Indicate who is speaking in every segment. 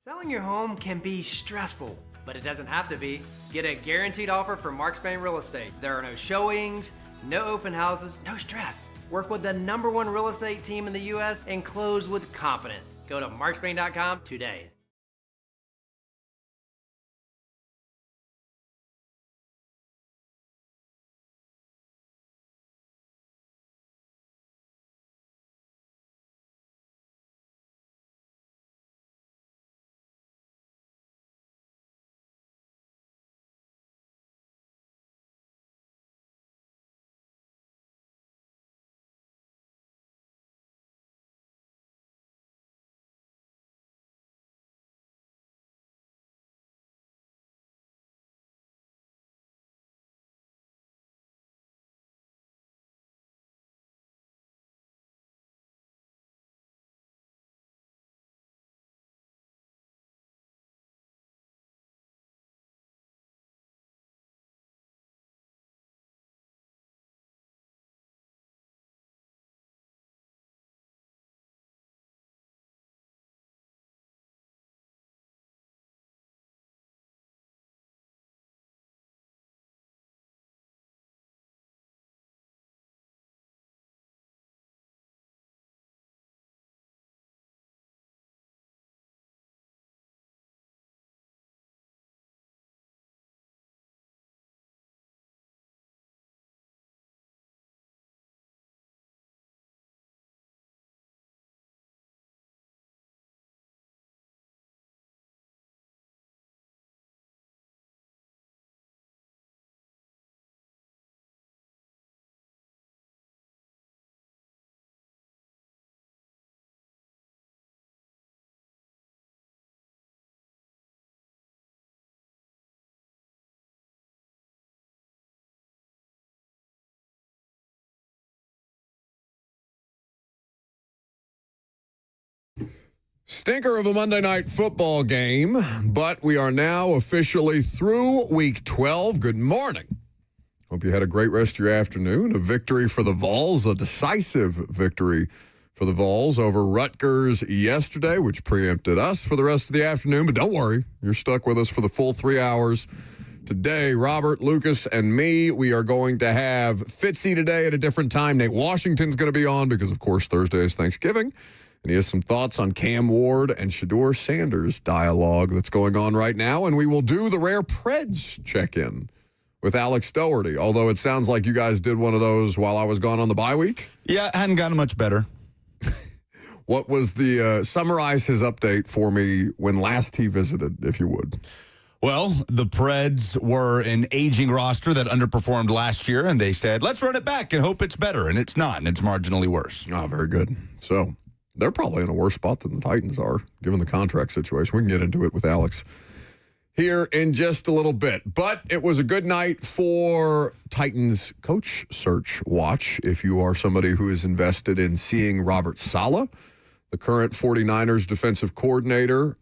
Speaker 1: Selling your home can be stressful, but it doesn't have to be. Get a guaranteed offer from Mark Spain Real Estate. There are no showings, no open houses, no stress. Work with the #1 real estate team in the U.S. and close with confidence. Go to markspain.com today.
Speaker 2: Stinker of a Monday night football game, but we are now officially through week 12. Good morning. Hope you had a great rest of your afternoon. A victory for the Vols, a decisive victory for the Vols over Rutgers yesterday, which preempted us for the rest of the afternoon. But don't worry, you're stuck with us for the full 3 hours. Today, Robert, Lucas, and me, we are going to have Fitzy today at a different time. Nate Washington's going to be on because, of course, Thursday is Thanksgiving. And he has some thoughts on Cam Ward and Shedeur Sanders dialogue that's going on right now. And we will do the Rare Preds check-in with Alex Doherty, although it sounds like you guys did one of those while I was gone on the bye week.
Speaker 3: Yeah, hadn't gotten much better.
Speaker 2: What was the summarize his update for me when last he visited, if you would?
Speaker 3: Well, the Preds were an aging roster that underperformed last year, and they said, let's run it back and hope it's better. And it's not, and it's marginally worse.
Speaker 2: Oh, very good. So they're probably in a worse spot than the Titans are, given the contract situation. We can get into it with Alex here in just a little bit. But it was a good night for Titans coach search watch if you are somebody who is invested in seeing Robert Saleh, the current 49ers defensive coordinator,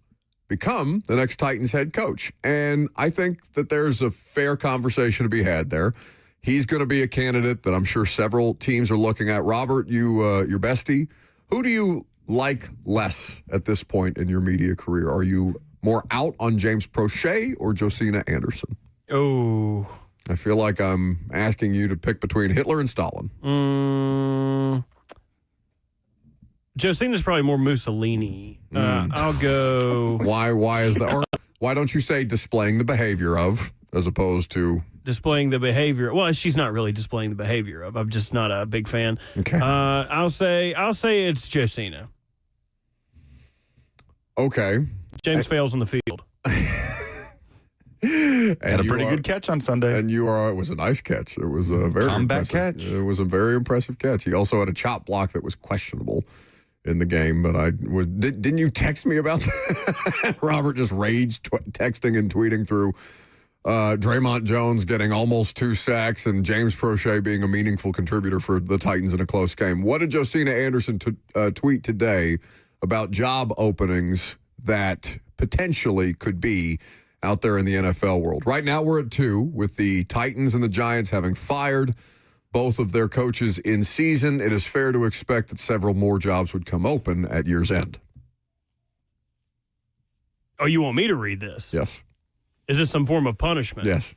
Speaker 2: become the next Titans head coach. And I think that there's a fair conversation to be had there. He's going to be a candidate that I'm sure several teams are looking at. Robert, your bestie, who do you like less at this point in your media career? Are you more out on James Prochet or Josina Anderson?
Speaker 1: Oh.
Speaker 2: I feel like I'm asking you to pick between Hitler and Stalin.
Speaker 1: Josina's probably more Mussolini. I'll go...
Speaker 2: Why is that? Or why don't you say displaying the behavior of as opposed to...
Speaker 1: Displaying the behavior. Well, she's not really displaying the behavior of. I'm just not a big fan.
Speaker 2: Okay.
Speaker 1: I'll say it's Josina.
Speaker 2: Okay.
Speaker 1: James fails on the field.
Speaker 3: Had a pretty good catch on Sunday.
Speaker 2: And it was a nice catch. It was a very
Speaker 3: combat catch.
Speaker 2: It was a very impressive catch. He also had a chop block that was questionable in the game, but didn't you text me about that? Robert just raged texting and tweeting through Draymond Jones getting almost 2 sacks and James Prochet being a meaningful contributor for the Titans in a close game. What did Josina Anderson tweet today about job openings that potentially could be out there in the NFL world? Right now we're at 2 with the Titans and the Giants having fired both of their coaches in season. It is fair to expect that several more jobs would come open at year's end.
Speaker 4: Oh, you want me to read this?
Speaker 2: Yes.
Speaker 4: Is this some form of punishment?
Speaker 2: Yes.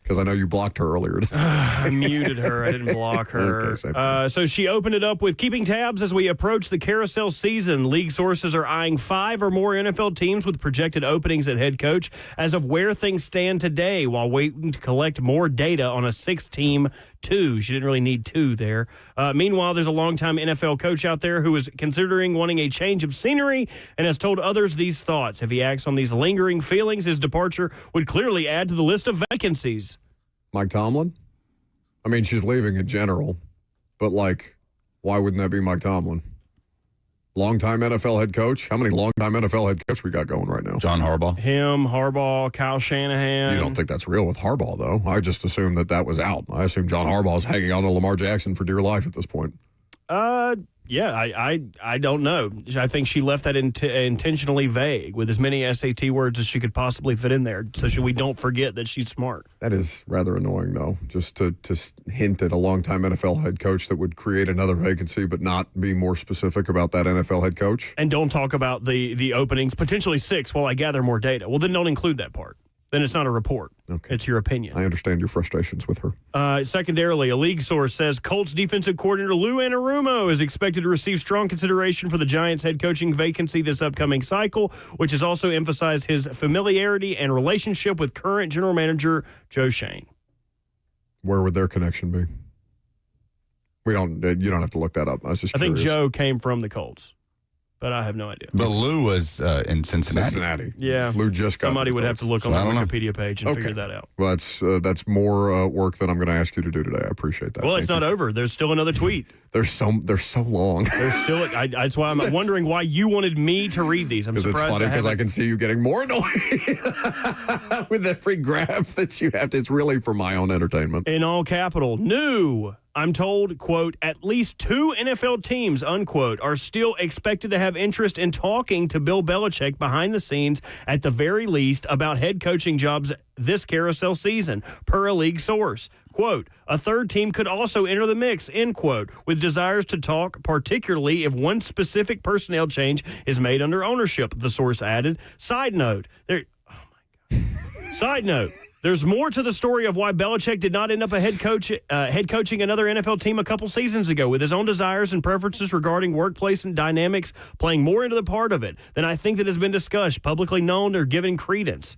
Speaker 2: Because I know you blocked her earlier today.
Speaker 4: I muted her. I didn't block her.
Speaker 2: Okay, same thing.
Speaker 4: So she opened it up with keeping tabs as we approach the carousel season. League sources are eyeing 5 or more NFL teams with projected openings at head coach as of where things stand today while waiting to collect more data on a 6-team 2. She didn't really need 2 there. Meanwhile, there's a longtime NFL coach out there who is considering wanting a change of scenery and has told others these thoughts. If he acts on these lingering feelings, his departure would clearly add to the list of vacancies.
Speaker 2: Mike Tomlin? I mean, she's leaving in general, but, like, why wouldn't that be Mike Tomlin? Longtime NFL head coach? How many longtime NFL head coaches we got going right now?
Speaker 3: John Harbaugh.
Speaker 4: Him, Harbaugh, Kyle Shanahan.
Speaker 2: You don't think that's real with Harbaugh, though? I just assumed that was out. I assume John Harbaugh's hanging on to Lamar Jackson for dear life at this point.
Speaker 4: Yeah, I don't know. I think she left that intentionally vague with as many SAT words as she could possibly fit in there so we don't forget that she's smart.
Speaker 2: That is rather annoying, though, just to hint at a longtime NFL head coach that would create another vacancy but not be more specific about that NFL head coach.
Speaker 4: And don't talk about the openings, potentially 6, while I gather more data. Well, then don't include that part. Then it's not a report.
Speaker 2: Okay.
Speaker 4: It's your opinion.
Speaker 2: I understand your frustrations with her.
Speaker 4: Secondarily, a league source says Colts defensive coordinator Lou Anarumo is expected to receive strong consideration for the Giants head coaching vacancy this upcoming cycle, which has also emphasized his familiarity and relationship with current general manager Joe Schoen.
Speaker 2: Where would their connection be? You don't have to look that up. I was just curious.
Speaker 4: I think Joe came from the Colts, but I have no idea.
Speaker 3: But Lou was in Cincinnati.
Speaker 4: Yeah.
Speaker 2: Lou just got
Speaker 4: Somebody would have to look on the Wikipedia page and
Speaker 2: Okay.
Speaker 4: figure that out.
Speaker 2: Well, that's more work than I'm going to ask you to do today. I appreciate that.
Speaker 4: Well, it's not over. There's still another tweet.
Speaker 2: They're so long.
Speaker 4: There's still. That's why I'm wondering why you wanted me to read these. I'm
Speaker 2: Because it's
Speaker 4: surprised.
Speaker 2: funny because I can see you getting more annoyed with every graph that you have to. It's really for my own entertainment.
Speaker 4: In all capital, new. I'm told, quote, at least 2 NFL teams, unquote, are still expected to have interest in talking to Bill Belichick behind the scenes, at the very least, about head coaching jobs this carousel season, per a league source. Quote, a third team could also enter the mix, end quote, with desires to talk, particularly if one specific personnel change is made under ownership, the source added. Side note, there's more to the story of why Belichick did not end up head coaching another NFL team a couple seasons ago, with his own desires and preferences regarding workplace and dynamics playing more into the part of it than I think that has been discussed, publicly known, or given credence.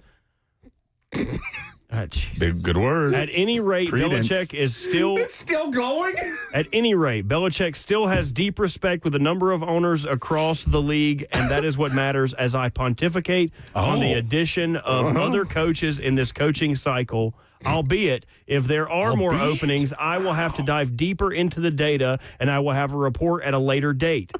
Speaker 3: Big good word.
Speaker 4: At any rate,
Speaker 3: Credence.
Speaker 4: Belichick is still...
Speaker 2: It's still going?
Speaker 4: At any rate, Belichick still has deep respect with a number of owners across the league, and that is what matters as I pontificate on the addition of other coaches in this coaching cycle. Albeit, if there are more openings, I will have to dive deeper into the data, and I will have a report at a later date.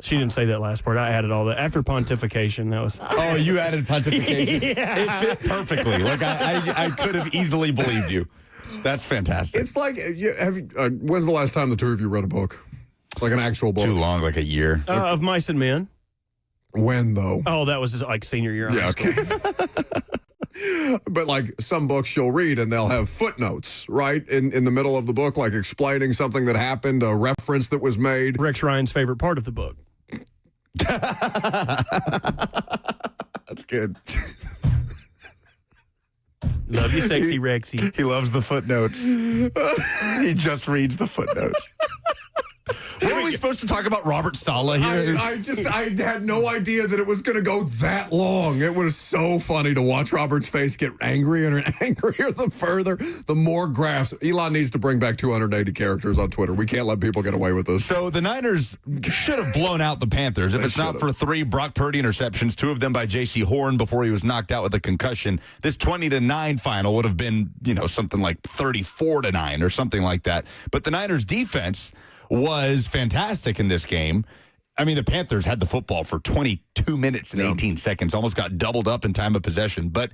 Speaker 4: She didn't say that last part. I added all that. After pontification, that was...
Speaker 3: Oh, you added pontification? Yeah. It fit perfectly. Like, I could have easily believed you. That's fantastic.
Speaker 2: It's like, when's the last time the two of you read a book? Like an actual book?
Speaker 3: Too long, like a year.
Speaker 4: Of Mice and Men.
Speaker 2: When, though?
Speaker 4: Oh, that was like senior year.
Speaker 2: Yeah, okay. But like some books you'll read and they'll have footnotes, right? In the middle of the book, like explaining something that happened, a reference that was made.
Speaker 4: Rex Ryan's favorite part of the book.
Speaker 3: That's good.
Speaker 4: Love you, sexy Rexy.
Speaker 3: He loves the footnotes. He just reads the footnotes. Were we supposed to talk about Robert Saleh here?
Speaker 2: I had no idea that it was going to go that long. It was so funny to watch Robert's face get angrier and angrier the more graphs. Elon needs to bring back 280 characters on Twitter. We can't let people get away with this.
Speaker 3: So the Niners should have blown out the Panthers. If it's not for 3 Brock Purdy interceptions, 2 of them by J.C. Horn before he was knocked out with a concussion, this 20-9 final would have been, something like 34-9 or something like that. But the Niners defense was fantastic in this game. I mean, the Panthers had the football for 22 minutes and 18 seconds, almost got doubled up in time of possession. But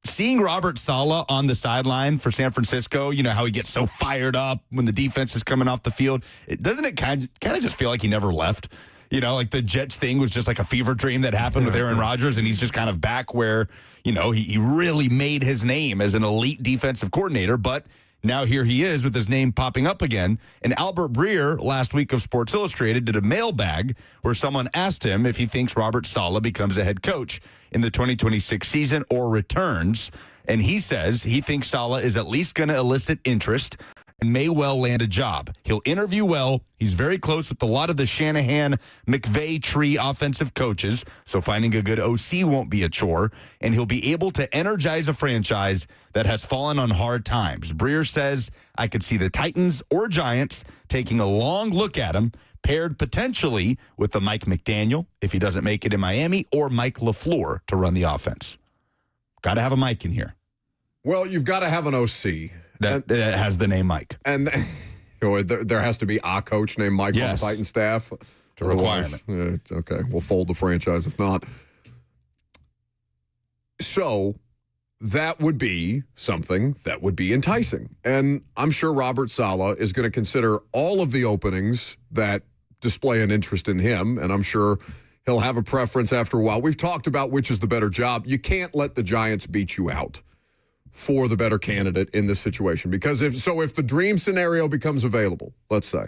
Speaker 3: seeing Robert Saleh on the sideline for San Francisco, how he gets so fired up when the defense is coming off the field, doesn't it kind of just feel like he never left? Like the Jets thing was just like a fever dream that happened with Aaron Rodgers, and he's just kind of back where, he really made his name as an elite defensive coordinator, but Now here he is with his name popping up again. And Albert Breer, last week of Sports Illustrated, did a mailbag where someone asked him if he thinks Robert Saleh becomes a head coach in the 2026 season or returns. And he says he thinks Saleh is at least going to elicit interest and may well land a job. He'll interview well. He's very close with a lot of the Shanahan-McVay tree offensive coaches, so finding a good OC won't be a chore, and he'll be able to energize a franchise that has fallen on hard times. Breer says, I could see the Titans or Giants taking a long look at him, paired potentially with the Mike McDaniel, if he doesn't make it in Miami, or Mike LaFleur to run the offense. Got to have a Mike in here.
Speaker 2: Well, you've got to have an OC.
Speaker 3: That has the name Mike.
Speaker 2: And there has to be a coach named Mike on the Titan staff.
Speaker 3: It's a requirement.
Speaker 2: Okay, we'll fold the franchise if not. So that would be something that would be enticing. And I'm sure Robert Saleh is going to consider all of the openings that display an interest in him, and I'm sure he'll have a preference after a while. We've talked about which is the better job. You can't let the Giants beat you out for the better candidate in this situation. Because if the dream scenario becomes available, let's say,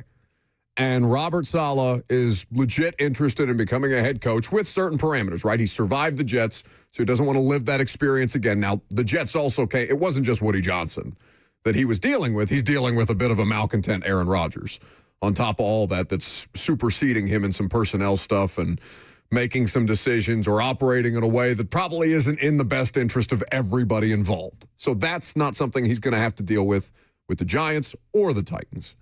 Speaker 2: and Robert Saleh is legit interested in becoming a head coach with certain parameters, right? He survived the Jets, so he doesn't want to live that experience again. Now, the Jets also came, it wasn't just Woody Johnson that he was dealing with. He's dealing with a bit of a malcontent Aaron Rodgers on top of all that that's superseding him in some personnel stuff and making some decisions or operating in a way that probably isn't in the best interest of everybody involved. So that's not something he's going to have to deal with the Giants or the Titans.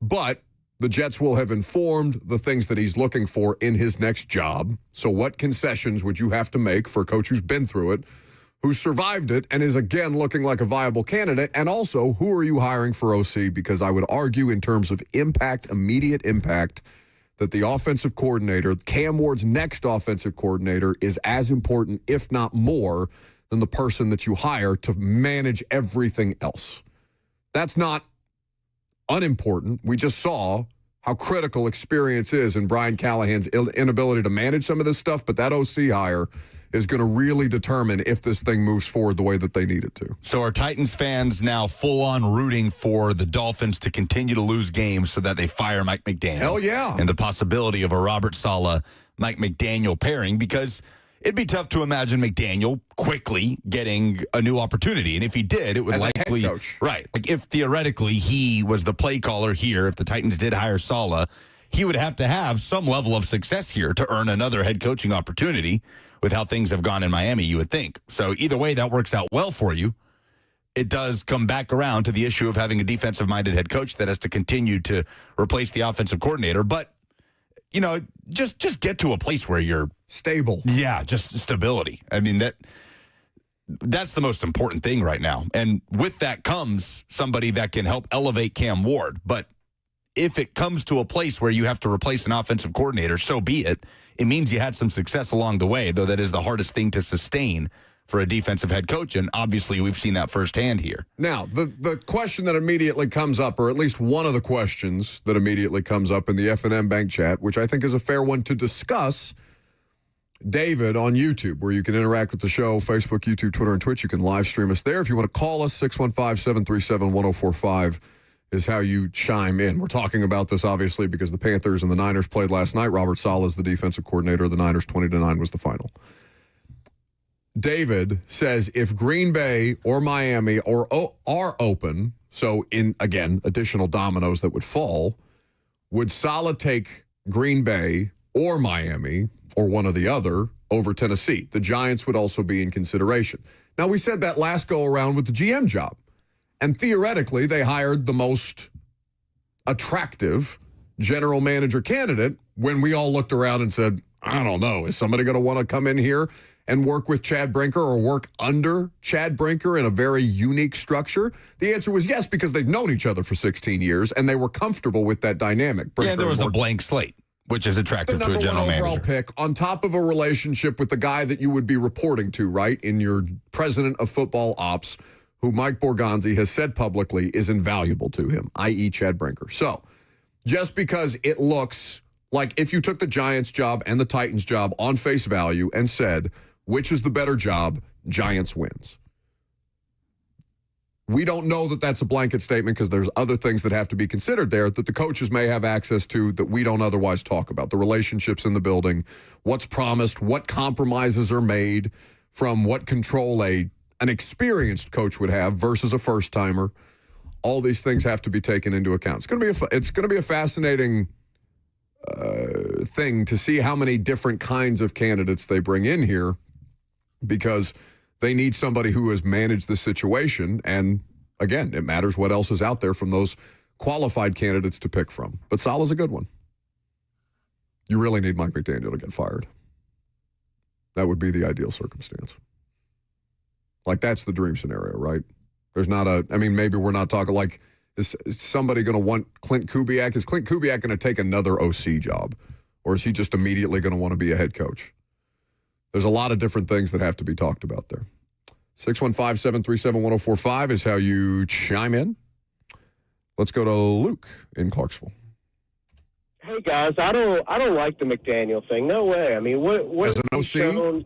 Speaker 2: But the Jets will have informed the things that he's looking for in his next job. So what concessions would you have to make for a coach who's been through it, who survived it, and is again looking like a viable candidate? And also, who are you hiring for OC? Because I would argue in terms of impact, immediate impact, that the offensive coordinator, Cam Ward's next offensive coordinator, is as important, if not more, than the person that you hire to manage everything else. That's not unimportant. We just saw how critical experience is in Brian Callahan's inability to manage some of this stuff, but that OC hire is going to really determine if this thing moves forward the way that they need it to.
Speaker 3: So are Titans fans now full-on rooting for the Dolphins to continue to lose games so that they fire Mike McDaniel?
Speaker 2: Hell yeah.
Speaker 3: And the possibility of a Robert Saleh, Mike McDaniel pairing, because it'd be tough to imagine McDaniel quickly getting a new opportunity. And if he did, it would
Speaker 2: as
Speaker 3: likely...
Speaker 2: a head coach.
Speaker 3: Right. Like if theoretically he was the play caller here, if the Titans did hire Saleh, he would have to have some level of success here to earn another head coaching opportunity with how things have gone in Miami, you would think. So either way, that works out well for you. It does come back around to the issue of having a defensive-minded head coach that has to continue to replace the offensive coordinator. But, you know, just get to a place where you're...
Speaker 2: stable.
Speaker 3: Yeah, just stability. I mean, that's the most important thing right now. And with that comes somebody that can help elevate Cam Ward. But if it comes to a place where you have to replace an offensive coordinator, so be it. It means you had some success along the way, though that is the hardest thing to sustain for a defensive head coach, and obviously we've seen that firsthand here.
Speaker 2: Now, the question that immediately comes up, or at least one of the questions that immediately comes up in the F&M Bank chat, which I think is a fair one to discuss, David on YouTube, where you can interact with the show, Facebook, YouTube, Twitter, and Twitch. You can live stream us there. If you want to call us, 615-737-1045 is how you chime in. We're talking about this, obviously, because the Panthers and the Niners played last night. Robert Saleh is the defensive coordinator of the Niners. 20-9 was the final. David says if Green Bay or Miami are open, so in, again, additional dominoes that would fall, would Saleh take Green Bay or Miami or one or the other over Tennessee? The Giants would also be in consideration. Now, we said that last go-around with the GM job. And theoretically, they hired the most attractive general manager candidate when we all looked around and said, I don't know, is somebody going to want to come in here and work with Chad Brinker or work under Chad Brinker in a very unique structure? The answer was yes, because they've known each other for 16 years, and they were comfortable with that dynamic.
Speaker 3: Brinker there was a blank slate, which is attractive to a general manager. The number one overall pick on top of a relationship with the guy that you would be reporting to, right, in your president of football ops, who Mike Borgonzi has said publicly is invaluable to him, i.e. Chad Brinker. So just because it looks like if you took the Giants job and the Titans job on face value and said, which is the better job, Giants wins.
Speaker 2: we don't know that that's a blanket statement because there's other things that have to be considered there that the coaches may have access to that we don't otherwise talk about. The relationships in the building, what's promised, what compromises are made from what control an experienced coach would have versus a first-timer. All these things have to be taken into account. It's going to be a fascinating thing to see how many different kinds of candidates they bring in here because they need somebody who has managed the situation. And again, it matters what else is out there from those qualified candidates to pick from. But Saleh's a good one. You really need Mike McDaniel to get fired. That would be the ideal circumstance. Like, that's the dream scenario, right? There's not maybe we're not talking like, is somebody going to want Clint Kubiak? Is Clint Kubiak going to take another OC job? Or is he just immediately going to want to be a head coach? There's a lot of different things that have to be talked about there. 615-737-1045 is how you chime in. Let's go to Luke in Clarksville.
Speaker 5: Hey guys, I don't like the McDaniel thing. No way. I mean, what
Speaker 2: As an OC?
Speaker 5: shown,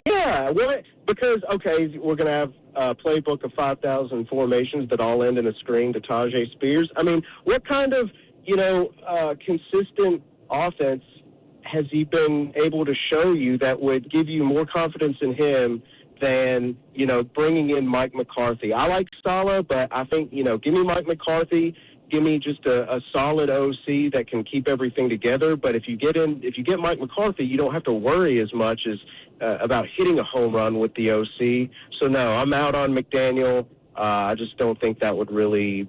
Speaker 5: yeah, what? Because okay, we're gonna have a playbook of 5,000 formations that all end in a screen to Tajay Spears. I mean, what kind of consistent offense has he been able to show you that would give you more confidence in him than bringing in Mike McCarthy? I like Saleh, but I think give me Mike McCarthy. Give me just a solid OC that can keep everything together. But if you get Mike McCarthy, you don't have to worry as much as about hitting a home run with the OC. So no, I'm out on McDaniel. I just don't think that would really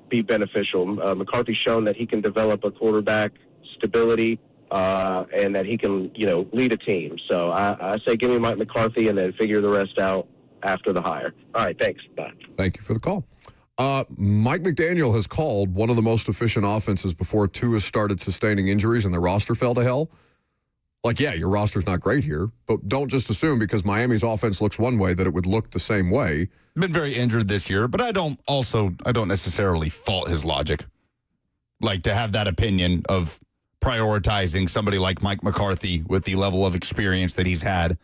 Speaker 5: be beneficial. McCarthy's shown that he can develop a quarterback stability and that he can lead a team. So I say give me Mike McCarthy and then figure the rest out after the hire. All right, thanks. Bye.
Speaker 2: Thank you for the call. Mike McDaniel has called one of the most efficient offenses before Tua started sustaining injuries and the roster fell to hell. Like, yeah, your roster's not great here, but don't just assume because Miami's offense looks one way that it would look the same way.
Speaker 3: Been very injured this year, but I don't necessarily fault his logic. Like, to have that opinion of prioritizing somebody like Mike McCarthy with the level of experience that he's had,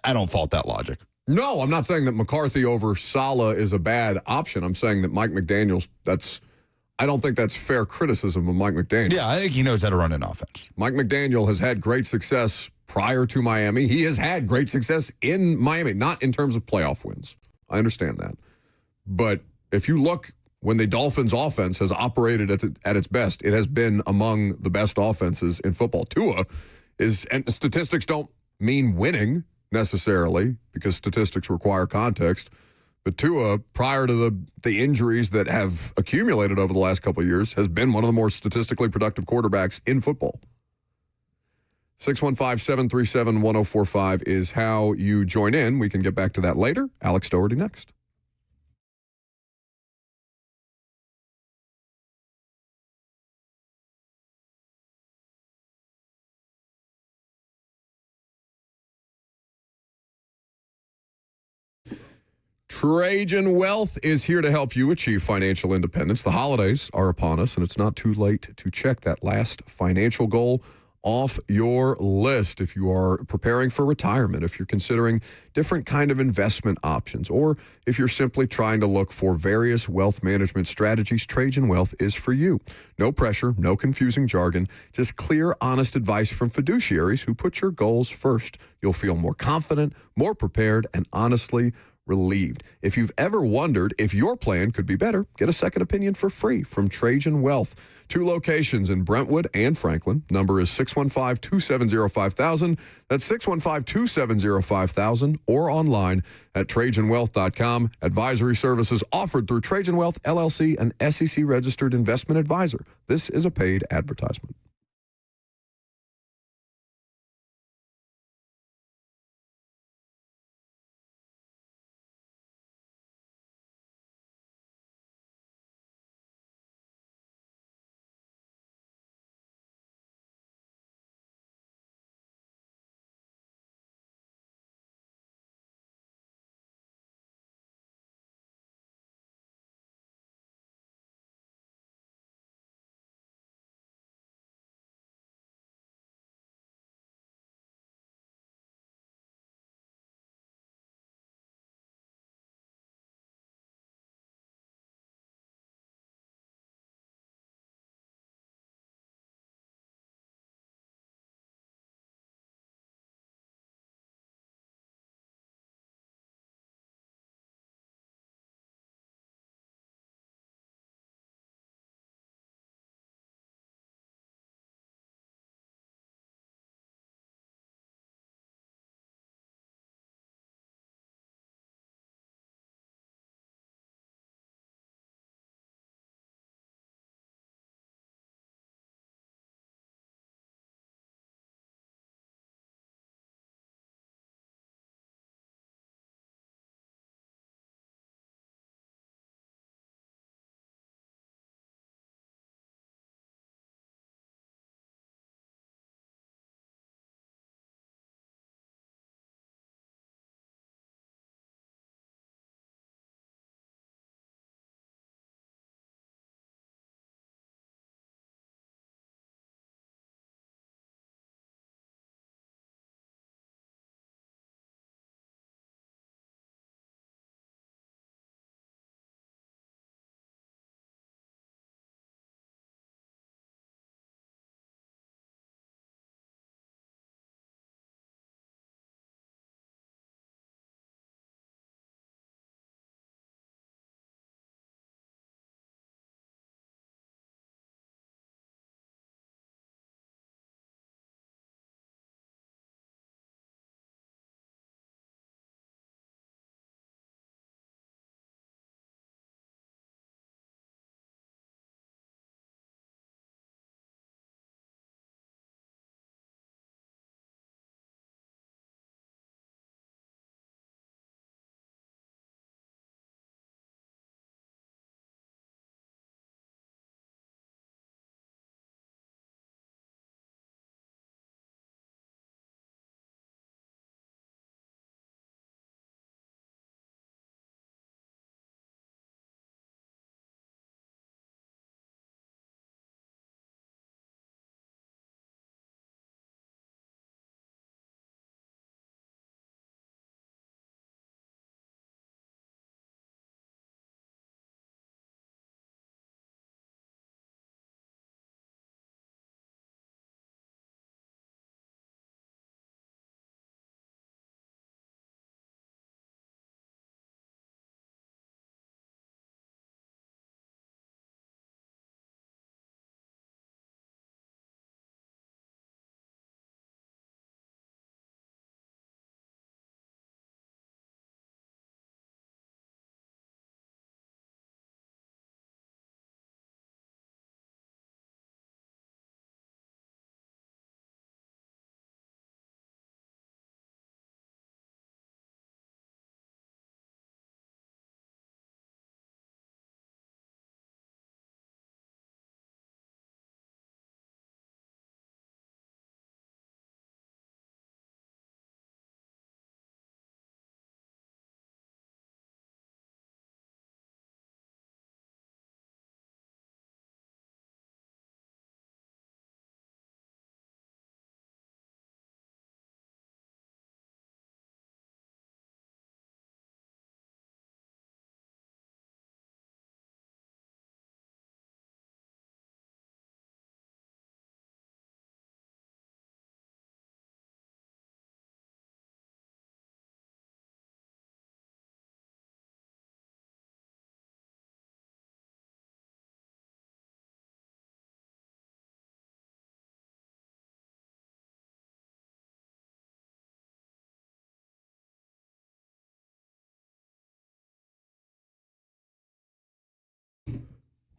Speaker 3: I don't fault that logic.
Speaker 2: No, I'm not saying that McCarthy over Saleh is a bad option. I'm saying that Mike McDaniel's, I don't think that's fair criticism of Mike McDaniel.
Speaker 3: Yeah, I think he knows how to run an offense.
Speaker 2: Mike McDaniel has had great success prior to Miami. He has had great success in Miami, not in terms of playoff wins. I understand that. But if you look, when the Dolphins offense has operated at its best, it has been among the best offenses in football. Tua is, and statistics don't mean winning necessarily because statistics require context. But Tua, prior to the injuries that have accumulated over the last couple of years, has been one of the more statistically productive quarterbacks in football. 615-737-1045 is how you join in. We can get back to that later. Alex Doherty next. Trajan Wealth is here to help you achieve financial independence. The holidays are upon us, and it's not too late to check that last financial goal off your list. If you are preparing for retirement, if you're considering different kind of investment options, or if you're simply trying to look for various wealth management strategies, Trajan Wealth is for you. No pressure, no confusing jargon, just clear, honest advice from fiduciaries who put your goals first. You'll feel more confident, more prepared, and honestly relieved. If you've ever wondered if your plan could be better, get a second opinion for free from Trajan Wealth. 2 locations in Brentwood and Franklin. Number is 615-270-5000. That's 615-270-5000 or online at TrajanWealth.com. Advisory services offered through Trajan Wealth, LLC, an SEC-registered investment advisor. This is a paid advertisement.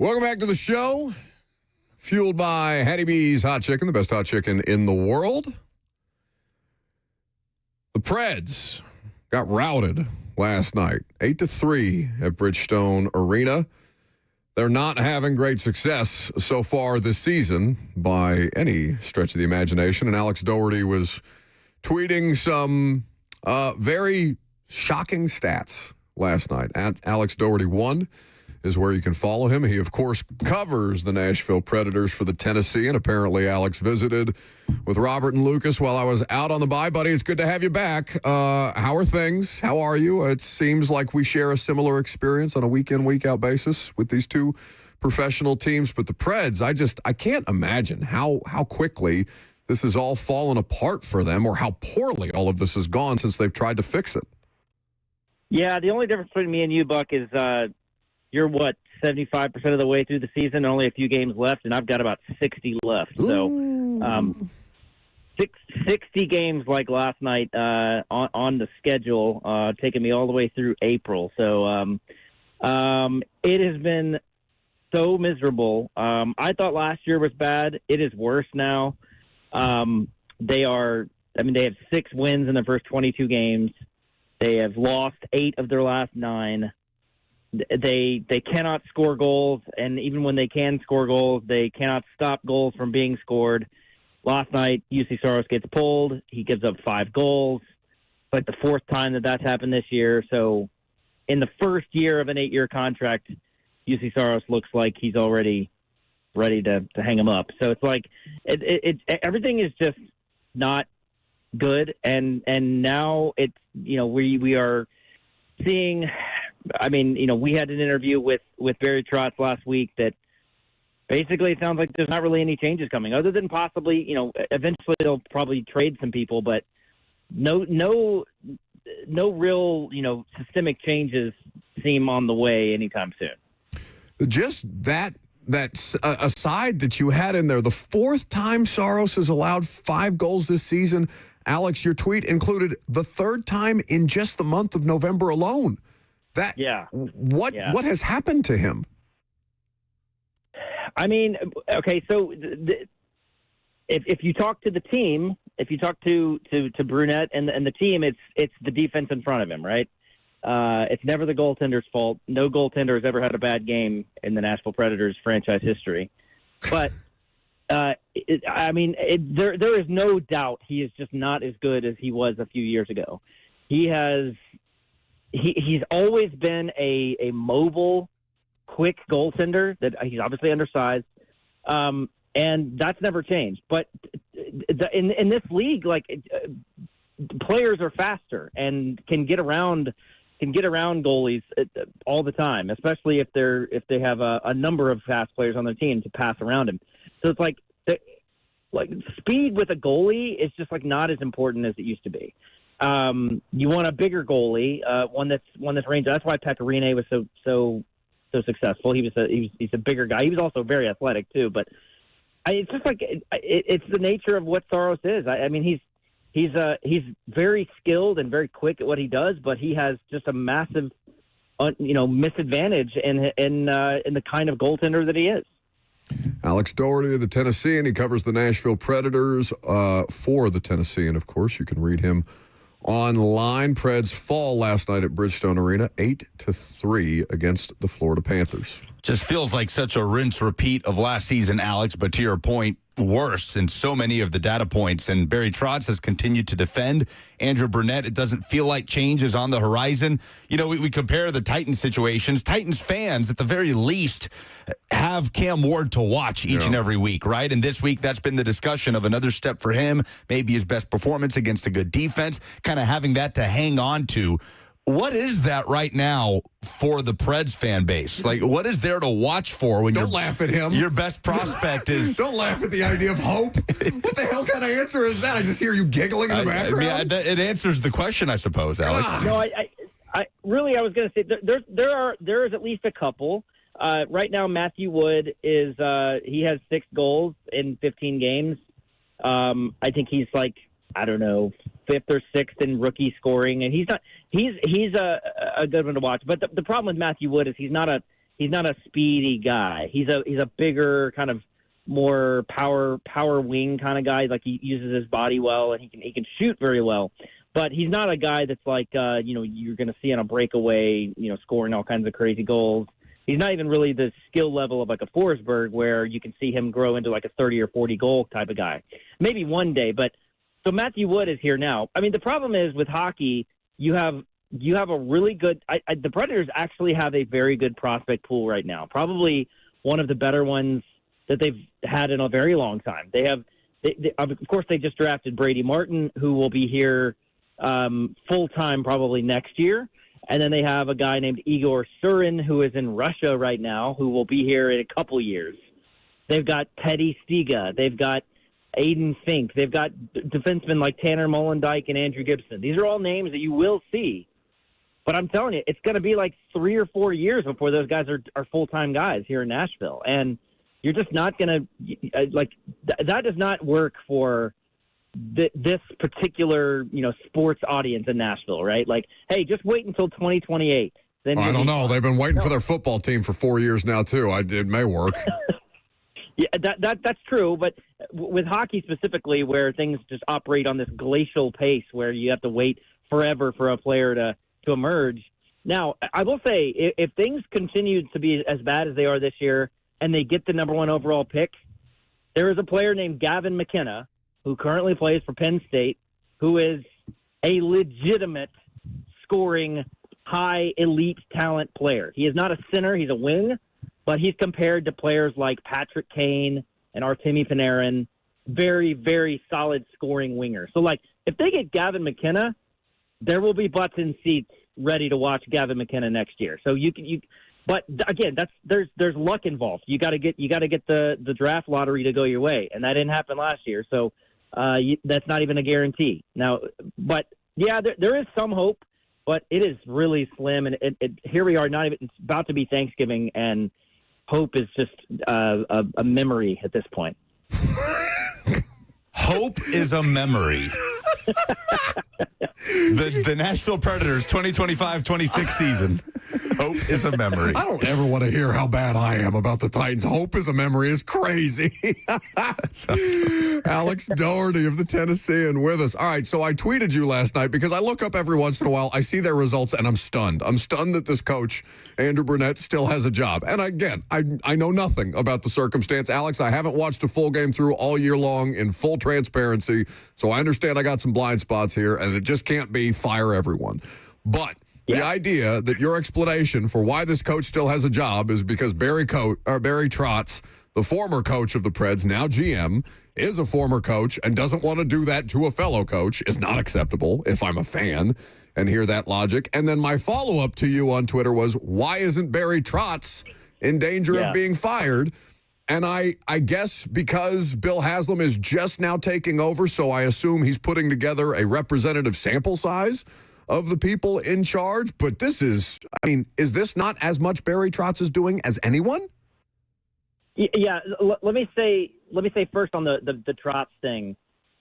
Speaker 2: Welcome back to the show. Fueled by Hattie B's Hot Chicken, the best hot chicken in the world. The Preds got routed last night, 8-3 at Bridgestone Arena. They're not having great success so far this season by any stretch of the imagination. And Alex Doherty was tweeting some very shocking stats last night. At Alex Doherty 1 is where you can follow him. He, of course, covers the Nashville Predators for the Tennessee, and apparently Alex visited with Robert and Lucas while I was out on the bye. Buddy, it's good to have you back. How are things? How are you? It seems like we share a similar experience on a week-in, week-out basis with these two professional teams. But the Preds, I can't imagine how quickly this has all fallen apart for them, or how poorly all of this has gone since they've tried to fix it.
Speaker 6: Yeah, the only difference between me and you, Buck, is you're, 75% of the way through the season, only a few games left, and I've got about 60 left. So 60 games like last night on the schedule, taking me all the way through April. So it has been so miserable. I thought last year was bad. It is worse now. They have 6 wins in their first 22 games. They have lost 8 of their last 9. They cannot score goals, and even when they can score goals, they cannot stop goals from being scored. Last night, UC Saros gets pulled. He gives up 5 goals. It's like the 4th time that's happened this year. So in the first year of an 8-year contract, UC Saros looks like he's already ready to hang him up. So it's like everything is just not good. And now it's, we are seeing – we had an interview with Barry Trotz last week that basically it sounds like there's not really any changes coming, other than possibly, eventually they'll probably trade some people, but no real, systemic changes seem on the way anytime soon.
Speaker 2: Just that aside that you had in there, the 4th time Saros has allowed 5 goals this season. Alex, your tweet included the 3rd time in just the month of November alone. What has happened to him?
Speaker 6: Okay, so if you talk to the team, if you talk to Brunette and the team, it's the defense in front of him, right? It's never the goaltender's fault. No goaltender has ever had a bad game in the Nashville Predators franchise history. But there is no doubt he is just not as good as he was a few years ago. He's always been a mobile, quick goaltender. That he's obviously undersized, and that's never changed. But in this league, players are faster and can get around goalies all the time, especially if they have a number of fast players on their team to pass around him. So it's like speed with a goalie is just not as important as it used to be. You want a bigger goalie, one that's range. That's why Pecorine was so successful. He's a bigger guy. He was also very athletic too. But it's just it's the nature of what Saros is. He's very skilled and very quick at what he does, but he has just a massive, misadvantage in the kind of goaltender that he is.
Speaker 2: Alex Doherty of the Tennessean. He covers the Nashville Predators for the Tennessean. Of course, you can read him online. Preds fall last night at Bridgestone Arena, 8-3 against the Florida Panthers.
Speaker 3: Just feels like such a rinse repeat of last season, Alex, but to your point, worse in so many of the data points. And Barry Trotz has continued to defend Andrew Brunette. It doesn't feel like change is on the horizon. We compare the Titans situations. Titans fans, at the very least, have Cam Ward to watch each and every week, right? And this week, that's been the discussion of another step for him, maybe his best performance against a good defense, kind of having that to hang on to. What is that right now for the Preds fan base? What is there to watch for when
Speaker 2: Don't laugh at him.
Speaker 3: Your best prospect is...
Speaker 2: Don't laugh at the idea of hope. What the hell kind of answer is that? I just hear you giggling in the background.
Speaker 3: It answers the question, I suppose, Alex.
Speaker 6: No, I was going to say there is at least a couple. Right now, Matthew Wood he has 6 goals in 15 games. I think he's 5th or 6th in rookie scoring, and he's a good one to watch. But the problem with Matthew Wood is he's not he's not a speedy guy. He's a bigger kind of more power wing kind of guy. Like, he uses his body well, and he can shoot very well. But he's not a guy that's like you're going to see on a breakaway, scoring all kinds of crazy goals. He's not even really the skill level of like a Forsberg, where you can see him grow into like a 30 or 40 goal type of guy. Maybe one day, but so Matthew Wood is here now. I mean, the problem is with hockey, you have a really good. The Predators actually have a very good prospect pool right now. Probably one of the better ones that they've had in a very long time. They have, of course, they just drafted Brady Martin, who will be here full time probably next year. And then they have a guy named Igor Surin, who is in Russia right now, who will be here in a couple years. They've got Teddy Stiga. They've got Aiden Fink. They've got defensemen like Tanner Molendyke and Andrew Gibson. These are all names that you will see. But I'm telling you, it's going to be like 3 or 4 years before those guys are full-time guys here in Nashville. And you're just not going to that does not work for this particular, sports audience in Nashville, right? Like, hey, just wait until 2028. Then
Speaker 2: I don't know. They've been waiting for their football team for 4 years now, too. It may work.
Speaker 6: Yeah, that's true. But with hockey specifically, where things just operate on this glacial pace, where you have to wait forever for a player to emerge. Now, I will say, if things continue to be as bad as they are this year, and they get the number 1 overall pick, there is a player named Gavin McKenna, who currently plays for Penn State, who is a legitimate scoring, high elite talent player. He is not a center, he's a wing, but he's compared to players like Patrick Kane and Artemi Panarin, very, very solid scoring winger. So, if they get Gavin McKenna, there will be butts in seats ready to watch Gavin McKenna next year. So but again, there's luck involved. You got to get the draft lottery to go your way, and that didn't happen last year. So that's not even a guarantee now. But yeah, there is some hope, but it is really slim. And here we are, it's about to be Thanksgiving, and hope is just a memory at this point.
Speaker 3: Hope is a memory. The Nashville Predators 2025-26 season. Hope is a memory.
Speaker 2: I don't ever want to hear how bad I am about the Titans. Hope is a memory is crazy. Alex Doherty of the Tennessean with us. All right, so I tweeted you last night because I look up every once in a while, I see their results, and I'm stunned. I'm stunned that this coach, Andrew Brunette, still has a job. And again, I know nothing about the circumstance. Alex, I haven't watched a full game through all year long in full transparency, so I understand I got some blind spots here, and it just can't be fire everyone. But the idea that your explanation for why this coach still has a job is because Barry Trotz, the former coach of the Preds, now GM, is a former coach and doesn't want to do that to a fellow coach is not acceptable if I'm a fan and hear that logic. And then my follow-up to you on Twitter was, why isn't Barry Trotz in danger of being fired? And I guess because Bill Haslam is just now taking over, so I assume he's putting together a representative sample size of the people in charge. But is this not as much Barry Trotz is doing as anyone?
Speaker 6: Yeah. Let me say first on the Trotz thing.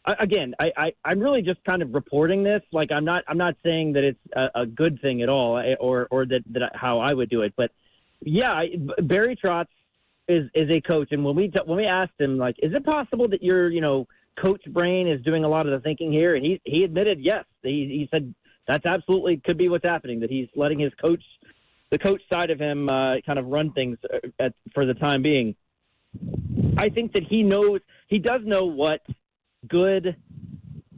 Speaker 6: I'm really just kind of reporting this. Like, I'm not saying that it's a good thing at all, or that how I would do it. But yeah, Barry Trotz is a coach, and when we asked him, like, is it possible that your coach brain is doing a lot of the thinking here, and he admitted yes. He said that's absolutely could be what's happening, that he's letting the coach side of him kind of run things for the time being. I think that he does know what good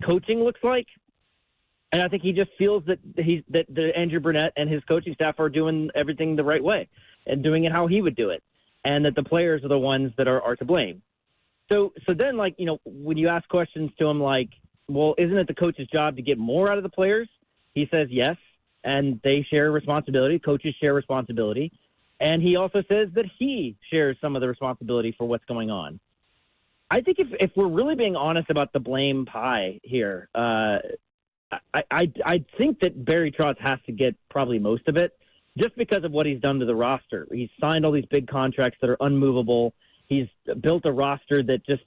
Speaker 6: coaching looks like, and I think he just feels that Andrew Brunette and his coaching staff are doing everything the right way and doing it how he would do it, and that the players are the ones that are to blame. So then, when you ask questions to him like, well, isn't it the coach's job to get more out of the players? He says yes, and they share responsibility. Coaches share responsibility. And he also says that he shares some of the responsibility for what's going on. I think if we're really being honest about the blame pie here, I think that Barry Trotz has to get probably most of it just because of what he's done to the roster. He's signed all these big contracts that are unmovable. He's built a roster that just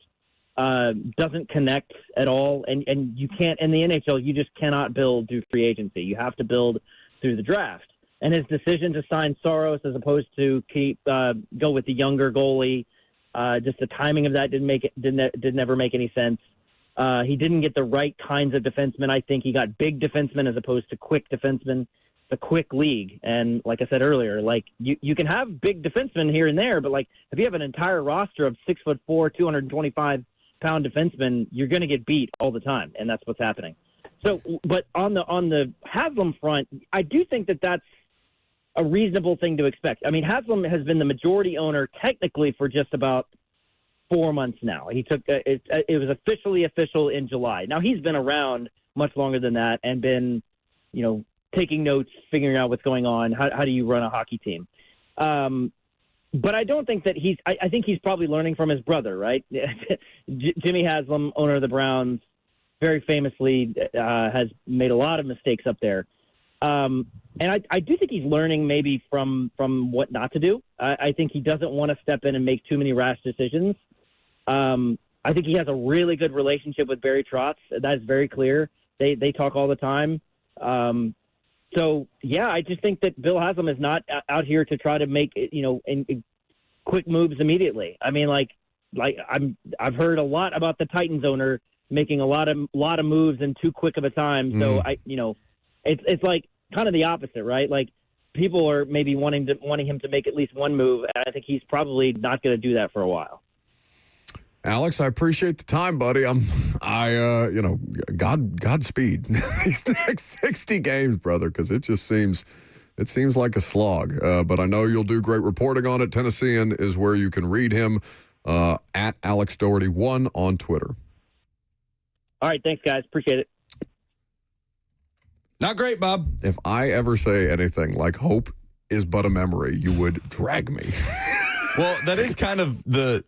Speaker 6: doesn't connect at all. And you can't, in the NHL, you just cannot build through free agency. You have to build through the draft. and his decision to sign Saros as opposed to go with the younger goalie, just the timing of that didn't ever make any sense. He didn't get the right kinds of defensemen. I think he got big defensemen as opposed to quick defensemen. It's a quick league, and like I said earlier, like you can have big defensemen here and there, but like if you have an entire roster of 6'4", 225-pound defensemen, you're going to get beat all the time, and that's what's happening. So, but on the Haslam front, I do think that that's a reasonable thing to expect. I mean, Haslam has been the majority owner technically for just about 4 months now. He took it was officially official in July. Now he's been around much longer than that and been, taking notes, figuring out what's going on. How do you run a hockey team? But I don't think that I think he's probably learning from his brother, right? Jimmy Haslam, owner of the Browns, very famously has made a lot of mistakes up there. And I do think he's learning maybe from what not to do. I think he doesn't want to step in and make too many rash decisions. I think he has a really good relationship with Barry Trotz. That is very clear. They talk all the time. So, yeah, I just think that Bill Haslam is not out here to try to make, in quick moves immediately. I mean, I've heard a lot about the Titans owner making a lot of moves in too quick of a time. So it's like kind of the opposite, right? Like people are maybe wanting him to make at least one move, and I think he's probably not going to do that for a while.
Speaker 2: Alex, I appreciate the time, buddy. Godspeed these next 60 games, brother, because it seems like a slog. But I know you'll do great reporting on it. Tennessean is where you can read him at Alex Doherty 1 on Twitter.
Speaker 6: All right, thanks, guys. Appreciate it.
Speaker 3: Not great, Bob.
Speaker 2: If I ever say anything like hope is but a memory, you would drag me.
Speaker 3: Well, that is kind of the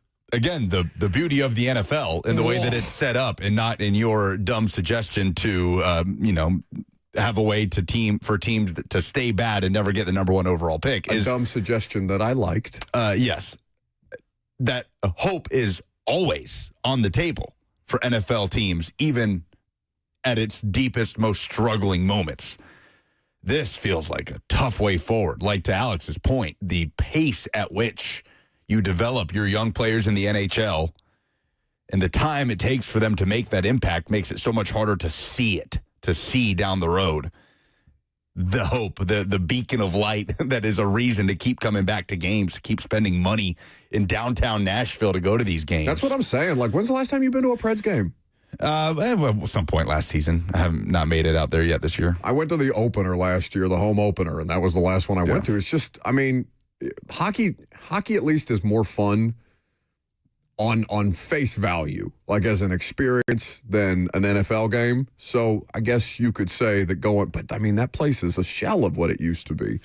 Speaker 3: beauty of the NFL and the way that it's set up, and not in your dumb suggestion to, have a way for teams to stay bad and never get the number one overall pick.
Speaker 2: A dumb suggestion that I liked.
Speaker 3: Yes. That hope is always on the table for NFL teams, even at its deepest, most struggling moments. This feels like a tough way forward. Like to Alex's point, the pace at which you develop your young players in the NHL and the time it takes for them to make that impact makes it so much harder to see down the road the hope, the beacon of light that is a reason to keep coming back to games, to keep spending money in downtown Nashville to go to these games.
Speaker 2: That's what I'm saying. Like, when's the last time you've been to a Preds game?
Speaker 3: Some point last season. I have not made it out there yet this year.
Speaker 2: I went to the opener last year, the home opener, and that was the last one I went to. It's just, I mean, hockey at least is more fun on face value, like as an experience, than an NFL game. So I guess you could say that but I mean, that place is a shell of what it used to be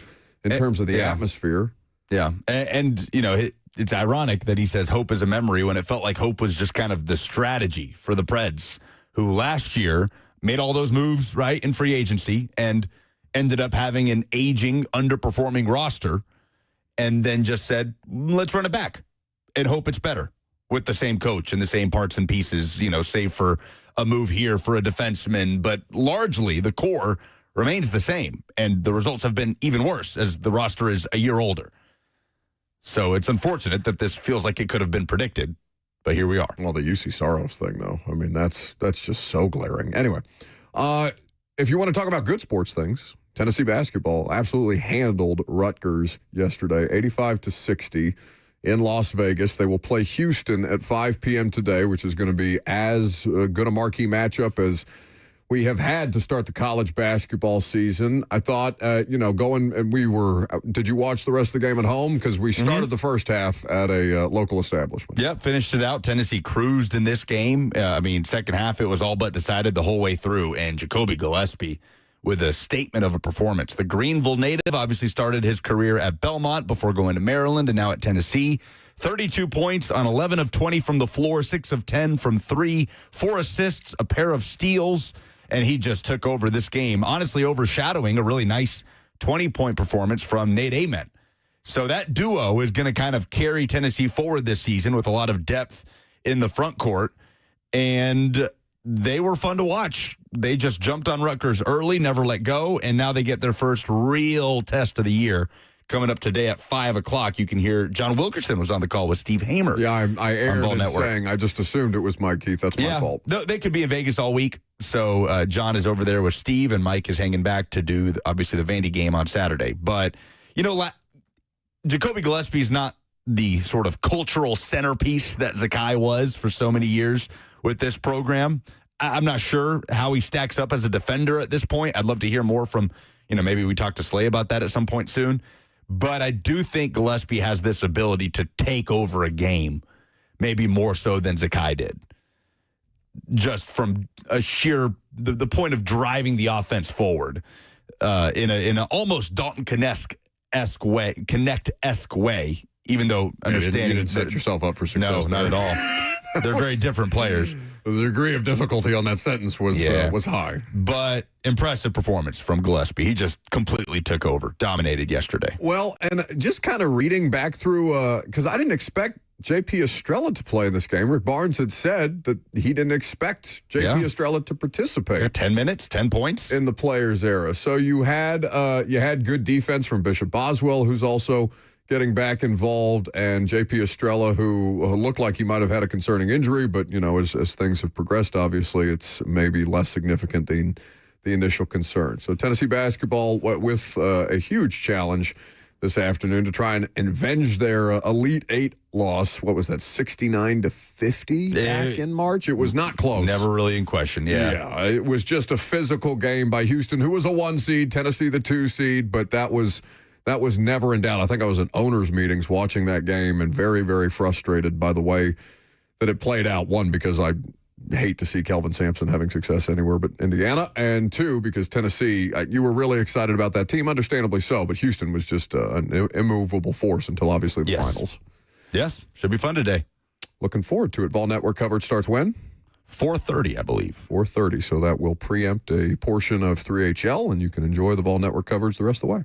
Speaker 2: in terms of the atmosphere.
Speaker 3: Yeah. And it's ironic that he says hope is a memory when it felt like hope was just kind of the strategy for the Preds, who last year made all those moves, right, in free agency and ended up having an aging, underperforming roster, and then just said, let's run it back and hope it's better with the same coach and the same parts and pieces, save for a move here for a defenseman. But largely the core remains the same, and the results have been even worse as the roster is a year older. So it's unfortunate that this feels like it could have been predicted, but here we are.
Speaker 2: Well, the UC Saros thing, though, I mean, that's just so glaring. Anyway, if you want to talk about good sports things, Tennessee basketball absolutely handled Rutgers yesterday, 85-60 in Las Vegas. They will play Houston at 5 p.m. today, which is going to be as good a marquee matchup as we have had to start the college basketball season. I thought, did you watch the rest of the game at home? Because we started the first half at a local establishment.
Speaker 3: Yep, finished it out. Tennessee cruised in this game. Second half, it was all but decided the whole way through. And Jacoby Gillespie with a statement of a performance. The Greenville native obviously started his career at Belmont before going to Maryland and now at Tennessee. 32 points on 11 of 20 from the floor, 6 of 10 from 3, 4 assists, a pair of steals. And he just took over this game, honestly overshadowing a really nice 20-point performance from Nate Ament. So that duo is going to kind of carry Tennessee forward this season with a lot of depth in the front court. And they were fun to watch. they just jumped on Rutgers early, never let go, and now they get their first real test of the year coming up today at 5 o'clock. You can hear John Wilkerson was on the call with Steve Hamer.
Speaker 2: Yeah, I aired
Speaker 3: Vol
Speaker 2: it
Speaker 3: Network.
Speaker 2: saying I just assumed it was Mike Keith. That's my fault.
Speaker 3: They could be in Vegas all week. So John is over there with Steve, and Mike is hanging back to do, obviously, the Vandy game on Saturday. But, Jacoby Gillespie is not the sort of cultural centerpiece that Zakai was for so many years with this program. I'm not sure how he stacks up as a defender at this point. I'd love to hear more from, maybe we talk to Slay about that at some point soon. But I do think Gillespie has this ability to take over a game, maybe more so than Zakai did. Just from a sheer, the point of driving the offense forward in a almost Dalton Connect-esque way, even though understanding
Speaker 2: you didn't set yourself up for success.
Speaker 3: No, not at all. They're very different players.
Speaker 2: The degree of difficulty on that sentence was high.
Speaker 3: But impressive performance from Gillespie. He just completely took over, dominated yesterday.
Speaker 2: Well, and just kind of reading back through, because I didn't expect J.P. Estrella to play in this game. Rick Barnes had said that he didn't expect J.P. Estrella to participate.
Speaker 3: 10 minutes, 10 points.
Speaker 2: In the players' era. So you had good defense from Bishop Boswell, who's also getting back involved, and J.P. Estrella, who looked like he might have had a concerning injury, but, as things have progressed, obviously, it's maybe less significant than the initial concern. So Tennessee basketball with a huge challenge this afternoon to try and avenge their Elite Eight loss. What was that, 69-50 back in March? It was not close.
Speaker 3: Never really in question,
Speaker 2: Yeah, it was just a physical game by Houston, who was a 1 seed, Tennessee the 2 seed, but that was never in doubt. I think I was in owners' meetings watching that game and very, very frustrated by the way that it played out. One, because I hate to see Kelvin Sampson having success anywhere but Indiana. And two, because Tennessee, you were really excited about that team, understandably so, but Houston was just an immovable force until obviously the finals.
Speaker 3: Yes, should be fun today.
Speaker 2: Looking forward to it. Vol Network coverage starts when?
Speaker 3: 4:30, I believe.
Speaker 2: 4:30, so that will preempt a portion of 3HL, and you can enjoy the Vol Network coverage the rest of the way.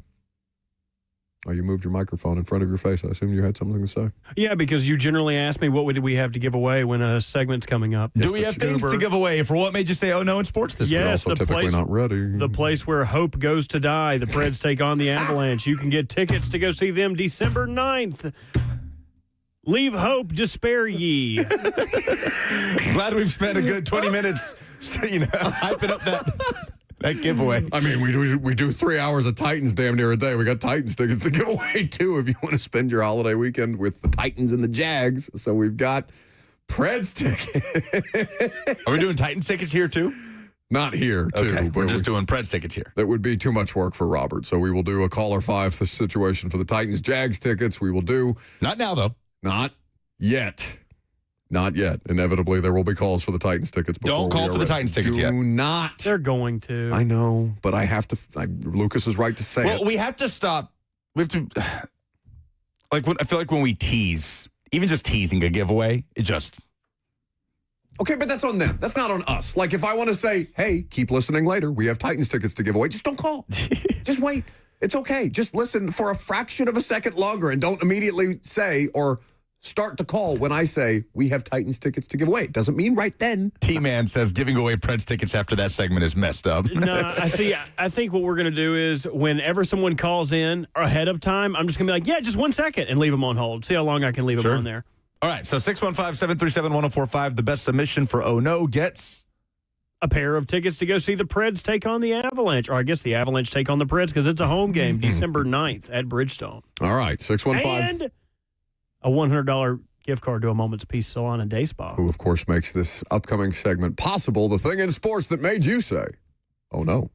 Speaker 2: Oh, you moved your microphone in front of your face. I assume you had something to say.
Speaker 4: Yeah, because you generally ask me what would we have to give away when a segment's coming up.
Speaker 3: Do we have things to give away for what made you say, oh, no, in sports this week?
Speaker 4: Yes,
Speaker 2: also typically not ready.
Speaker 4: The place where hope goes to die. The Preds take on the Avalanche. You can get tickets to go see them December 9th. Leave hope, despair ye.
Speaker 3: Glad we've spent a good 20 minutes, hyping up that giveaway.
Speaker 2: I mean, we do 3 hours of Titans damn near a day. We got Titans tickets to give away, too, if you want to spend your holiday weekend with the Titans and the Jags. So we've got Preds tickets.
Speaker 3: Are we doing Titans tickets here, too?
Speaker 2: Not here, too.
Speaker 3: Okay,
Speaker 2: but
Speaker 3: we're just doing Preds tickets here.
Speaker 2: That would be too much work for Robert. So we will do a caller 5 situation for the Titans-Jags tickets. We will do...
Speaker 3: Not now, though.
Speaker 2: Not yet. Not yet. Inevitably, there will be calls for the Titans tickets.
Speaker 3: Don't call for the Titans tickets yet.
Speaker 2: Do not.
Speaker 4: They're going to.
Speaker 2: I know, but I have to. Lucas is right to say it.
Speaker 3: Well, we have to stop. We have to. I feel like when we tease, even just teasing a giveaway, it just.
Speaker 2: Okay, but that's on them. That's not on us. Like if I want to say, hey, keep listening later. We have Titans tickets to give away. Just don't call. Just wait. It's okay. Just listen for a fraction of a second longer and don't immediately say or start to call when I say we have Titans tickets to give away. It doesn't mean right then.
Speaker 3: T-Man says giving away Preds tickets after that segment is messed up.
Speaker 4: No, I think what we're going to do is whenever someone calls in ahead of time, I'm just going to be like, yeah, just 1 second and leave them on hold. See how long I can leave them on there.
Speaker 3: All right, so 615-737-1045, the best submission for Oh No gets...
Speaker 4: a pair of tickets to go see the Preds take on the Avalanche. Or I guess the Avalanche take on the Preds because it's a home game, December 9th at Bridgestone.
Speaker 2: All right, 615.
Speaker 4: And a $100 gift card to a Moment's Peace Salon and Day Spa.
Speaker 2: Who, of course, makes this upcoming segment possible. The thing in sports that made you say, oh no.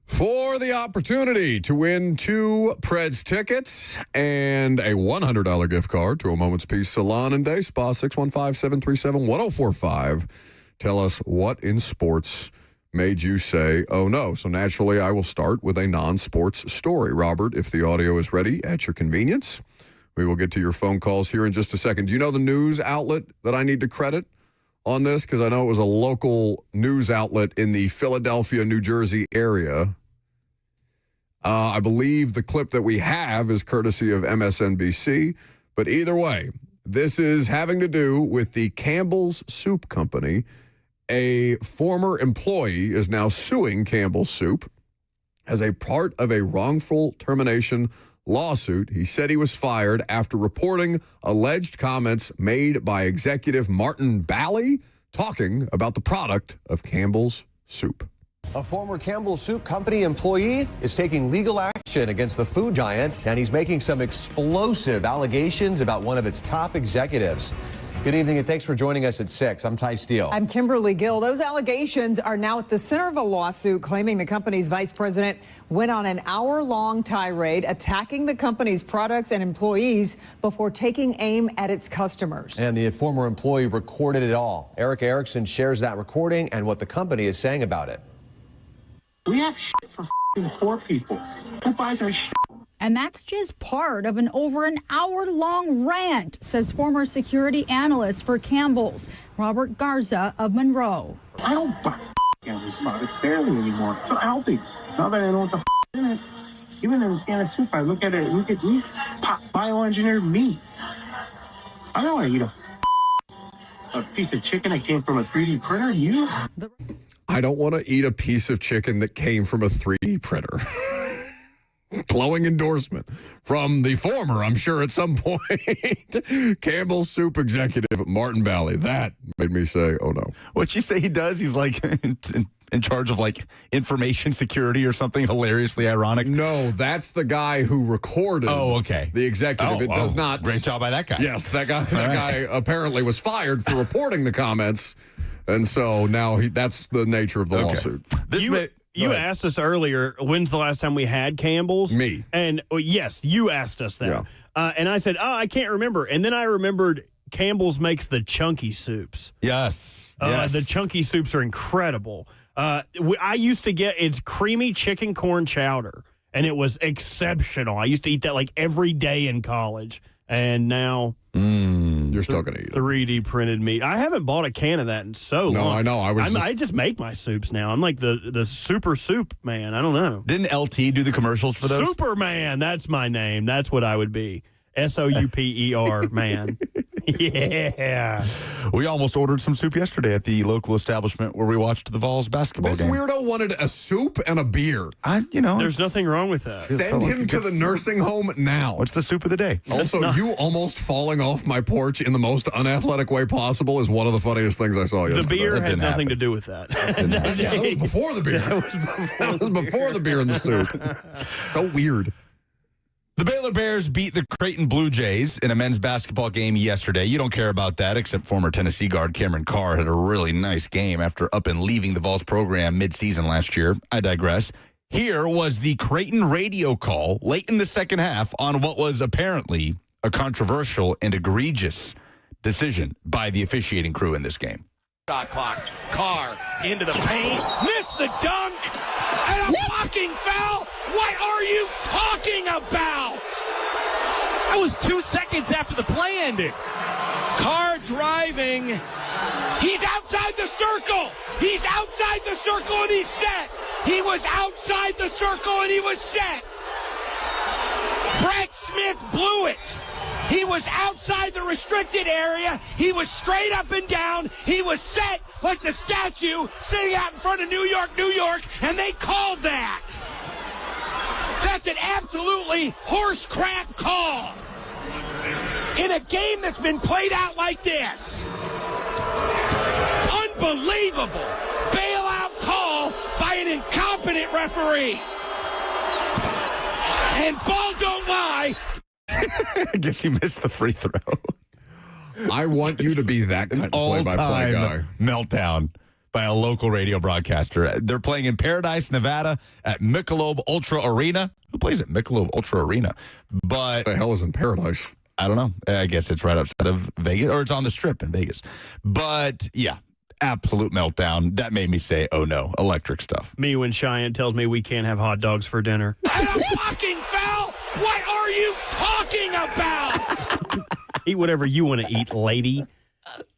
Speaker 2: For the opportunity to win 2 Preds tickets and a $100 gift card to a Moment's Peace Salon and Day Spa, 615-737-1045. Tell us what in sports made you say, oh no. So naturally, I will start with a non-sports story. Robert, if the audio is ready at your convenience, we will get to your phone calls here in just a second. Do you know the news outlet that I need to credit on this? Because I know it was a local news outlet in the Philadelphia, New Jersey area. I believe the clip that we have is courtesy of MSNBC. But either way, this is having to do with the Campbell's Soup Company. A former employee is now suing Campbell's Soup as a part of a wrongful termination lawsuit. He said he was fired after reporting alleged comments made by executive Martin Bally talking about the product of Campbell's Soup.
Speaker 7: A former Campbell's Soup Company employee is taking legal action against the food giant, and he's making some explosive allegations about one of its top executives. Good evening, and thanks for joining us at 6. I'm Ty Steele.
Speaker 8: I'm Kimberly Gill. Those allegations are now at the center of a lawsuit claiming the company's vice president went on an hour-long tirade attacking the company's products and employees before taking aim at its customers.
Speaker 7: And the former employee recorded it all. Eric Erickson shares that recording and what the company is saying about it.
Speaker 9: We have shit for poor people. Who buys our shit?
Speaker 10: And that's just part of an over an hour-long rant, says former security analyst for Campbell's, Robert Garza of Monroe.
Speaker 9: I don't buy Campbell's products barely anymore. It's unhealthy. Now that I know what the in it, even in a can of soup, I look at it, look at me, bioengineered meat. I don't want to eat a piece of chicken that came from a 3D printer. You?
Speaker 2: I don't want to eat a piece of chicken that came from a 3D printer. Glowing endorsement from the former, I'm sure at some point, Campbell's Soup executive Martin Bally. That made me say, oh no.
Speaker 3: What'd you say he does? He's like in charge of like information security or something hilariously ironic.
Speaker 2: No, that's the guy who recorded.
Speaker 3: Oh, okay.
Speaker 2: The executive. It does not.
Speaker 3: Great job by that guy.
Speaker 2: Yes, that guy. That guy apparently was fired for reporting the comments, and so now that's the nature of the lawsuit.
Speaker 4: You asked us earlier, when's the last time we had Campbell's?
Speaker 2: Me.
Speaker 4: And yes, you asked us that.
Speaker 2: Yeah.
Speaker 4: And I said, I can't remember. And then I remembered Campbell's makes the chunky soups.
Speaker 3: Yes.
Speaker 4: The chunky soups are incredible. I used to get, it's creamy chicken corn chowder, and it was exceptional. I used to eat that like every day in college. And now
Speaker 2: you're still going to eat it.
Speaker 4: 3D printed meat. I haven't bought a can of that in so long.
Speaker 2: No, I know.
Speaker 4: I just make my soups now. I'm like the super soup man. I don't know.
Speaker 3: Didn't LT do the commercials for those?
Speaker 4: Superman. That's my name. That's what I would be. SOUPER man. Yeah.
Speaker 3: We almost ordered some soup yesterday at the local establishment where we watched the Vols basketball
Speaker 2: This
Speaker 3: game.
Speaker 2: weirdo wanted a soup and a beer.
Speaker 4: There's nothing wrong with that.
Speaker 2: Send him to the nursing home now.
Speaker 3: What's the soup of the day?
Speaker 2: Also, you almost falling off my porch in the most unathletic way possible is one of the funniest things I saw yesterday.
Speaker 4: The beer had nothing to do with that.
Speaker 2: That was before the beer. That was before the beer and the soup. So weird.
Speaker 3: The Baylor Bears beat the Creighton Blue Jays in a men's basketball game yesterday. You don't care about that, except former Tennessee guard Cameron Carr had a really nice game after up and leaving the Vols program midseason last year. I digress. Here was the Creighton radio call late in the second half on what was apparently a controversial and egregious decision by the officiating crew in this game.
Speaker 11: Shot clock. Carr into the paint. Missed the dunk. And a fucking foul. What are you talking about? That was 2 seconds after the play ended. Carr driving. He's outside the circle. He's outside the circle and he's set. He was outside the circle and he was set. Brett Smith blew it. He was outside the restricted area. He was straight up and down. He was set like the statue sitting out in front of New York, New York, and they called that. That's an absolutely horse crap call. In a game that's been played out like this. Unbelievable. Bailout call by an incompetent referee. And ball don't lie.
Speaker 3: I guess he missed the free throw.
Speaker 2: I want you to be that kind of play-by-play guy.
Speaker 3: Meltdown. by a local radio broadcaster. They're playing in Paradise, Nevada at Michelob Ultra Arena. Who plays at Michelob Ultra Arena? But
Speaker 2: What the hell is in Paradise?
Speaker 3: I don't know. I guess it's right outside of Vegas, or it's on the Strip in Vegas. But yeah, absolute meltdown. That made me say, oh no, electric stuff.
Speaker 4: Me when Cheyenne tells me we can't have hot dogs for dinner.
Speaker 11: And a fucking foul? What are you talking about?
Speaker 4: Eat whatever you want to eat, lady.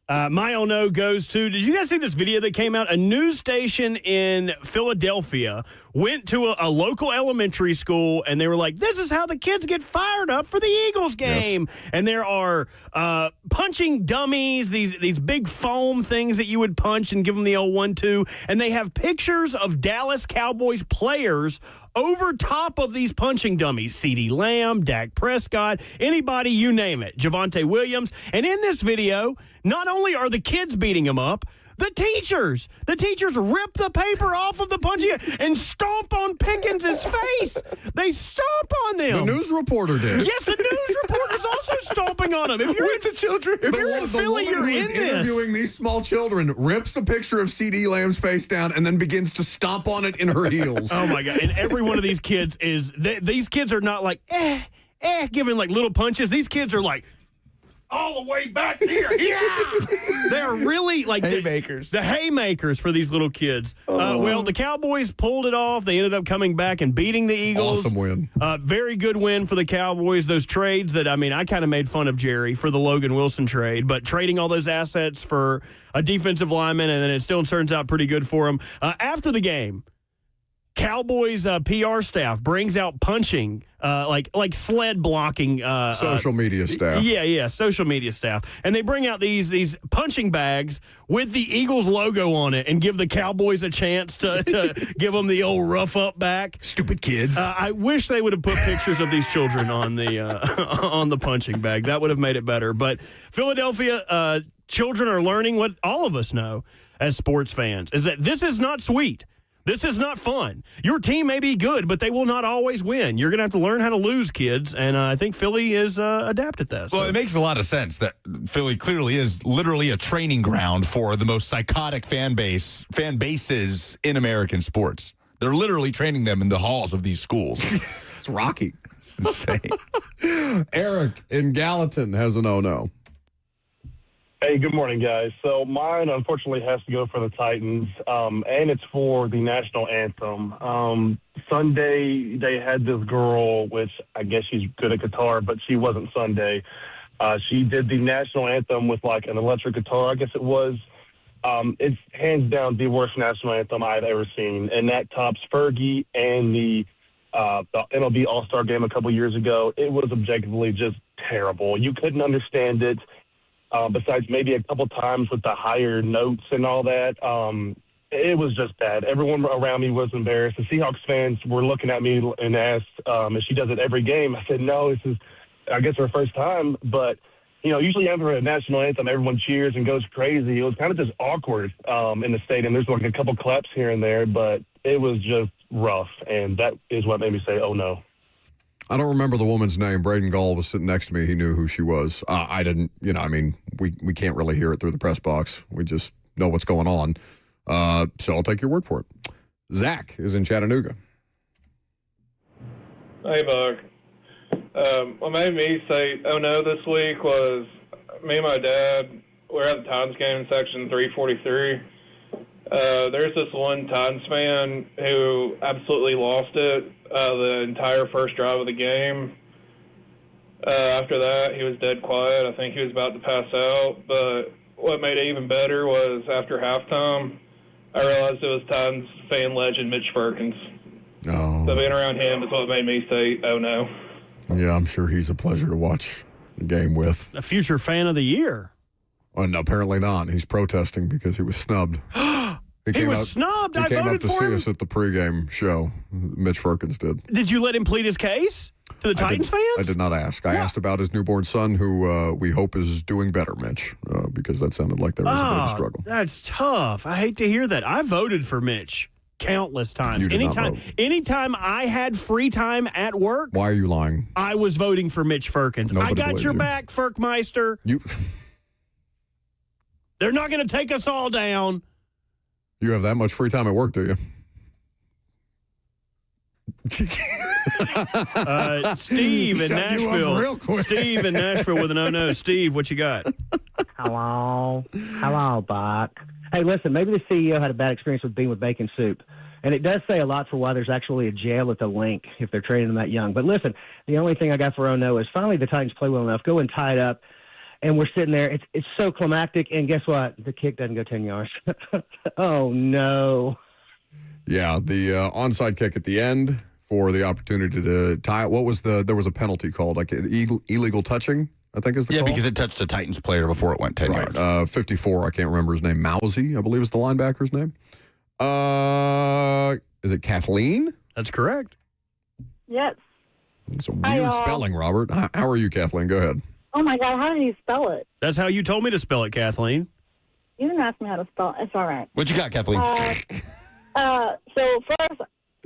Speaker 4: My oh no goes to, did you guys see this video that came out? A news station in Philadelphia went to a local elementary school, and they were like, this is how the kids get fired up for the Eagles game. Yes. And there are punching dummies, these big foam things that you would punch and give them the old 1-2. And they have pictures of Dallas Cowboys players over top of these punching dummies. CeeDee Lamb, Dak Prescott, anybody, you name it. Javonte Williams. And in this video, not only are the kids beating them up, the teachers rip the paper off of the punching and stomp on Pickens' face. They stomp on them.
Speaker 2: The news reporter did.
Speaker 4: Yes, the news reporter's also stomping on them. If you're
Speaker 3: with the children,
Speaker 4: if you're in Philly, you're in this.
Speaker 2: Interviewing these small children rips a picture of CeeDee Lamb's face down and then begins to stomp on it in her heels.
Speaker 4: Oh my God! And every one of these kids is these kids are not like giving like little punches. These kids are like, all the way back here. Yeah. They're really like
Speaker 3: haymakers.
Speaker 4: The haymakers for these little kids. Well, the Cowboys pulled it off. They ended up coming back and beating the Eagles.
Speaker 2: Awesome win.
Speaker 4: Very good win for the Cowboys. Those trades that, I mean, I kind of made fun of Jerry for the Logan Wilson trade, but trading all those assets for a defensive lineman, and then it still turns out pretty good for him. After the game, Cowboys PR staff brings out punching, like sled blocking.
Speaker 2: Social media staff.
Speaker 4: Yeah, social media staff. And they bring out these punching bags with the Eagles logo on it and give the Cowboys a chance to give them the old rough up back.
Speaker 2: Stupid kids.
Speaker 4: I wish they would have put pictures of these children on the punching bag. That would have made it better. But Philadelphia children are learning what all of us know as sports fans, is that this is not sweet. This is not fun. Your team may be good, but they will not always win. You're going to have to learn how to lose, kids, and I think Philly is adapted that. So.
Speaker 3: Well, it makes a lot of sense that Philly clearly is literally a training ground for the most psychotic fan bases in American sports. They're literally training them in the halls of these schools.
Speaker 2: It's Rocky.
Speaker 3: Insane.
Speaker 2: Eric in Gallatin has an oh-no.
Speaker 12: Hey, good morning, guys. So mine, unfortunately, has to go for the Titans, and it's for the national anthem. Sunday, they had this girl, which I guess she's good at guitar, but she wasn't Sunday. She did the national anthem with, like, an electric guitar, I guess it was. It's hands down the worst national anthem I've ever seen, and that tops Fergie and the MLB All-Star Game a couple years ago. It was objectively just terrible. You couldn't understand it. Besides maybe a couple times with the higher notes and all that, it was just bad. Everyone around me was embarrassed. The Seahawks fans were looking at me and asked if she does it every game. I said, no, this is, I guess, her first time. But, you know, usually after a national anthem, everyone cheers and goes crazy. It was kind of just awkward in the stadium. There's like a couple claps here and there, but it was just rough. And that is what made me say, oh, no.
Speaker 2: I don't remember the woman's name. Braden Gall was sitting next to me. He knew who she was. I didn't, I mean, we can't really hear it through the press box. We just know what's going on. So I'll take your word for it. Zach is in Chattanooga.
Speaker 13: Hey, Buck. What made me say, oh no, this week was me and my dad, we're at the Titans game in section 343. There's this one Titans fan who absolutely lost it the entire first drive of the game. After that, he was dead quiet. I think he was about to pass out. But what made it even better was after halftime, I realized it was Titans fan legend Mitch Firkins.
Speaker 2: Oh.
Speaker 13: So being around him is what made me say, oh no.
Speaker 2: Yeah, I'm sure he's a pleasure to watch the game with.
Speaker 4: A future fan of the year.
Speaker 2: And apparently not. He's protesting because he was snubbed.
Speaker 4: He was snubbed.
Speaker 2: He
Speaker 4: I
Speaker 2: came
Speaker 4: voted
Speaker 2: up to
Speaker 4: for
Speaker 2: see
Speaker 4: him.
Speaker 2: us at the pregame show. Mitch Firkins did.
Speaker 4: Did you let him plead his case to the Titans fans?
Speaker 2: I did not ask. I asked about his newborn son, who we hope is doing better, Mitch, because that sounded like there was a bit of a struggle.
Speaker 4: That's tough. I hate to hear that. I voted for Mitch countless times.
Speaker 2: You did not vote.
Speaker 4: Anytime I had free time at work.
Speaker 2: Why are you lying?
Speaker 4: I was voting for Mitch Firkins.
Speaker 2: Nobody
Speaker 4: I got
Speaker 2: believes
Speaker 4: your
Speaker 2: you.
Speaker 4: back, Firkmeister. They're not going to take us all down.
Speaker 2: You have that much free time at work, do you?
Speaker 4: Steve in
Speaker 2: Shut you up
Speaker 4: Nashville.
Speaker 2: real quick.
Speaker 4: Steve in Nashville with an oh-no. Steve, what you got?
Speaker 14: Hello, Buck. Hey, listen, maybe the CEO had a bad experience with being with bacon soup. And it does say a lot for why there's actually a jail at the link if they're trading them that young. But listen, the only thing I got for oh no is finally the Titans play well enough. Go and tie it up. And we're sitting there. It's so climactic. And guess what? The kick doesn't go 10 yards. Oh, no.
Speaker 2: Yeah, the onside kick at the end for the opportunity to tie it. What was there was a penalty called, like illegal touching, I think is the call?
Speaker 3: because it touched a Titans player before it went 10 yards.
Speaker 2: 54, I can't remember his name. Mousy, I believe is the linebacker's name. Is it Kathleen?
Speaker 4: That's correct.
Speaker 15: Yes.
Speaker 2: It's a
Speaker 15: Hi,
Speaker 2: weird
Speaker 15: y'all.
Speaker 2: spelling, Robert. How are you, Kathleen? Go ahead.
Speaker 15: Oh my God, how do you spell it?
Speaker 4: That's how you told me to spell it, Kathleen.
Speaker 15: You didn't ask me how to spell it. It's all right.
Speaker 3: What you got, Kathleen?
Speaker 15: So first,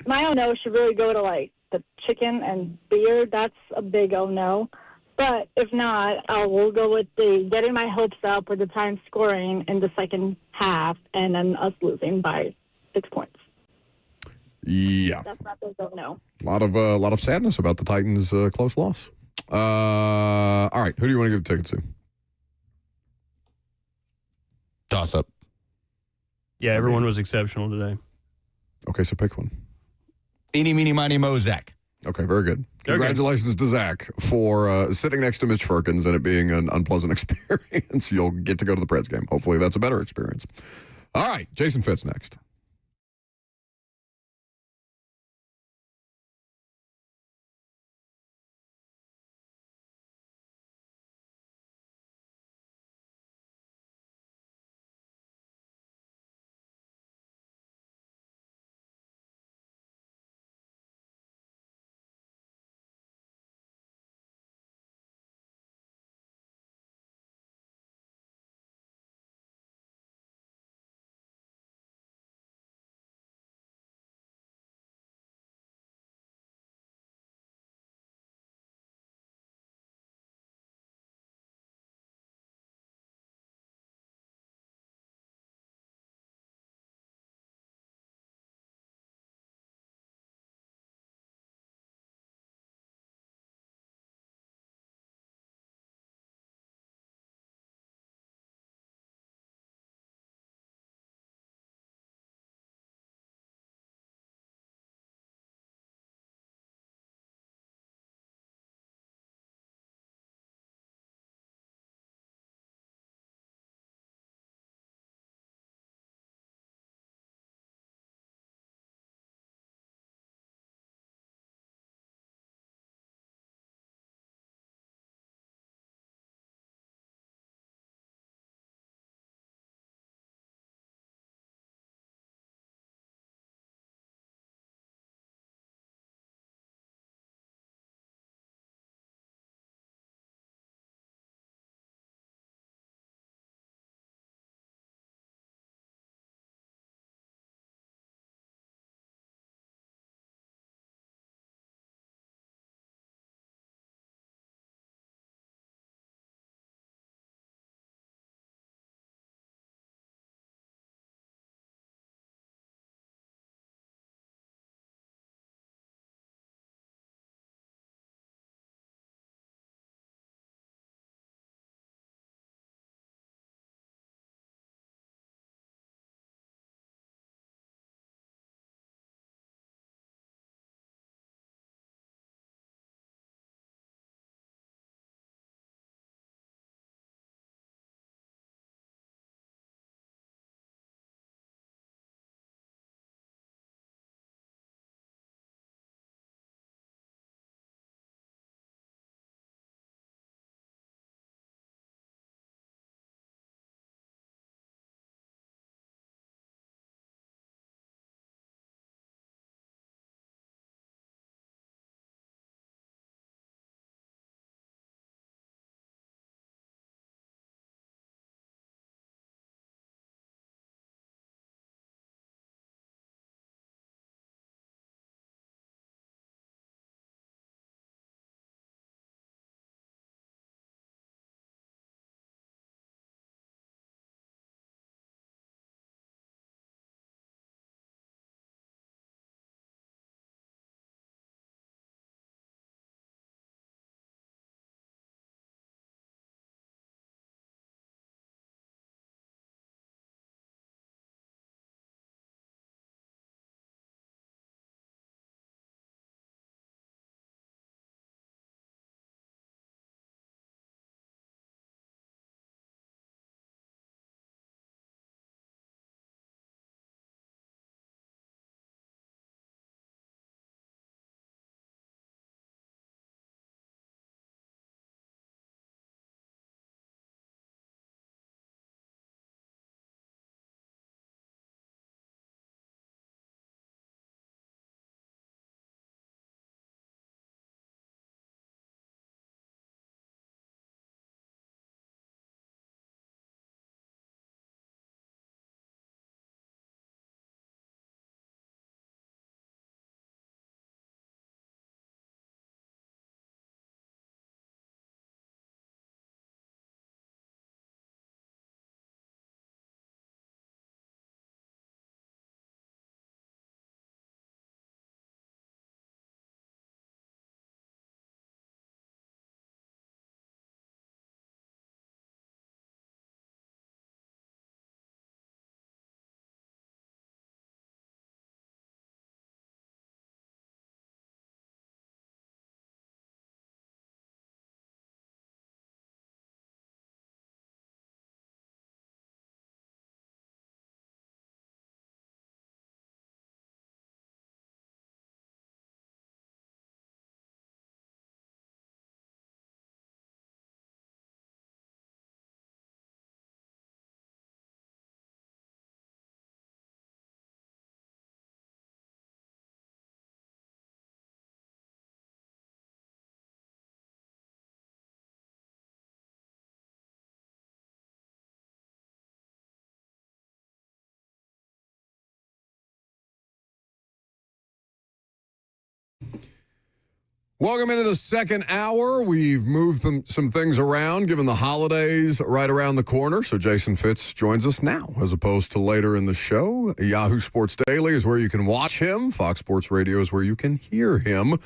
Speaker 15: my oh no should really go to like the chicken and beer. That's a big oh no. But if not, we'll go with the getting my hopes up with the time scoring in the second half and then us losing by 6 points.
Speaker 2: Yeah.
Speaker 15: That's not the oh no.
Speaker 2: A lot of sadness about the Titans' close loss. All right, who do you want to give the tickets to?
Speaker 3: Toss up.
Speaker 4: Yeah, everyone was exceptional today.
Speaker 2: Okay, so pick one.
Speaker 3: Eeny, meeny, miny, mo, Zach.
Speaker 2: Okay, very good. Congratulations to Zach for sitting next to Mitch Firkins and it being an unpleasant experience. You'll get to go to the Preds game. Hopefully that's a better experience. All right, Jason Fitz next. Welcome into the second hour. We've moved some things around given the holidays right around the corner. So Jason Fitz joins us now as opposed to later in the show. Yahoo Sports Daily is where you can watch him. Fox Sports Radio is where you can hear him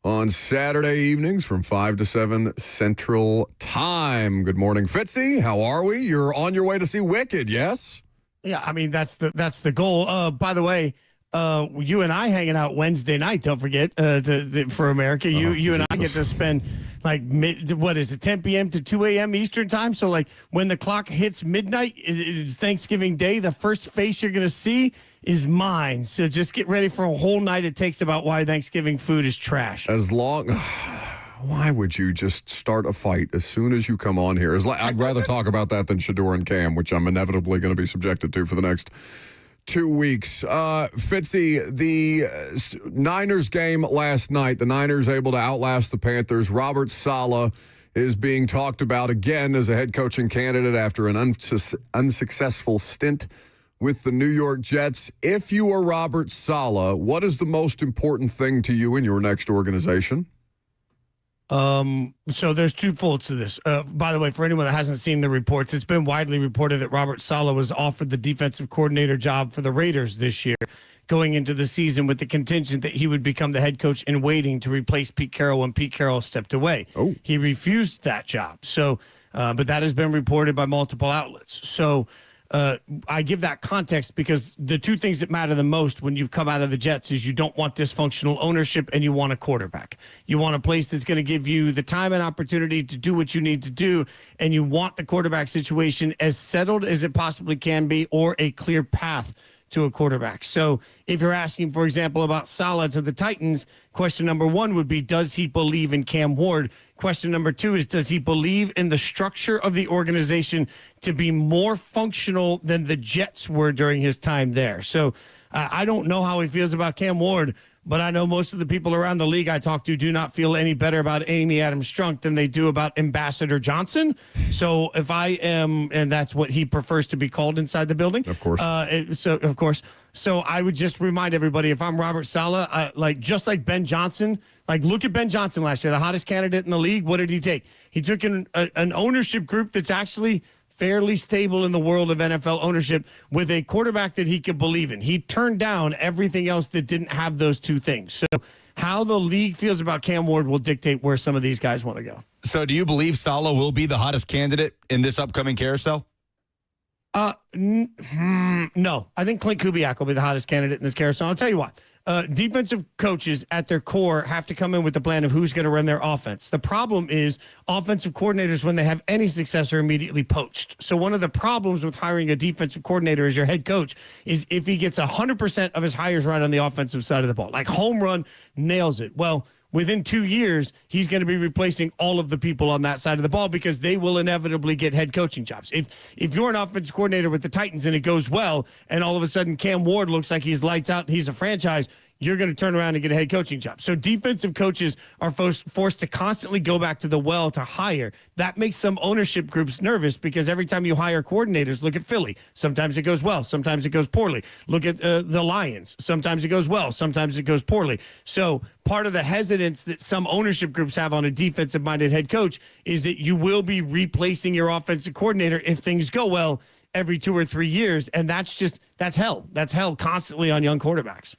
Speaker 2: on Saturday evenings from 5 to 7 Central Time. Good morning, Fitzy. How are we? You're on your way to see Wicked, yes?
Speaker 16: Yeah, I mean, that's the goal. By the way, you and I hanging out Wednesday night, don't forget, for America. You and I get to spend like 10 p.m. to 2 a.m. Eastern time. So like when the clock hits midnight, it's Thanksgiving Day. The first face you're going to see is mine. So just get ready for a whole night it takes about why Thanksgiving food is trash.
Speaker 2: Why would you just start a fight as soon as you come on here? I'd rather talk about that than Shador and Cam, which I'm inevitably going to be subjected to for the next 2 weeks. Fitzy, the Niners game last night, the Niners able to outlast the Panthers. Robert Saleh is being talked about again as a head coaching candidate after an unsuccessful stint with the New York Jets. If you are Robert Saleh, what is the most important thing to you in your next organization?
Speaker 16: So there's two folds to this. By the way, for anyone that hasn't seen the reports, it's been widely reported that Robert Saleh was offered the defensive coordinator job for the Raiders this year, going into the season with the contingent that he would become the head coach in waiting to replace Pete Carroll when Pete Carroll stepped away.
Speaker 2: Oh.
Speaker 16: He refused that job. So, but that has been reported by multiple outlets. So, I give that context because the two things that matter the most when you've come out of the Jets is you don't want dysfunctional ownership and you want a quarterback. You want a place that's going to give you the time and opportunity to do what you need to do, and you want the quarterback situation as settled as it possibly can be or a clear path to a quarterback. So if you're asking, for example, about Saleh to the Titans, question number one would be, does he believe in Cam Ward? Question number two is, does he believe in the structure of the organization to be more functional than the Jets were during his time there? So I don't know how he feels about Cam Ward, but I know most of the people around the league I talk to do not feel any better about Amy Adams-Strunk than they do about Ambassador Johnson. So if I am, and that's what he prefers to be called inside the building.
Speaker 2: Of course.
Speaker 16: So I would just remind everybody, if I'm Robert Saleh, just like Ben Johnson, look at Ben Johnson last year, the hottest candidate in the league. What did he take? He took an ownership group that's actually fairly stable in the world of NFL ownership with a quarterback that he could believe in. He turned down everything else that didn't have those two things. So how the league feels about Cam Ward will dictate where some of these guys want to go.
Speaker 3: So do you believe Saleh will be the hottest candidate in this upcoming carousel?
Speaker 16: No. I think Clint Kubiak will be the hottest candidate in this carousel. I'll tell you why. Defensive coaches at their core have to come in with the plan of who's going to run their offense. The problem is offensive coordinators, when they have any success, are immediately poached. So one of the problems with hiring a defensive coordinator as your head coach is if he gets 100% of his hires right on the offensive side of the ball, like home run, nails it. Well, within 2 years, he's going to be replacing all of the people on that side of the ball because they will inevitably get head coaching jobs. If you're an offensive coordinator with the Titans and it goes well, and all of a sudden Cam Ward looks like he's lights out and he's a franchise, you're going to turn around and get a head coaching job. So defensive coaches are forced to constantly go back to the well to hire. That makes some ownership groups nervous because every time you hire coordinators, look at Philly. Sometimes it goes well. Sometimes it goes poorly. Look at the Lions. Sometimes it goes well. Sometimes it goes poorly. So part of the hesitance that some ownership groups have on a defensive-minded head coach is that you will be replacing your offensive coordinator if things go well every 2 or 3 years. And that's hell. That's hell constantly on young quarterbacks.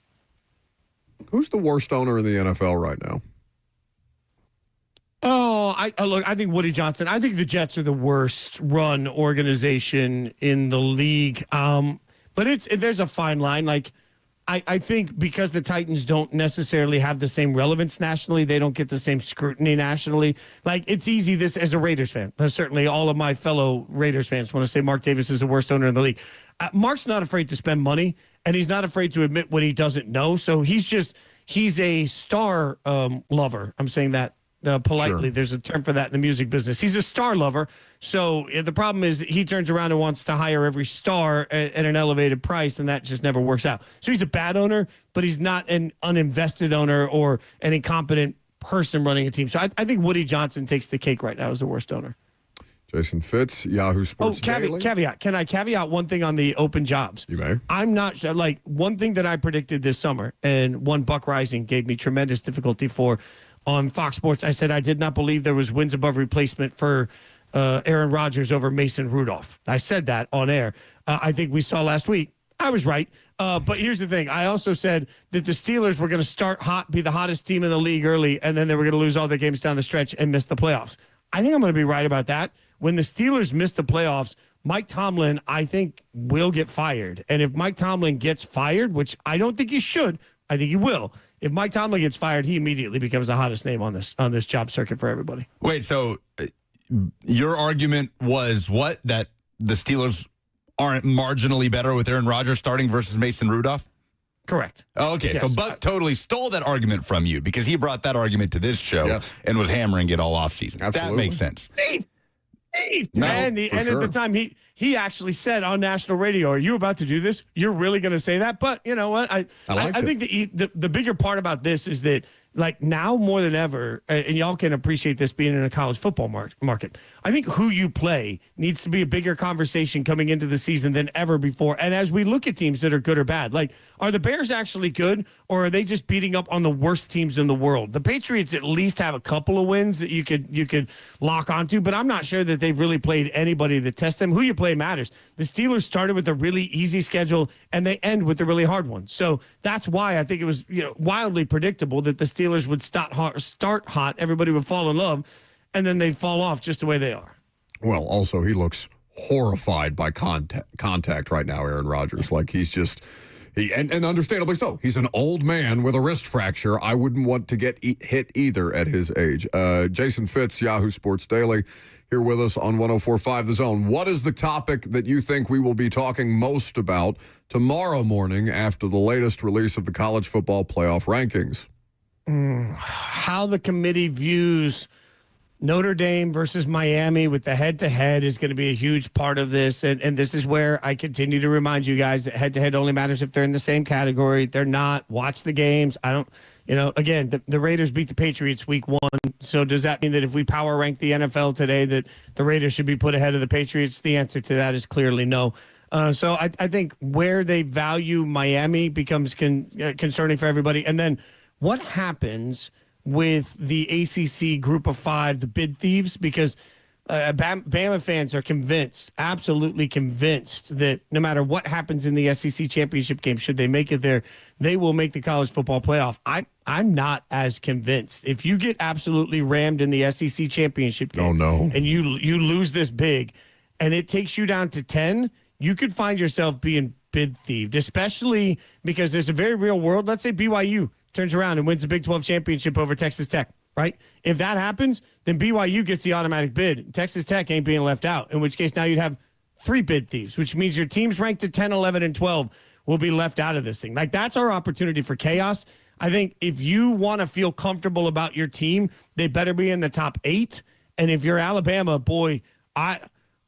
Speaker 2: Who's the worst owner in the NFL right now?
Speaker 16: Oh, I think Woody Johnson. I think the Jets are the worst run organization in the league. But there's a fine line. I think because the Titans don't necessarily have the same relevance nationally, they don't get the same scrutiny nationally. It's easy this as a Raiders fan. Certainly all of my fellow Raiders fans want to say Mark Davis is the worst owner in the league. Mark's not afraid to spend money, and he's not afraid to admit what he doesn't know. So he's a star lover. I'm saying that politely. Sure. There's a term for that in the music business. He's a star lover. So the problem is that he turns around and wants to hire every star at an elevated price, and that just never works out. So he's a bad owner, but he's not an uninvested owner or an incompetent person running a team. So I think Woody Johnson takes the cake right now as the worst owner.
Speaker 2: Jason Fitz, Yahoo Sports Daily.
Speaker 16: Caveat. Can I caveat one thing on the open jobs?
Speaker 2: You may.
Speaker 16: I'm not sure. One thing that I predicted this summer, and one Buck Rising gave me tremendous difficulty for, on Fox Sports. I said I did not believe there was wins above replacement for Aaron Rodgers over Mason Rudolph. I said that on air. I think we saw last week. I was right. But here's the thing. I also said that the Steelers were going to start hot, be the hottest team in the league early, and then they were going to lose all their games down the stretch and miss the playoffs. I think I'm going to be right about that. When the Steelers miss the playoffs, Mike Tomlin, I think, will get fired. And if Mike Tomlin gets fired, which I don't think he should, I think he will. If Mike Tomlin gets fired, he immediately becomes the hottest name on this job circuit for everybody.
Speaker 3: Wait, so your argument was what? That the Steelers aren't marginally better with Aaron Rodgers starting versus Mason Rudolph?
Speaker 16: Correct.
Speaker 3: Okay, yes. So Buck totally stole that argument from you because he brought that argument to this show and was hammering it all offseason. Absolutely. That makes sense.
Speaker 16: At the time, he actually said on national radio, "Are you about to do this? You're really going to say that?" But you know what? I think the bigger part about this is that, like, now more than ever, and y'all can appreciate this being in a college football market, I think who you play needs to be a bigger conversation coming into the season than ever before. And as we look at teams that are good or bad, like, are the Bears actually good, or are they just beating up on the worst teams in the world? The Patriots at least have a couple of wins that you could lock onto, but I'm not sure that they've really played anybody that tests them. Who you play matters. The Steelers started with a really easy schedule, and they end with a really hard one. So that's why I think it was wildly predictable that the Steelers would start hot, everybody would fall in love, and then they'd fall off just the way they are.
Speaker 2: Well, also, he looks horrified by contact right now, Aaron Rodgers. Like, he's just... And understandably so. He's an old man with a wrist fracture. I wouldn't want to get hit either at his age. Jason Fitz, Yahoo Sports Daily, here with us on 104.5 The Zone. What is the topic that you think we will be talking most about tomorrow morning after the latest release of the college football playoff rankings?
Speaker 16: How the committee views Notre Dame versus Miami with the head-to-head is going to be a huge part of this. And this is where I continue to remind you guys that head-to-head only matters if they're in the same category. They're not. Watch the games. Again, the Raiders beat the Patriots week 1. So does that mean that if we power rank the NFL today that the Raiders should be put ahead of the Patriots? The answer to that is clearly no. So I think where they value Miami becomes concerning for everybody. And then what happens with the ACC Group of 5, the bid thieves? Because Bama fans are convinced, absolutely convinced, that no matter what happens in the SEC championship game, should they make it there, they will make the college football playoff. I'm not as convinced. If you get absolutely rammed in the SEC championship game, and you lose this big, and it takes you down to 10, you could find yourself being bid thieved, especially because there's a very real world. Let's say BYU turns around and wins the Big 12 championship over Texas Tech, right? If that happens, then BYU gets the automatic bid. Texas Tech ain't being left out, in which case now you'd have 3 bid thieves, which means your teams ranked at 10, 11, and 12 will be left out of this thing. Like, that's our opportunity for chaos. I think if you want to feel comfortable about your team, they better be in the top 8. And if you're Alabama, boy, I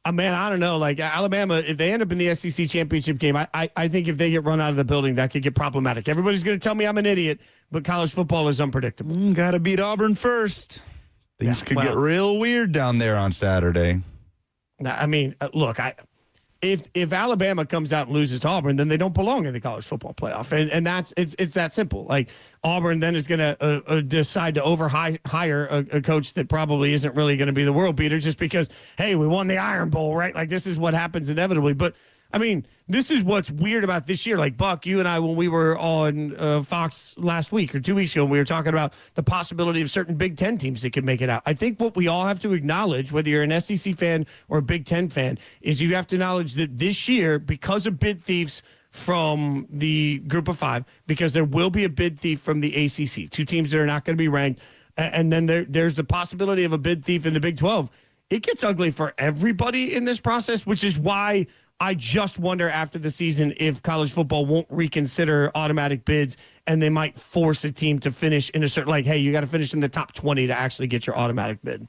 Speaker 16: don't know. Like, Alabama, if they end up in the SEC championship game, I think if they get run out of the building, that could get problematic. Everybody's going to tell me I'm an idiot, but college football is unpredictable.
Speaker 3: Got to beat Auburn first. Things could get real weird down there on Saturday.
Speaker 16: I mean, look, if Alabama comes out and loses to Auburn, then they don't belong in the college football playoff, and it's that simple. Like, Auburn then is going to decide to hire a coach that probably isn't really going to be the world beater just because, hey, we won the Iron Bowl, right? Like, this is what happens inevitably. But I mean, this is what's weird about this year. Like, Buck, you and I, when we were on Fox last week or 2 weeks ago, we were talking about the possibility of certain Big Ten teams that could make it out. I think what we all have to acknowledge, whether you're an SEC fan or a Big Ten fan, is you have to acknowledge that this year, because of bid thieves from the Group of 5, because there will be a bid thief from the ACC, 2 teams that are not going to be ranked, and then there's the possibility of a bid thief in the Big 12. It gets ugly for everybody in this process, which is why I just wonder after the season if college football won't reconsider automatic bids and they might force a team to finish in a certain, like, hey, you got to finish in the top 20 to actually get your automatic bid.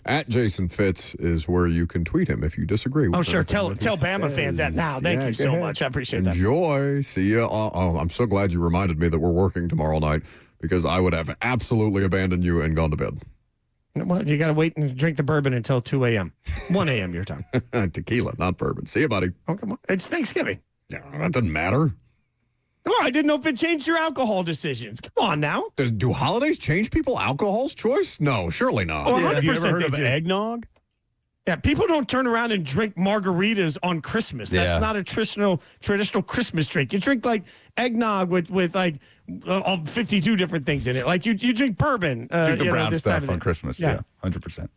Speaker 2: At Jason Fitz is where you can tweet him if you disagree with him.
Speaker 16: Oh, sure. Tell Bama fans that now. Thank you so much. I appreciate that.
Speaker 2: Enjoy. See you. I'm so glad you reminded me that we're working tomorrow night because I would have absolutely abandoned you and gone to bed.
Speaker 16: Well, you got to wait and drink the bourbon until 2 a.m. 1 a.m. your time.
Speaker 2: Tequila, not bourbon. See you, buddy.
Speaker 16: Oh, come on. It's Thanksgiving.
Speaker 2: Yeah, that doesn't matter.
Speaker 16: Oh, I didn't know if it changed your alcohol decisions. Come on now.
Speaker 2: Do holidays change people alcohol's choice? No, surely not.
Speaker 16: Oh,
Speaker 4: Have you ever
Speaker 16: 100%
Speaker 4: heard
Speaker 16: they
Speaker 4: of
Speaker 16: do.
Speaker 4: eggnog?
Speaker 16: Yeah, people don't turn around and drink margaritas on Christmas. That's
Speaker 3: Yeah.
Speaker 16: not a traditional Christmas drink. You drink like eggnog with like 52 different things in it. Like you drink bourbon.
Speaker 3: Drink the brown
Speaker 16: this time
Speaker 3: stuff
Speaker 16: of
Speaker 3: on
Speaker 16: the-
Speaker 3: Christmas. Yeah, 100%.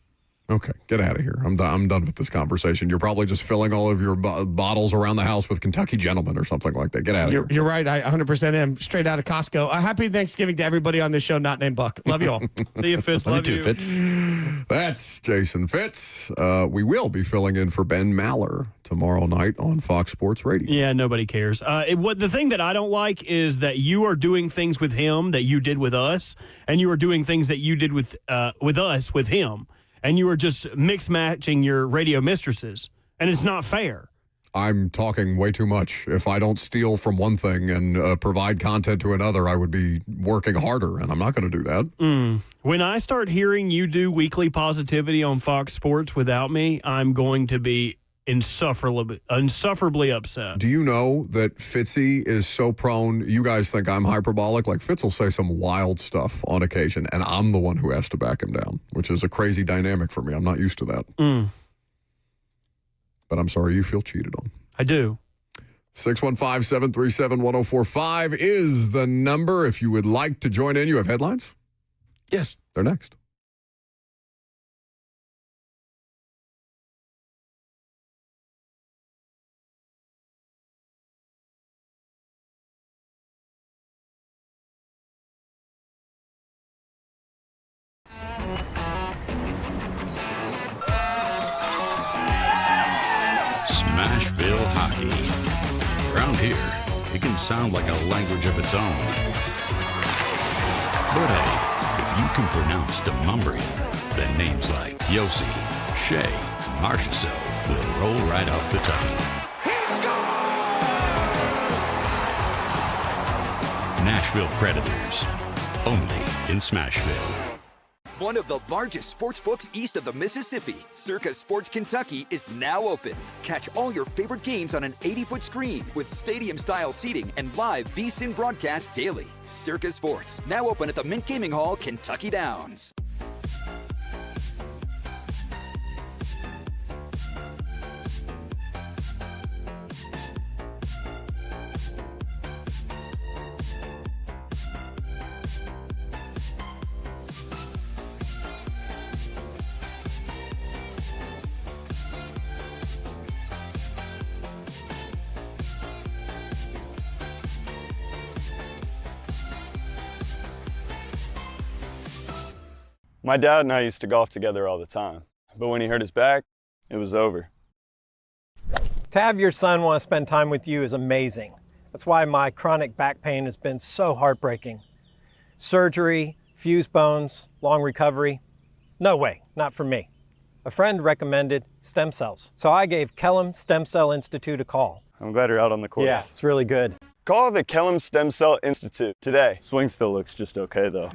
Speaker 2: Okay, get out of here. I'm done with this conversation. You're probably just filling all of your bottles around the house with Kentucky Gentlemen or something like that. Get out of here.
Speaker 16: You're right. I 100% am straight out of Costco. Happy Thanksgiving to everybody on this show, not named Buck. Love you all.
Speaker 4: See you, Fitz. Love you.
Speaker 3: Fitz.
Speaker 2: That's Jason Fitz. We will be filling in for Ben Maller tomorrow night on Fox Sports Radio.
Speaker 4: Yeah, nobody cares. The thing that I don't like is that you are doing things with him that you did with us, and you are doing things that you did with us with him, and you are just mix matching your radio mistresses, and it's not fair.
Speaker 2: I'm talking way too much. If I don't steal from one thing and provide content to another, I would be working harder, and I'm not going to do that.
Speaker 4: When I start hearing you do weekly positivity on Fox Sports without me, I'm going to be insufferably upset.
Speaker 2: Do you know that Fitzy is so prone? You guys think I'm hyperbolic? Like, Fitz will say some wild stuff on occasion, and I'm the one who has to back him down, which is a crazy dynamic for me. I'm not used to that. But I'm sorry you feel cheated on.
Speaker 4: I do.
Speaker 2: 615-737-1045 is the number. If you would like to join in, you have headlines?
Speaker 3: Yes.
Speaker 2: They're next.
Speaker 17: Smashville hockey. Around here, it can sound like a language of its own. But hey, if you can pronounce Demumbrian, then names like Yossi, Shea, Marchessault will roll right off the tongue. Nashville Predators, only in Smashville.
Speaker 18: One of the largest sports books east of the Mississippi, Circa Sports Kentucky, is now open. Catch all your favorite games on an 80-foot screen with stadium-style seating and live VSiN broadcast daily. Circa Sports, now open at the Mint Gaming Hall, Kentucky Downs.
Speaker 19: My dad and I used to golf together all the time, but when he hurt his back, it was over.
Speaker 20: To have your son want to spend time with you is amazing. That's why my chronic back pain has been so heartbreaking. Surgery, fused bones, long recovery. No way, not for me. A friend recommended stem cells, so I gave Kellum Stem Cell Institute a call.
Speaker 19: I'm glad you're out on the course.
Speaker 20: Yeah, it's really good.
Speaker 19: Call the Kellum Stem Cell Institute today. Swing still looks just okay, though.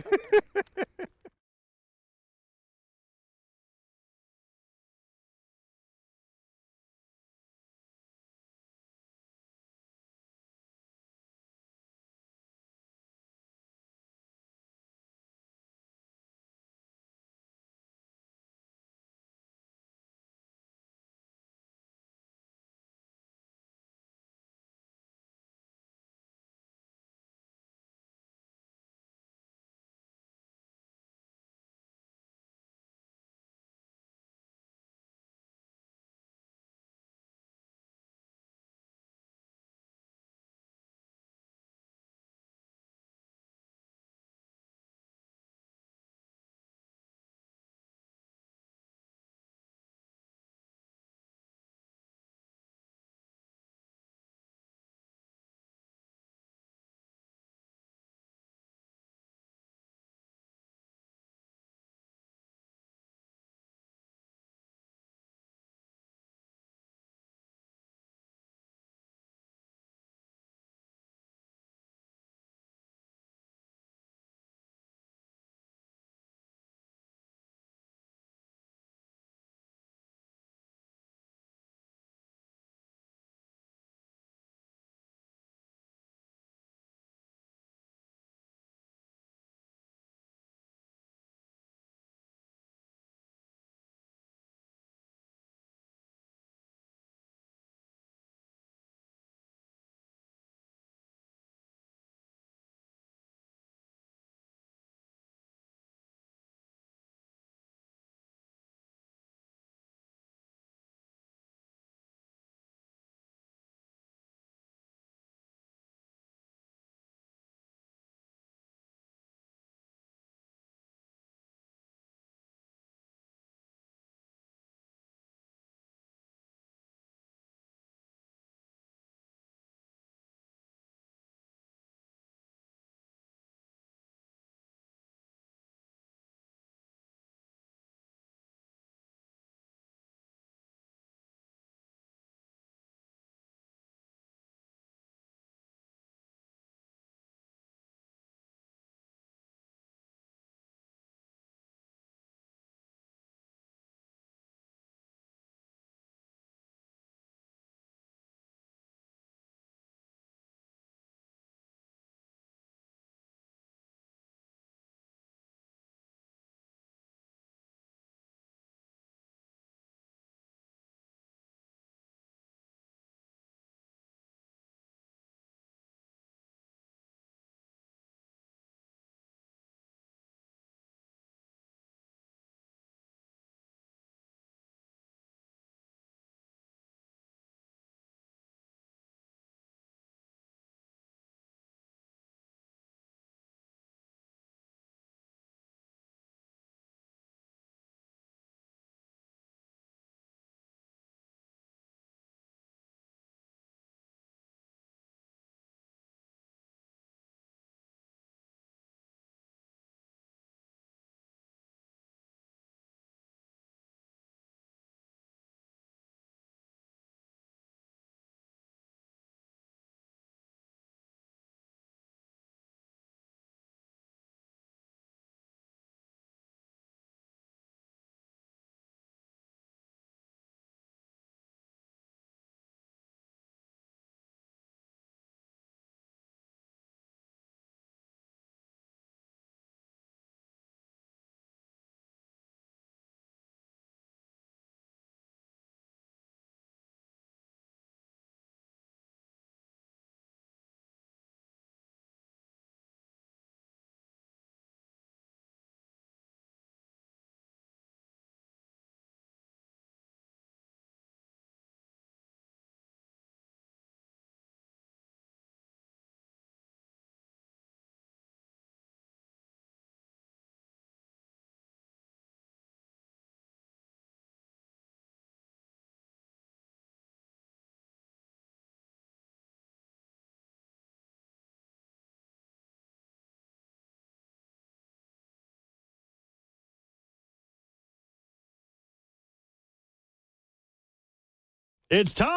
Speaker 4: It's time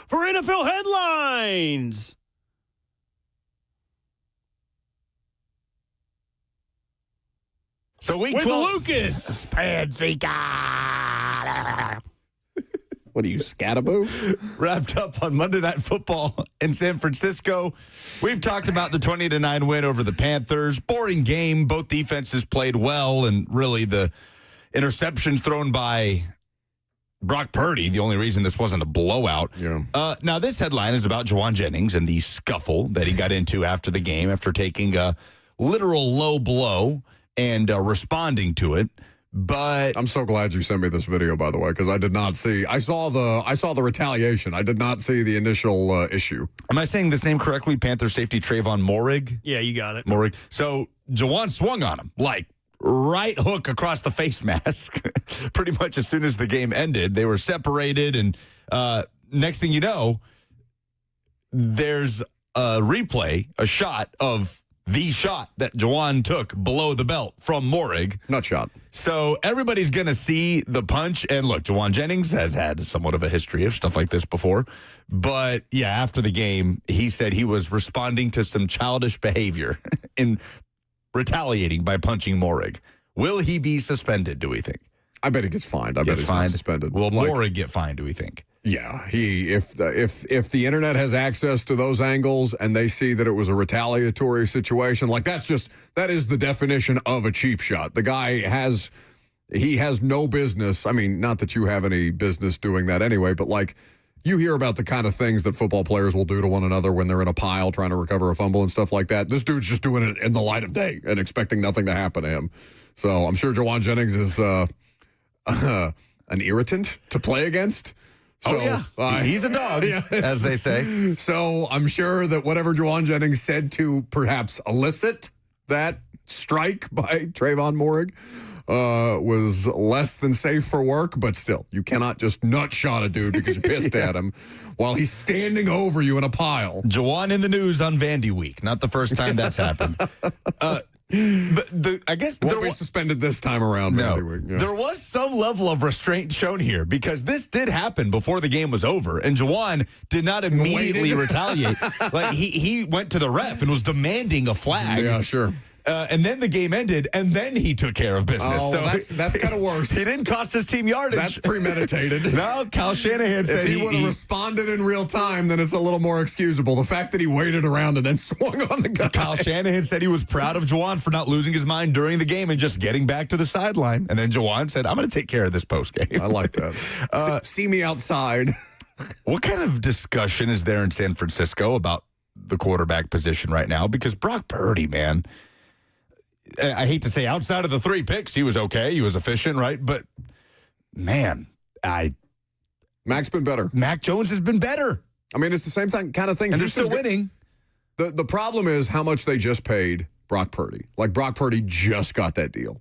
Speaker 4: for NFL headlines.
Speaker 3: So week
Speaker 4: with
Speaker 3: 12.
Speaker 4: Lucas Panzica.
Speaker 2: What are you, Scattaboo?
Speaker 3: Wrapped up on Monday Night Football in San Francisco. We've talked about the 20-9 win over the Panthers. Boring game. Both defenses played well, and really the interceptions thrown by Brock Purdy, the only reason this wasn't a blowout.
Speaker 2: Yeah.
Speaker 3: Now, this headline is about Jauan Jennings and the scuffle that he got into after the game after taking a literal low blow and responding to it. But
Speaker 2: I'm so glad you sent me this video, by the way, because I did not see. I saw the retaliation. I did not see the initial issue.
Speaker 3: Am I saying this name correctly? Panther safety Trayvon Moehrig?
Speaker 4: Yeah, you got it.
Speaker 3: Moehrig. So Jauan swung on him, like right hook across the face mask. Pretty much as soon as the game ended, they were separated, and next thing you know, there's a replay, a shot of the shot that Jauan took below the belt from Moehrig.
Speaker 2: Nut shot.
Speaker 3: So everybody's going to see the punch. And look, Jauan Jennings has had somewhat of a history of stuff like this before. But yeah, after the game, he said he was responding to some childish behavior in retaliating by punching Moehrig. Will he be suspended, do we think?
Speaker 2: I bet he gets fined. I bet he's not suspended.
Speaker 3: Will Moehrig get fined, do we think?
Speaker 2: Yeah, if the internet has access to those angles and they see that it was a retaliatory situation, like that is the definition of a cheap shot. The guy has no business. I mean, not that you have any business doing that anyway, but like you hear about the kind of things that football players will do to one another when they're in a pile trying to recover a fumble and stuff like that. This dude's just doing it in the light of day and expecting nothing to happen to him. So I'm sure Jauan Jennings is an irritant to play against. So,
Speaker 3: he's a dog, as they say.
Speaker 2: So I'm sure that whatever Jauan Jennings said to perhaps elicit that strike by Trayvon Moehrig was less than safe for work, but still, you cannot just nut shot a dude because you pissed at him while he's standing over you in a pile.
Speaker 3: Jauan in the news on Vandy Week. Not the first time that's happened. But I guess
Speaker 2: won't be suspended this time around.
Speaker 3: No,
Speaker 2: Vandy Week. Yeah.
Speaker 3: There was some level of restraint shown here because this did happen before the game was over, and Jauan did not immediately retaliate. Like he went to the ref and was demanding a flag.
Speaker 2: Yeah, sure.
Speaker 3: And then the game ended, and then he took care of business.
Speaker 2: Oh,
Speaker 3: so
Speaker 2: that's kind of worse.
Speaker 3: He didn't cost his team yardage.
Speaker 2: That's premeditated.
Speaker 3: No, Kyle Shanahan said
Speaker 2: if he would have responded in real time, then it's a little more excusable. The fact that he waited around and then swung on the guy.
Speaker 3: Kyle Shanahan said he was proud of Jauan for not losing his mind during the game and just getting back to the sideline. And then Jauan said, I'm going to take care of this postgame.
Speaker 2: I like that. See me outside.
Speaker 3: What kind of discussion is there in San Francisco about the quarterback position right now? Because Brock Purdy, man, I hate to say outside of the 3 picks, he was okay. He was efficient, right? But, man,
Speaker 2: Mac's been better.
Speaker 3: Mac Jones has been better.
Speaker 2: I mean, it's the same kind of thing.
Speaker 3: And they're still winning.
Speaker 2: The problem is how much they just paid Brock Purdy. Like, Brock Purdy just got that deal.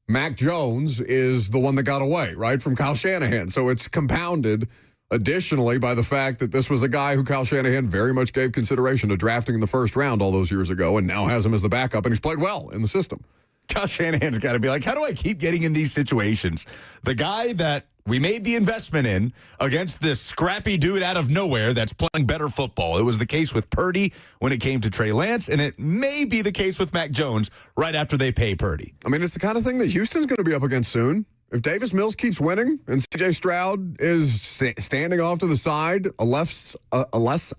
Speaker 2: Mac Jones is the one that got away, right, from Kyle Shanahan. So it's compounded additionally by the fact that this was a guy who Kyle Shanahan very much gave consideration to drafting in the first round all those years ago and now has him as the backup, and he's played well in the system.
Speaker 3: Kyle Shanahan's got to be like, how do I keep getting in these situations? The guy that we made the investment in against this scrappy dude out of nowhere that's playing better football. It was the case with Purdy when it came to Trey Lance, and it may be the case with Mac Jones right after they pay Purdy.
Speaker 2: I mean, it's the kind of thing that Houston's going to be up against soon. If Davis Mills keeps winning and C.J. Stroud is standing off to the side, a less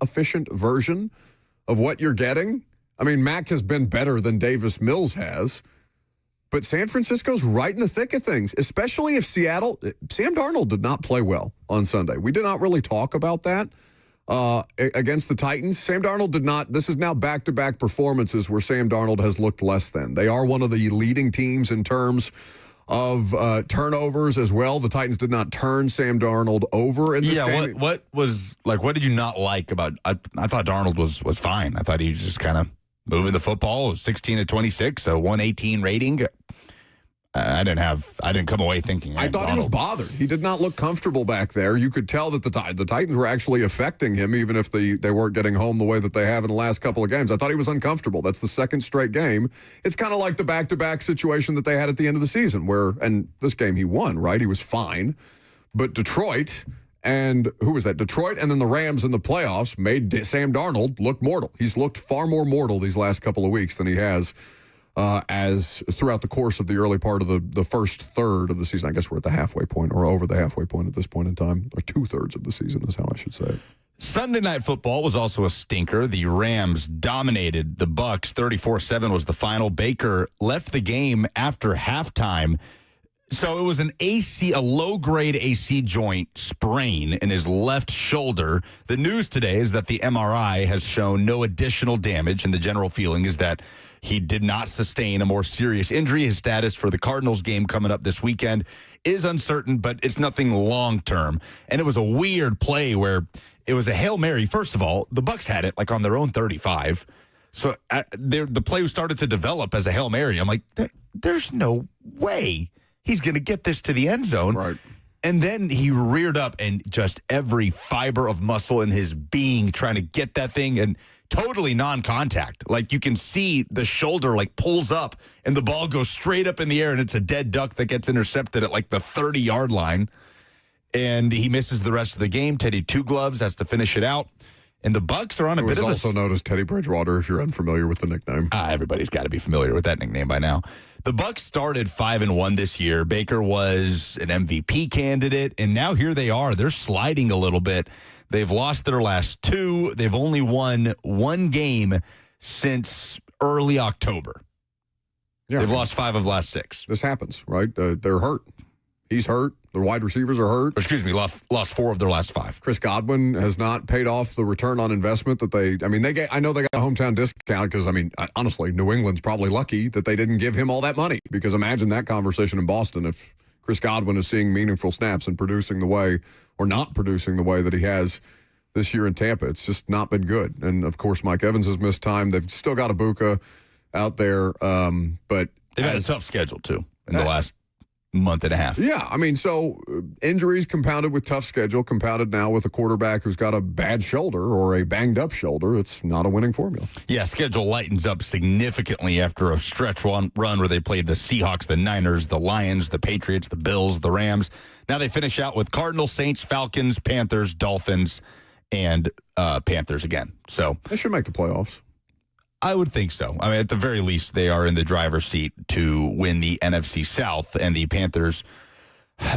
Speaker 2: efficient version of what you're getting. I mean, Mac has been better than Davis Mills has, but San Francisco's right in the thick of things, especially if Sam Darnold did not play well on Sunday. We did not really talk about that against the Titans. Sam Darnold did not. This is now back-to-back performances where Sam Darnold has looked less than. They are one of the leading teams in terms of turnovers as well. The Titans did not turn Sam Darnold over in this game.
Speaker 3: What did you not like about I thought Darnold was fine. I thought he was just kind of moving the football. It was 16 to 26, a 118 rating. I didn't come away thinking.
Speaker 2: I thought he was bothered. He did not look comfortable back there. You could tell that the Titans were actually affecting him, even if they weren't getting home the way that they have in the last couple of games. I thought he was uncomfortable. That's the second straight game. It's kind of like the back-to-back situation that they had at the end of the season, and this game he won, right? He was fine. But Detroit, and who was that? Detroit and then the Rams in the playoffs made Sam Darnold look mortal. He's looked far more mortal these last couple of weeks than he has as throughout the course of the early part of the first third of the season. I guess we're at the halfway point, or over the halfway point at this point in time, or 2/3 of the season is how I should say it.
Speaker 3: Sunday Night Football was also a stinker. The Rams dominated the Bucs. 34-7 was the final. Baker left the game after halftime. So it was a low-grade AC joint sprain in his left shoulder. The news today is that the MRI has shown no additional damage, and the general feeling is that he did not sustain a more serious injury. His status for the Cardinals game coming up this weekend is uncertain, but it's nothing long-term. And it was a weird play where it was a Hail Mary. First of all, the Bucs had it like on their own 35. So the play started to develop as a Hail Mary. I'm like, there's no way he's going to get this to the end zone.
Speaker 2: Right.
Speaker 3: And then he reared up, and just every fiber of muscle in his being trying to get that thing, and totally non-contact. Like, you can see the shoulder like pulls up and the ball goes straight up in the air, and it's a dead duck that gets intercepted at like the 30-yard line. And he misses the rest of the game. Teddy Two Gloves has to finish it out. And the Bucs are on a bit of
Speaker 2: also known as Teddy Bridgewater, if you're unfamiliar with the nickname.
Speaker 3: Everybody's got to be familiar with that nickname by now. The Bucs started 5-1 this year. Baker was an MVP candidate, and now here they are. They're sliding a little bit. They've lost their last two. They've only won one game since early October.
Speaker 2: Yeah,
Speaker 3: they've lost 5 of the last 6.
Speaker 2: This happens, right? They're hurt. He's hurt. The wide receivers are hurt.
Speaker 3: Excuse me, lost 4 of their last 5.
Speaker 2: Chris Godwin has not paid off the return on investment that I know they got a hometown discount because, honestly, New England's probably lucky that they didn't give him all that money, because imagine that conversation in Boston if Chris Godwin is seeing meaningful snaps and producing the way, or not producing the way that he has this year in Tampa. It's just not been good. And, of course, Mike Evans has missed time. They've still got Ibuka out there, but
Speaker 3: they've had a tough schedule, too, in the last month and a half.
Speaker 2: Yeah, so injuries compounded with tough schedule, compounded now with a quarterback who's got a bad shoulder or a banged-up shoulder. It's not a winning formula.
Speaker 3: Yeah, schedule lightens up significantly after a stretch run where they played the Seahawks, the Niners, the Lions, the Patriots, the Bills, the Rams. Now they finish out with Cardinals, Saints, Falcons, Panthers, Dolphins, and Panthers again. So
Speaker 2: they should make the playoffs.
Speaker 3: I would think so. At the very least, they are in the driver's seat to win the NFC South, and the Panthers,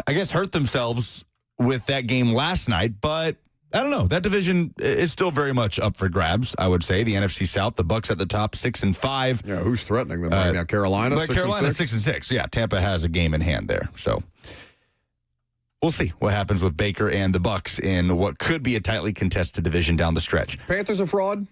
Speaker 3: I guess, hurt themselves with that game last night, but I don't know. That division is still very much up for grabs, I would say. The NFC South, the Bucs at the top, 6-5.
Speaker 2: Yeah, who's threatening them right now? Carolina, 6-6?
Speaker 3: Carolina, 6-6. Yeah, Tampa has a game in hand there, so we'll see what happens with Baker and the Bucs in what could be a tightly contested division down the stretch.
Speaker 2: Panthers a fraud?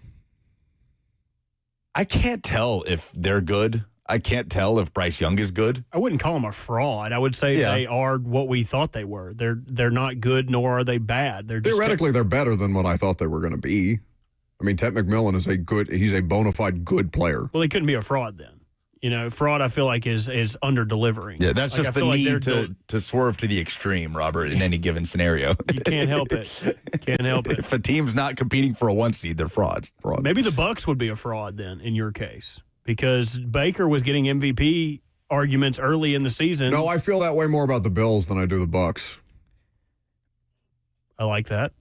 Speaker 3: I can't tell if they're good. I can't tell if Bryce Young is good.
Speaker 4: I wouldn't call them a fraud. I would say they are what we thought they were. They're not good, nor are they bad. They're just
Speaker 2: theoretically they're better than what I thought they were going to be. Ted McMillan is he's a bona fide good player.
Speaker 4: Well, he couldn't be a fraud then. Fraud I feel like is under delivering.
Speaker 3: Yeah, that's just the need to swerve to the extreme, Robert, in any given scenario.
Speaker 4: You can't help it.
Speaker 3: If a team's not competing for a 1 seed, they're frauds.
Speaker 4: Maybe the Bucs would be a fraud then in your case, because Baker was getting MVP arguments early in the season.
Speaker 2: No, I feel that way more about the Bills than I do the Bucs.
Speaker 4: I like that.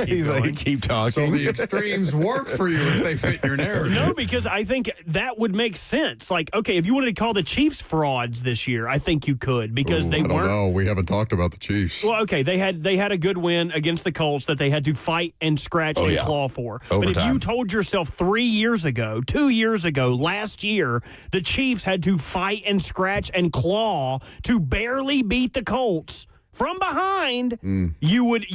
Speaker 3: He's like, keep talking.
Speaker 2: So the extremes work for you if they fit your narrative.
Speaker 4: No, because I think that would make sense. Like, okay, if you wanted to call the Chiefs frauds this year, I think you could, because they weren't.
Speaker 2: I don't know. We haven't talked about the Chiefs.
Speaker 4: Well, okay, they had a good win against the Colts that they had to fight and scratch and claw for.
Speaker 3: Overtime.
Speaker 4: But if you told yourself 3 years ago, 2 years ago, last year, the Chiefs had to fight and scratch and claw to barely beat the Colts from behind, you would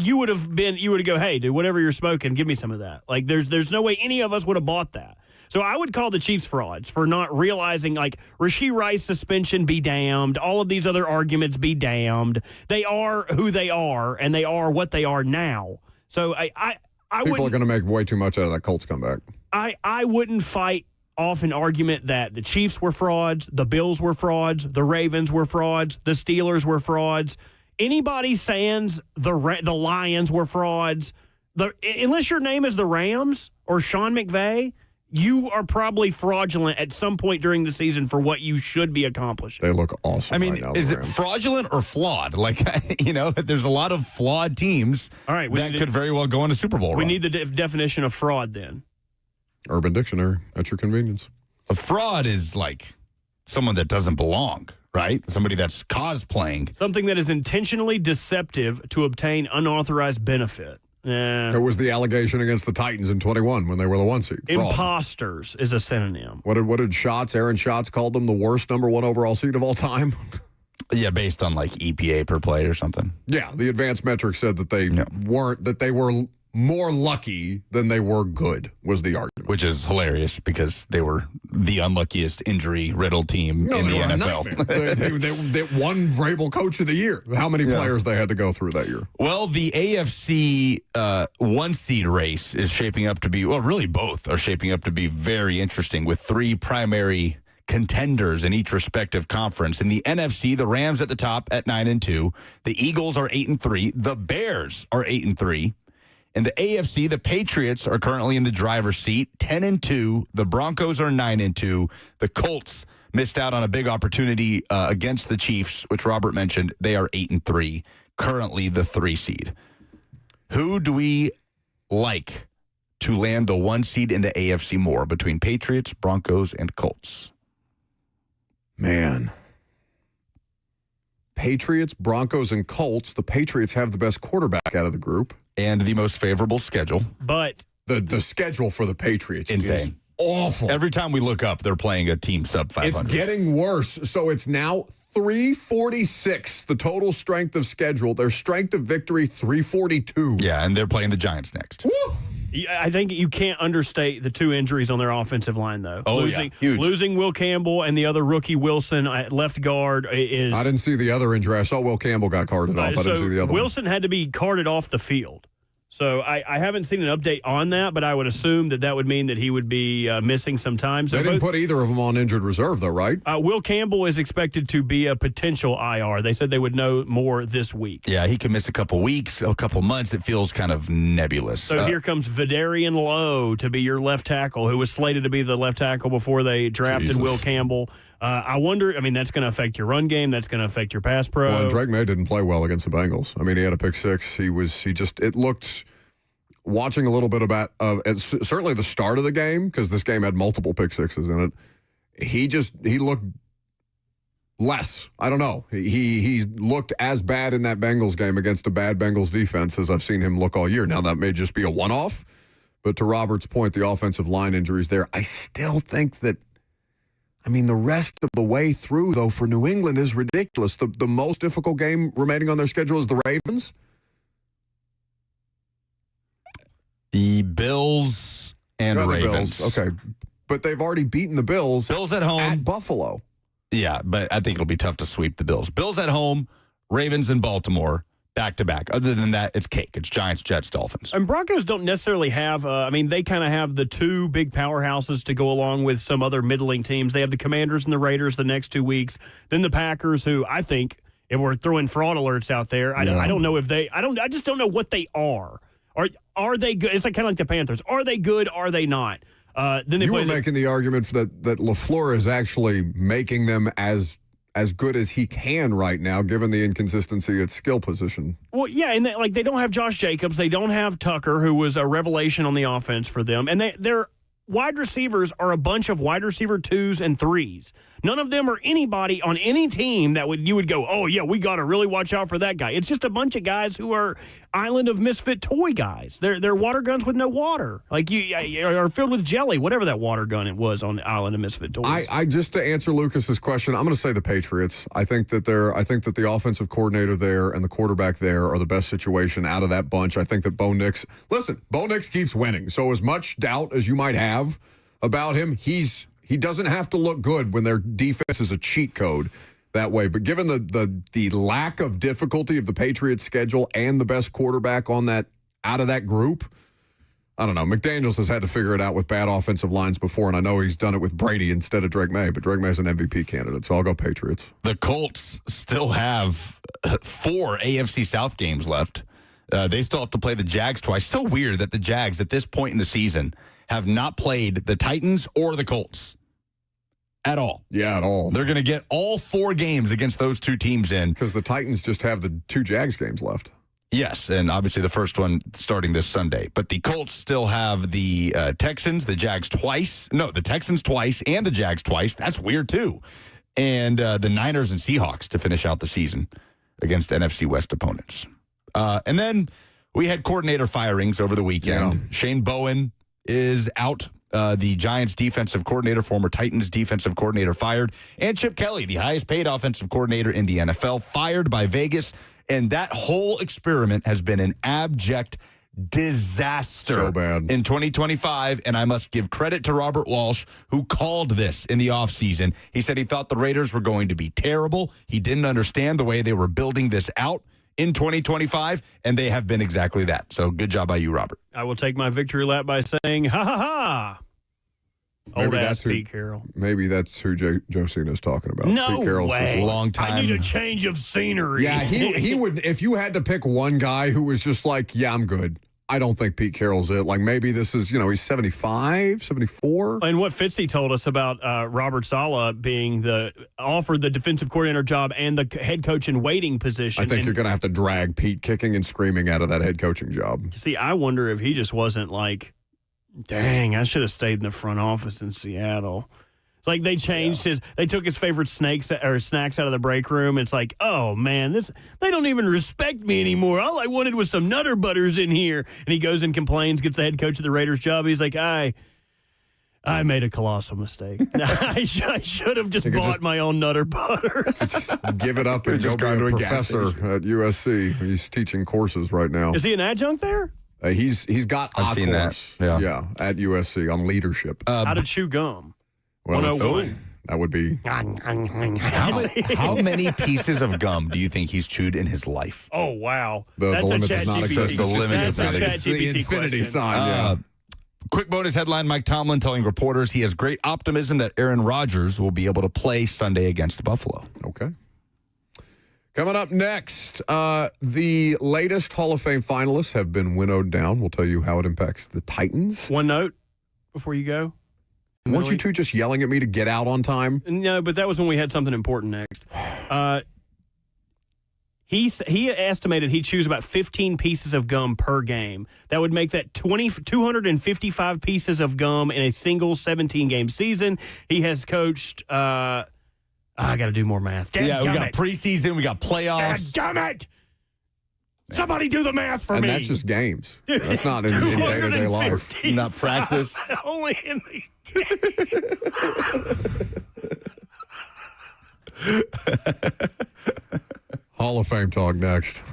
Speaker 4: go, hey, dude, whatever you're smoking, give me some of that. Like, there's no way any of us would have bought that. So I would call the Chiefs frauds for not realizing, like, Rashee Rice suspension be damned, all of these other arguments be damned. They are who they are, and they are what they are now. So I
Speaker 2: people are going to make way too much out of that Colts comeback.
Speaker 4: I wouldn't fight off an argument that the Chiefs were frauds, the Bills were frauds, the Ravens were frauds, the Steelers were frauds. Anybody saying the Lions were frauds, unless your name is the Rams or Sean McVay, you are probably fraudulent at some point during the season for what you should be accomplishing.
Speaker 2: They look awesome.
Speaker 3: I mean,
Speaker 2: right now,
Speaker 3: is
Speaker 2: the
Speaker 3: it
Speaker 2: Rams.
Speaker 3: fraudulent or flawed? Like, there's a lot of flawed teams that could very well go on a Super Bowl
Speaker 4: We
Speaker 3: run.
Speaker 4: need the definition of fraud then.
Speaker 2: Urban Dictionary at your convenience.
Speaker 3: A fraud is like someone that doesn't belong, right? Somebody that's cosplaying.
Speaker 4: Something that is intentionally deceptive to obtain unauthorized benefit.
Speaker 2: It was the allegation against the Titans in 21 when they were the 1 seed. Fraud.
Speaker 4: Imposters is a synonym.
Speaker 2: What did Aaron Schatz called them the worst number 1 overall seed of all time?
Speaker 3: Yeah, based on like EPA per play or something.
Speaker 2: Yeah, the advanced metrics said that they were more lucky than they were good, was the argument.
Speaker 3: Which is hilarious because they were the unluckiest injury-riddled team in the NFL.
Speaker 2: they won Vrabel Coach of the Year. How many players they had to go through that year?
Speaker 3: Well, the AFC 1-seed race is shaping up to be, well, really both are shaping up to be very interesting with 3 primary contenders in each respective conference. In the NFC, the Rams at the top at 9-2. The Eagles are 8-3. The Bears are 8-3. In the AFC, the Patriots are currently in the driver's seat, 10-2. The Broncos are 9-2. The Colts missed out on a big opportunity against the Chiefs, which Robert mentioned. They are 8-3, currently the 3 seed. Who do we like to land the 1 seed in the AFC more between Patriots, Broncos, and Colts?
Speaker 2: Man. Patriots, Broncos, and Colts. The Patriots have the best quarterback out of the group.
Speaker 3: And the most favorable schedule.
Speaker 4: But
Speaker 2: the schedule for the Patriots is
Speaker 3: insane.
Speaker 2: Awful.
Speaker 3: Every time we look up, they're playing a team sub 500.
Speaker 2: It's getting worse. So it's now 346, the total strength of schedule. Their strength of victory, 342.
Speaker 3: Yeah, and they're playing the Giants next.
Speaker 2: Woo!
Speaker 4: I think you can't understate the 2 injuries on their offensive line, though.
Speaker 3: Oh, huge.
Speaker 4: Losing Will Campbell and the other rookie Wilson at left guard is.
Speaker 2: I didn't see the other injury. I saw Will Campbell got carted off. I didn't see the other
Speaker 4: Wilson had to be carted off the field. So I haven't seen an update on that, but I would assume that would mean that he would be missing some time. So
Speaker 2: they didn't put either of them on injured reserve, though, right?
Speaker 4: Will Campbell is expected to be a potential IR. They said they would know more this week.
Speaker 3: Yeah, he could miss a couple weeks, a couple months. It feels kind of nebulous.
Speaker 4: So here comes Vidarian Lowe to be your left tackle, who was slated to be the left tackle before they drafted Will Campbell. I wonder, that's going to affect your run game. That's going to affect your pass pro.
Speaker 2: Well, and Drake May didn't play well against the Bengals. I mean, he had a pick 6. It looked, watching a little bit about, certainly the start of the game, because this game had multiple pick 6s in it. He looked less. I don't know. He looked as bad in that Bengals game against a bad Bengals defense as I've seen him look all year. Now, that may just be a one-off, but to Robert's point, the offensive line injuries there, I still think that, the rest of the way through, though, for New England is ridiculous. The most difficult game remaining on their schedule is the Ravens.
Speaker 3: The Bills and Ravens.
Speaker 2: Bills. Okay. But they've already beaten the Bills.
Speaker 3: Bills at home.
Speaker 2: At Buffalo.
Speaker 3: Yeah, but I think it'll be tough to sweep the Bills. Bills at home, Ravens and Baltimore, back-to-back. Other than that, it's cake. It's Giants, Jets, Dolphins.
Speaker 4: And Broncos don't necessarily have, they kind of have the 2 big powerhouses to go along with some other middling teams. They have the Commanders and the Raiders the next 2 weeks. Then the Packers, who I think, if we're throwing fraud alerts out there, I don't know if I just don't know what they are. Are they good? It's kind of like the Panthers. Are they good? Are they not? Then
Speaker 2: you were making the argument that LaFleur is actually making them as good as he can right now, given the inconsistency at skill position.
Speaker 4: Well, yeah, and they don't have Josh Jacobs. They don't have Tucker, who was a revelation on the offense for them. And their wide receivers are a bunch of wide receiver 2s and 3s. None of them are anybody on any team that you would go, oh, yeah, we got to really watch out for that guy. It's just a bunch of guys who are island of misfit toy guys. They're water guns with no water. You are filled with jelly, whatever that water gun it was on the island of misfit toys.
Speaker 2: I just to answer Lucas's question, I'm going to say the Patriots. I think that the offensive coordinator there and the quarterback there are the best situation out of that bunch. I think that Bo Nix keeps winning. So as much doubt as you might have about him, he doesn't have to look good when their defense is a cheat code that way. But given the lack of difficulty of the Patriots schedule and the best quarterback out of that group, I don't know. McDaniels has had to figure it out with bad offensive lines before, and I know he's done it with Brady instead of Drake May, but Drake May's an MVP candidate, so I'll go Patriots.
Speaker 3: The Colts still have 4 AFC South games left. They still have to play the Jags twice. So weird that the Jags at this point in the season have not played the Titans or the Colts at all.
Speaker 2: Yeah, at all.
Speaker 3: They're going to get all 4 games against those 2 teams in.
Speaker 2: Because the Titans just have the 2 Jags games left.
Speaker 3: Yes, and obviously the first one starting this Sunday. But the Colts still have the Texans, the Jags twice. No, the Texans twice and the Jags twice. That's weird, too. And the Niners and Seahawks to finish out the season against NFC West opponents. And then we had coordinator firings over the weekend. Yeah. Shane Bowen is out. The Giants defensive coordinator, former Titans defensive coordinator, fired. And Chip Kelly, the highest paid offensive coordinator in the NFL, fired by Vegas. And that whole experiment has been an abject disaster
Speaker 2: so bad
Speaker 3: in 2025. And I must give credit to Robert Walsh, who called this in the offseason. He said he thought the Raiders were going to be terrible. He didn't understand the way they were building this out in 2025, and they have been exactly that. So good job by you, Robert.
Speaker 4: I will take my victory lap by saying, ha ha ha. Old ass Pete Carroll.
Speaker 2: Maybe that's who Joe Cena's talking about.
Speaker 4: No
Speaker 2: Pete Carroll's
Speaker 4: way.
Speaker 2: just
Speaker 3: a long time.
Speaker 4: I need a change of scenery.
Speaker 2: Yeah, he would. If you had to pick one guy who was just like, yeah, I'm good. I don't think Pete Carroll's it. Like maybe this is, he's 75, 74.
Speaker 4: And what Fitzy told us about Robert Saleh being offered the defensive coordinator job and the head coach in waiting position.
Speaker 2: I think you're going to have to drag Pete kicking and screaming out of that head coaching job.
Speaker 4: See, I wonder if he just wasn't like, dang, I should have stayed in the front office in Seattle. It's like they changed they took his favorite snacks out of the break room. It's like, oh man, they don't even respect me anymore. All I wanted was some Nutter Butters in here. And he goes and complains, gets the head coach of the Raiders job. He's like, I made a colossal mistake. I should have just bought my own Nutter Butters.
Speaker 2: Just give it up and go be a professor at USC. He's teaching courses right now.
Speaker 4: Is he an adjunct there?
Speaker 2: He's got a course. Yeah, at USC on leadership.
Speaker 4: How to chew gum.
Speaker 2: Well, that would be.
Speaker 3: How many pieces of gum do you think he's chewed in his life?
Speaker 4: Oh, wow.
Speaker 2: The limit does not exist.
Speaker 3: The limit does not
Speaker 2: exist. The infinity sign,
Speaker 3: Quick bonus headline, Mike Tomlin telling reporters he has great optimism that Aaron Rodgers will be able to play Sunday against Buffalo.
Speaker 2: Okay. Coming up next, the latest Hall of Fame finalists have been winnowed down. We'll tell you how it impacts the Titans.
Speaker 4: One note before you go.
Speaker 2: Weren't you two just yelling at me to get out on time?
Speaker 4: No, but that was when we had something important next. He estimated he'd choose about 15 pieces of gum per game. That would make that 255 pieces of gum in a single 17-game season. He has coached... I got to do more math.
Speaker 3: We got preseason, we got playoffs.
Speaker 4: Damn it! Somebody do the math for me.
Speaker 2: And that's just games. That's not in day-to-day life.
Speaker 3: Not practice.
Speaker 4: Only in the
Speaker 2: Hall of Fame talk next.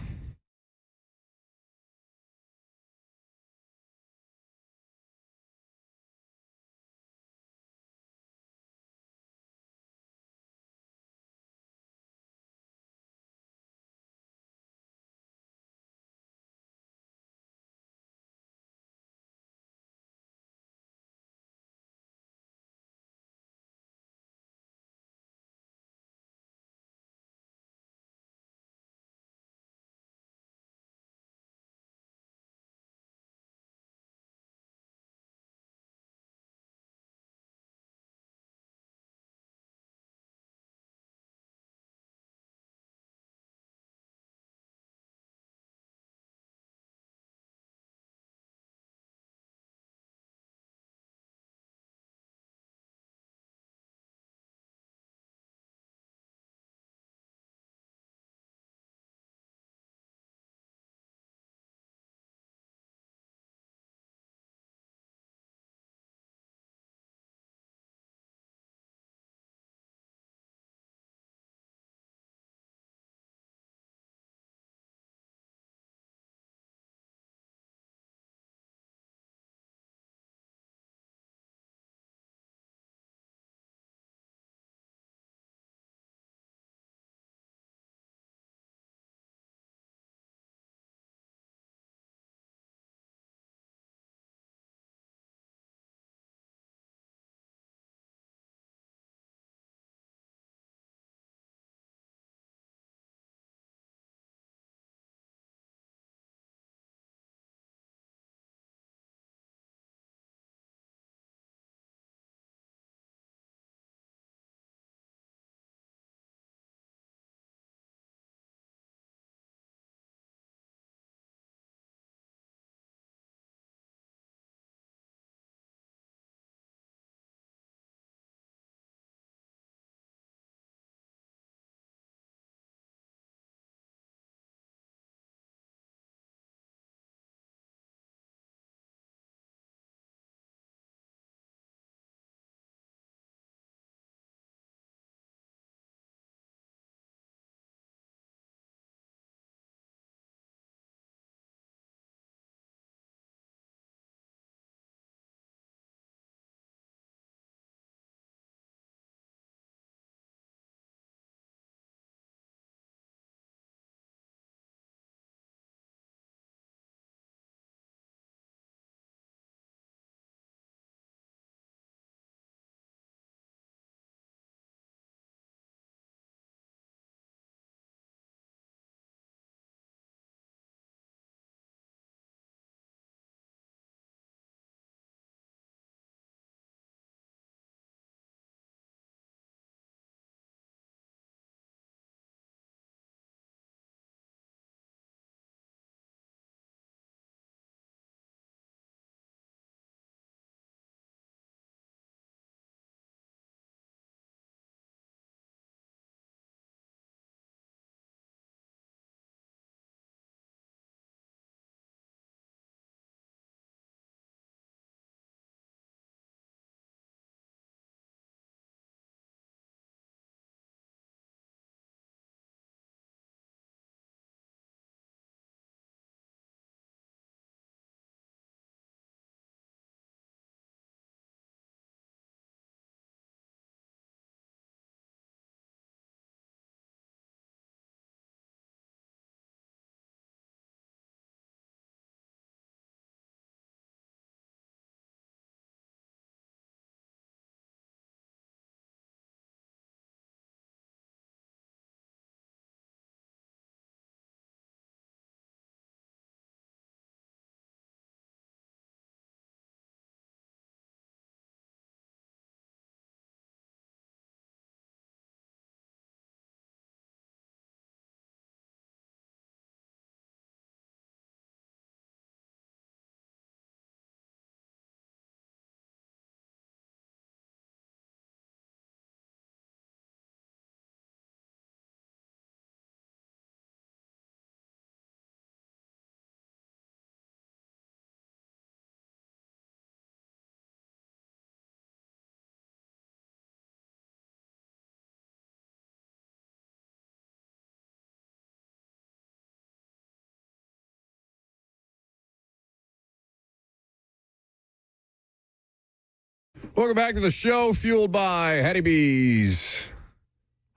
Speaker 2: Welcome back to the show, fueled by Hattie B's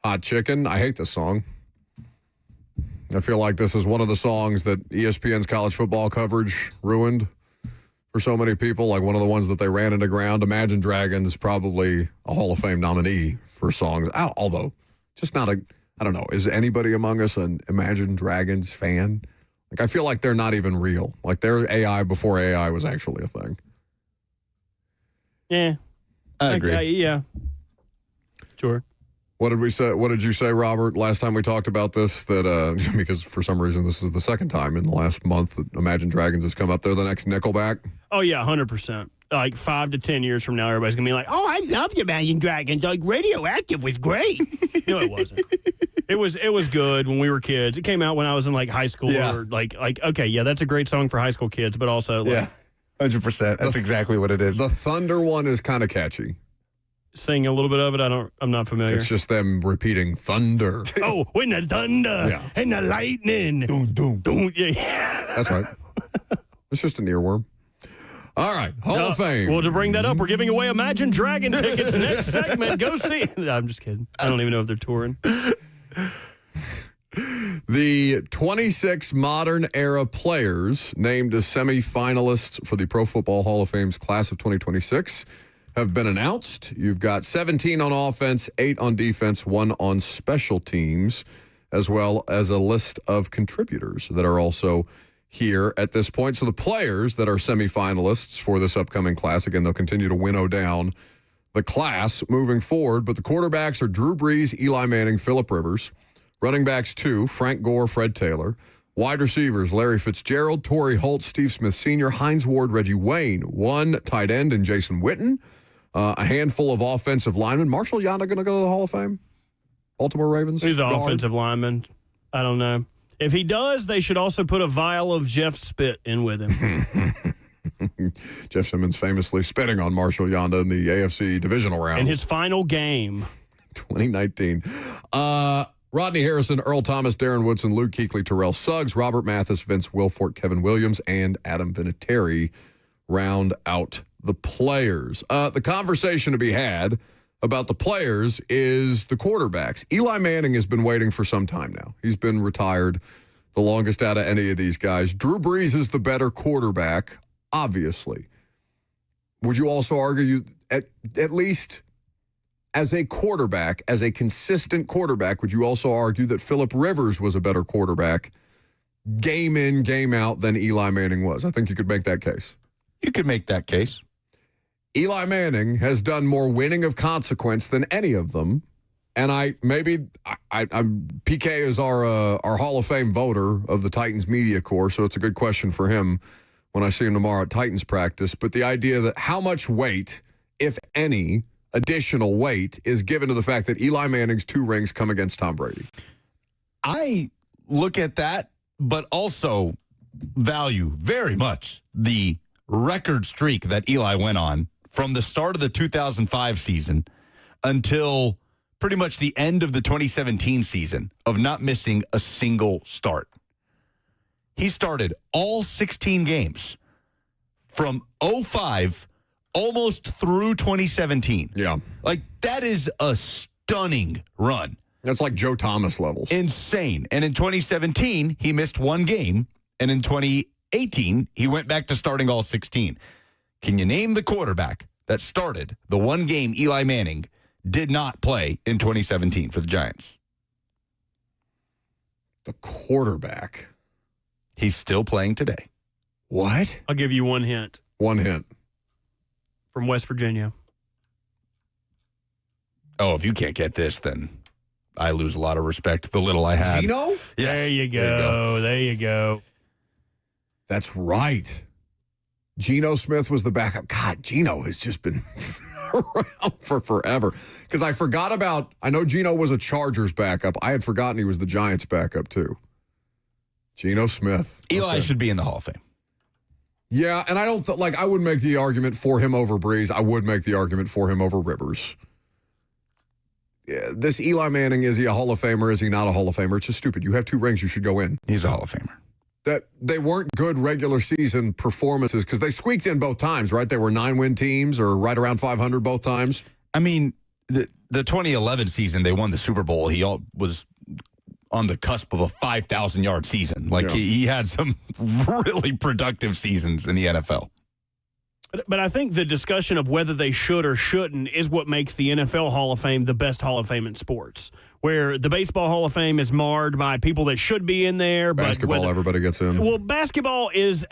Speaker 2: Hot Chicken. I hate this song. I feel like this is one of the songs that ESPN's college football coverage ruined for so many people, like one of the ones that they ran into ground. Imagine Dragons is probably a Hall of Fame nominee for songs, although just not a, I don't know, is anybody among us an Imagine Dragons fan? Like, I feel like they're not even real. Like, they're AI before AI was actually a thing.
Speaker 4: Yeah.
Speaker 3: I agree.
Speaker 4: Yeah. Sure.
Speaker 2: What did we say? What did you say, Robert, last time we talked about this? That because for some reason this is the second time in the last month that Imagine Dragons has come up. They're the next Nickelback.
Speaker 4: Oh, yeah, 100%. Like 5 to 10 years from now, everybody's going to be like, oh, I loved Imagine Dragons. Like, Radioactive was great. No, it wasn't. It was good when we were kids. It came out when I was in, like, high school.
Speaker 3: Yeah.
Speaker 4: Or like okay, yeah, that's a great song for high school kids, but also, like,
Speaker 3: 100%. That's exactly what it is.
Speaker 2: The Thunder one is kind of catchy.
Speaker 4: Sing a little bit of it. I'm not familiar.
Speaker 2: It's just them repeating thunder.
Speaker 4: Oh, when the thunder and the lightning. Doom. Yeah.
Speaker 2: That's right. It's just an earworm. All right, Hall of Fame.
Speaker 4: Well, to bring that up, we're giving away Imagine Dragon tickets next segment. Go see it. I'm just kidding. I don't even know if they're touring.
Speaker 2: The 26 modern era players named as semifinalists for the Pro Football Hall of Fame's class of 2026 have been announced. You've got 17 on offense, 8 on defense, 1 on special teams, as well as a list of contributors that are also here at this point. So the players that are semifinalists for this upcoming class, again, they'll continue to winnow down the class moving forward, but the quarterbacks are Drew Brees, Eli Manning, Phillip Rivers. Running backs 2, Frank Gore, Fred Taylor. Wide receivers, Larry Fitzgerald, Torrey Holt, Steve Smith Sr., Hines Ward, Reggie Wayne. 1 tight end in Jason Witten. A handful of offensive linemen. Marshall Yanda going to go to the Hall of Fame? Baltimore Ravens?
Speaker 4: He's an
Speaker 2: guard?
Speaker 4: offensive lineman. I don't know. If he does, they should also put a vial of Jeff Spit in with him.
Speaker 2: Jeff Simmons famously spitting on Marshall Yanda in the AFC divisional round.
Speaker 4: In his final game.
Speaker 2: 2019. Rodney Harrison, Earl Thomas, Darren Woodson, Luke Kuechly, Terrell Suggs, Robert Mathis, Vince Wilfork, Kevin Williams, and Adam Vinatieri round out the players. The conversation to be had about the players is the quarterbacks. Eli Manning has been waiting for some time now. He's been retired the longest out of any of these guys. Drew Brees is the better quarterback, obviously. Would you also argue, at least as a quarterback, as a consistent quarterback, would you also argue that Phillip Rivers was a better quarterback game in, game out than Eli Manning was? I think you could make that case.
Speaker 3: You could make that case.
Speaker 2: Eli Manning has done more winning of consequence than any of them. And PK is our Hall of Fame voter of the Titans media corps, so it's a good question for him when I see him tomorrow at Titans practice. But the idea that how much weight, if any, additional weight is given to the fact that Eli Manning's 2 rings come against Tom Brady.
Speaker 3: I look at that, but also value very much the record streak that Eli went on from the start of the 2005 season until pretty much the end of the 2017 season of not missing a single start. He started all 16 games from 2005 almost through 2017.
Speaker 2: Yeah.
Speaker 3: Like, that is a stunning run.
Speaker 2: That's like Joe Thomas levels.
Speaker 3: Insane. And in 2017, he missed 1 game. And in 2018, he went back to starting all 16. Can you name the quarterback that started the 1 game Eli Manning did not play in 2017 for the Giants?
Speaker 2: The quarterback.
Speaker 3: He's still playing today.
Speaker 2: What?
Speaker 4: I'll give you 1 hint.
Speaker 2: 1 hint.
Speaker 4: From West Virginia.
Speaker 3: Oh, if you can't get this, then I lose a lot of respect. The little I have.
Speaker 2: Geno?
Speaker 3: Yes.
Speaker 4: There you go. There you go.
Speaker 2: That's right. Geno Smith was the backup. God, Geno has just been around for forever. Because I know Geno was a Chargers backup. I had forgotten he was the Giants backup too. Geno Smith.
Speaker 3: Eli should be in the Hall of Fame.
Speaker 2: Yeah, and I don't I would make the argument for him over Brees. I would make the argument for him over Rivers. Yeah, this Eli Manning, is he a Hall of Famer? Is he not a Hall of Famer? It's just stupid. You have 2 rings, you should go in.
Speaker 3: He's a Hall of Famer.
Speaker 2: that they weren't good regular season performances because they squeaked in both times, right? They were 9-win teams or right around 500 both times.
Speaker 3: I mean, the 2011 season, they won the Super Bowl. He was on the cusp of a 5,000-yard season. Like, he had some really productive seasons in the NFL.
Speaker 4: But I think the discussion of whether they should or shouldn't is what makes the NFL Hall of Fame the best Hall of Fame in sports, where the Baseball Hall of Fame is marred by people that should be in there.
Speaker 2: Basketball, everybody gets in.
Speaker 4: Well, basketball is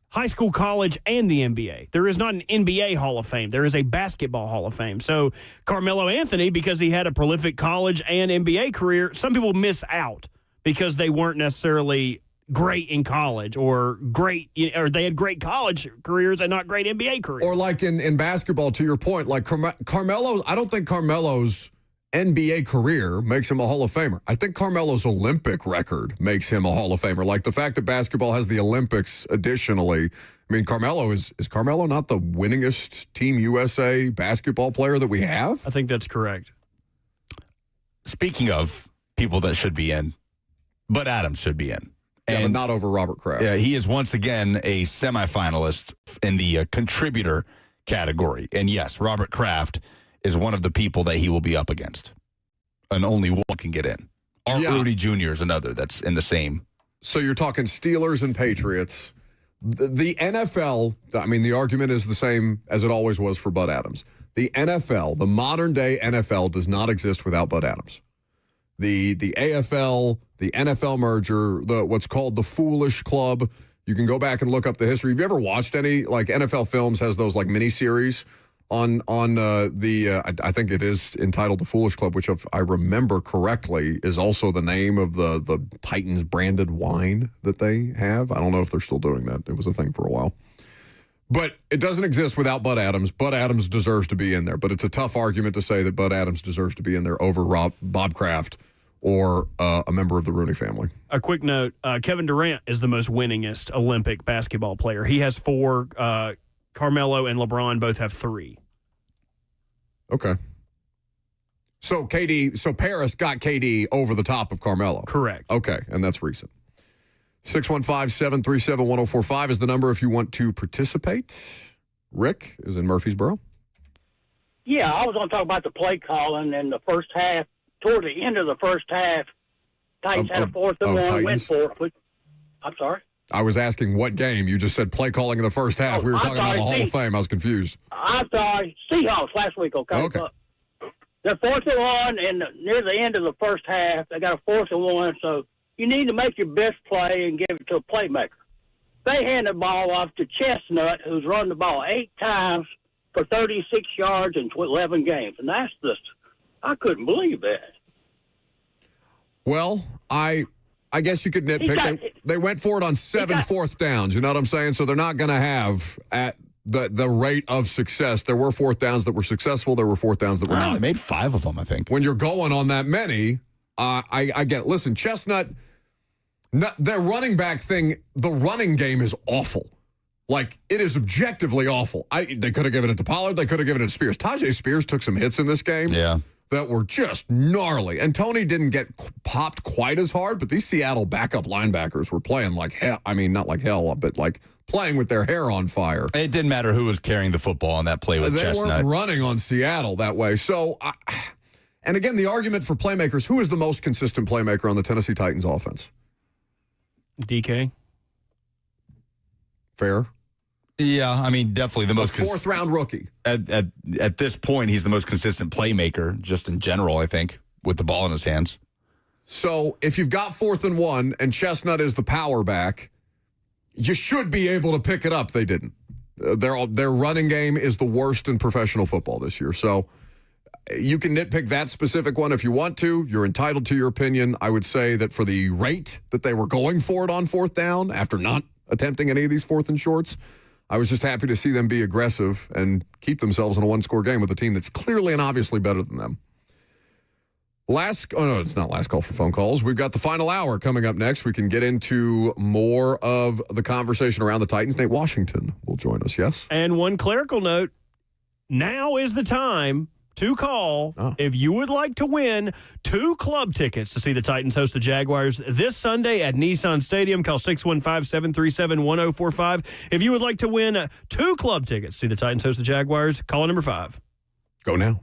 Speaker 4: high school, college, and the NBA. There is not an NBA Hall of Fame. There is a basketball Hall of Fame. So Carmelo Anthony, because he had a prolific college and NBA career, some people miss out because they weren't necessarily great in college or they had great college careers and not great NBA careers.
Speaker 2: Or like in basketball, to your point, like Carmelo, I don't think Carmelo's NBA career makes him a Hall of Famer. I think Carmelo's Olympic record makes him a Hall of Famer. Like the fact that basketball has the Olympics additionally. I mean, Carmelo is Carmelo not the winningest Team USA basketball player that we have?
Speaker 4: I think that's correct.
Speaker 3: Speaking of people that should be in, Bud Adams should be in.
Speaker 2: Yeah, but not over Robert Kraft.
Speaker 3: Yeah, he is once again a semifinalist in the contributor category. And yes, Robert Kraft is one of the people that he will be up against. And only one can get in. Art Rudy Jr. is another that's in the same.
Speaker 2: So you're talking Steelers and Patriots. The NFL, I mean, the argument is the same as it always was for Bud Adams. The NFL, the modern day NFL, does not exist without Bud Adams. The AFL, the NFL merger, what's called the Foolish Club. You can go back and look up the history. Have you ever watched any, like NFL Films has those like mini-series on I think it is entitled The Foolish Club, which if I remember correctly is also the name of the Titans branded wine that they have. I don't know if they're still doing that. It was a thing for a while. But it doesn't exist without Bud Adams. Bud Adams deserves to be in there. But it's a tough argument to say that Bud Adams deserves to be in there over Bob Kraft or a member of the Rooney family.
Speaker 4: A quick note, Kevin Durant is the most winningest Olympic basketball player. He has 4. Carmelo and LeBron both have 3.
Speaker 2: Okay. So Paris got KD over the top of Carmelo.
Speaker 4: Correct.
Speaker 2: Okay, and that's recent. 615-737-1045 is the number if you want to participate. Rick is in Murfreesboro.
Speaker 21: Yeah, I was going to talk about the play calling in the first half. Toward the end of the first half, Titans had a 4th and 1, went for it. I'm sorry?
Speaker 2: I was asking what game. You just said play calling in the first half. We were talking about the Hall of Fame. I was confused.
Speaker 21: I'm sorry. Seahawks last week, okay? They're 4th and 1, and near the end of the first half, they got a 4th and 1, so you need to make your best play and give it to a playmaker. They hand the ball off to Chestnut, who's run the ball 8 times for 36 yards in 11 games. And that's just, I couldn't believe that.
Speaker 2: Well, I guess you could nitpick. They went for it on 7 4th downs. You know what I'm saying? So they're not going to have at the rate of success. There were 4th downs that were successful. There were 4th downs that were not.
Speaker 3: They made 5 of them, I think.
Speaker 2: When you're going on that many, I get it. Listen, Chestnut, their running back thing, the running game is awful. Like, it is objectively awful. They could have given it to Pollard. They could have given it to Spears. Tajay Spears took some hits in this game.
Speaker 3: Yeah.
Speaker 2: That were just gnarly. And Tony didn't get popped quite as hard, but these Seattle backup linebackers were playing like hell. I mean, not like hell, but like playing with their hair on fire.
Speaker 3: It didn't matter who was carrying the football on that play with Chestnut.
Speaker 2: They weren't running on Seattle that way. So, and again, the argument for playmakers, who is the most consistent playmaker on the Tennessee Titans offense?
Speaker 4: DK.
Speaker 2: Fair.
Speaker 3: Yeah, I mean, definitely the most
Speaker 2: 4th-round rookie.
Speaker 3: At this point, he's the most consistent playmaker, just in general, I think, with the ball in his hands.
Speaker 2: So if you've got 4th and 1 and Chestnut is the power back, you should be able to pick it up. They didn't. Their running game is the worst in professional football this year. So you can nitpick that specific one if you want to. You're entitled to your opinion. I would say that for the rate that they were going for it on 4th down, after not attempting any of these 4th and shorts, I was just happy to see them be aggressive and keep themselves in a 1-score game with a team that's clearly and obviously better than them. It's not last call for phone calls. We've got the final hour coming up next. We can get into more of the conversation around the Titans. Nate Washington will join us, yes?
Speaker 4: And one clerical note, now is the time to call if you would like to win 2 club tickets to see the Titans host the Jaguars this Sunday at Nissan Stadium. Call 615-737-1045. If you would like to win 2 club tickets to see the Titans host the Jaguars, call number 5.
Speaker 2: Go now.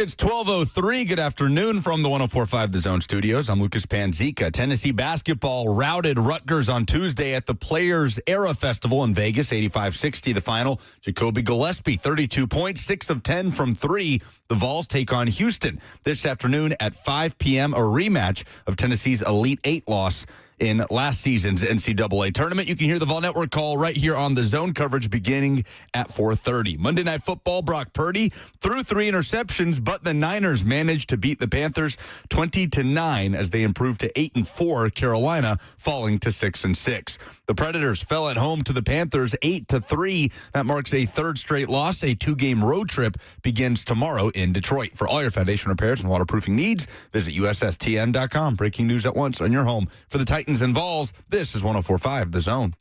Speaker 3: It's 12:03. Good afternoon from the 104.5 The Zone studios. I'm Lucas Panzica. Tennessee basketball routed Rutgers on Tuesday at the Players Era Festival in Vegas, 85-60 the final. Jacoby Gillespie, 32 points, 6 of 10 from 3. The Vols take on Houston this afternoon at 5 p.m., a rematch of Tennessee's Elite Eight loss in last season's NCAA tournament. You can hear the Vol Network call right here on The Zone, coverage beginning at 4:30. Monday Night Football, Brock Purdy threw 3 interceptions, but the Niners managed to beat the Panthers 20-9 as they improved to 8-4, Carolina falling to 6-6. The Predators fell at home to the Panthers 8-3. That marks a third straight loss. A 2-game road trip begins tomorrow in Detroit. For all your foundation repairs and waterproofing needs, visit USSTN.com. Breaking news at once on your home for the Titans and Vols. This is 104.5 The Zone.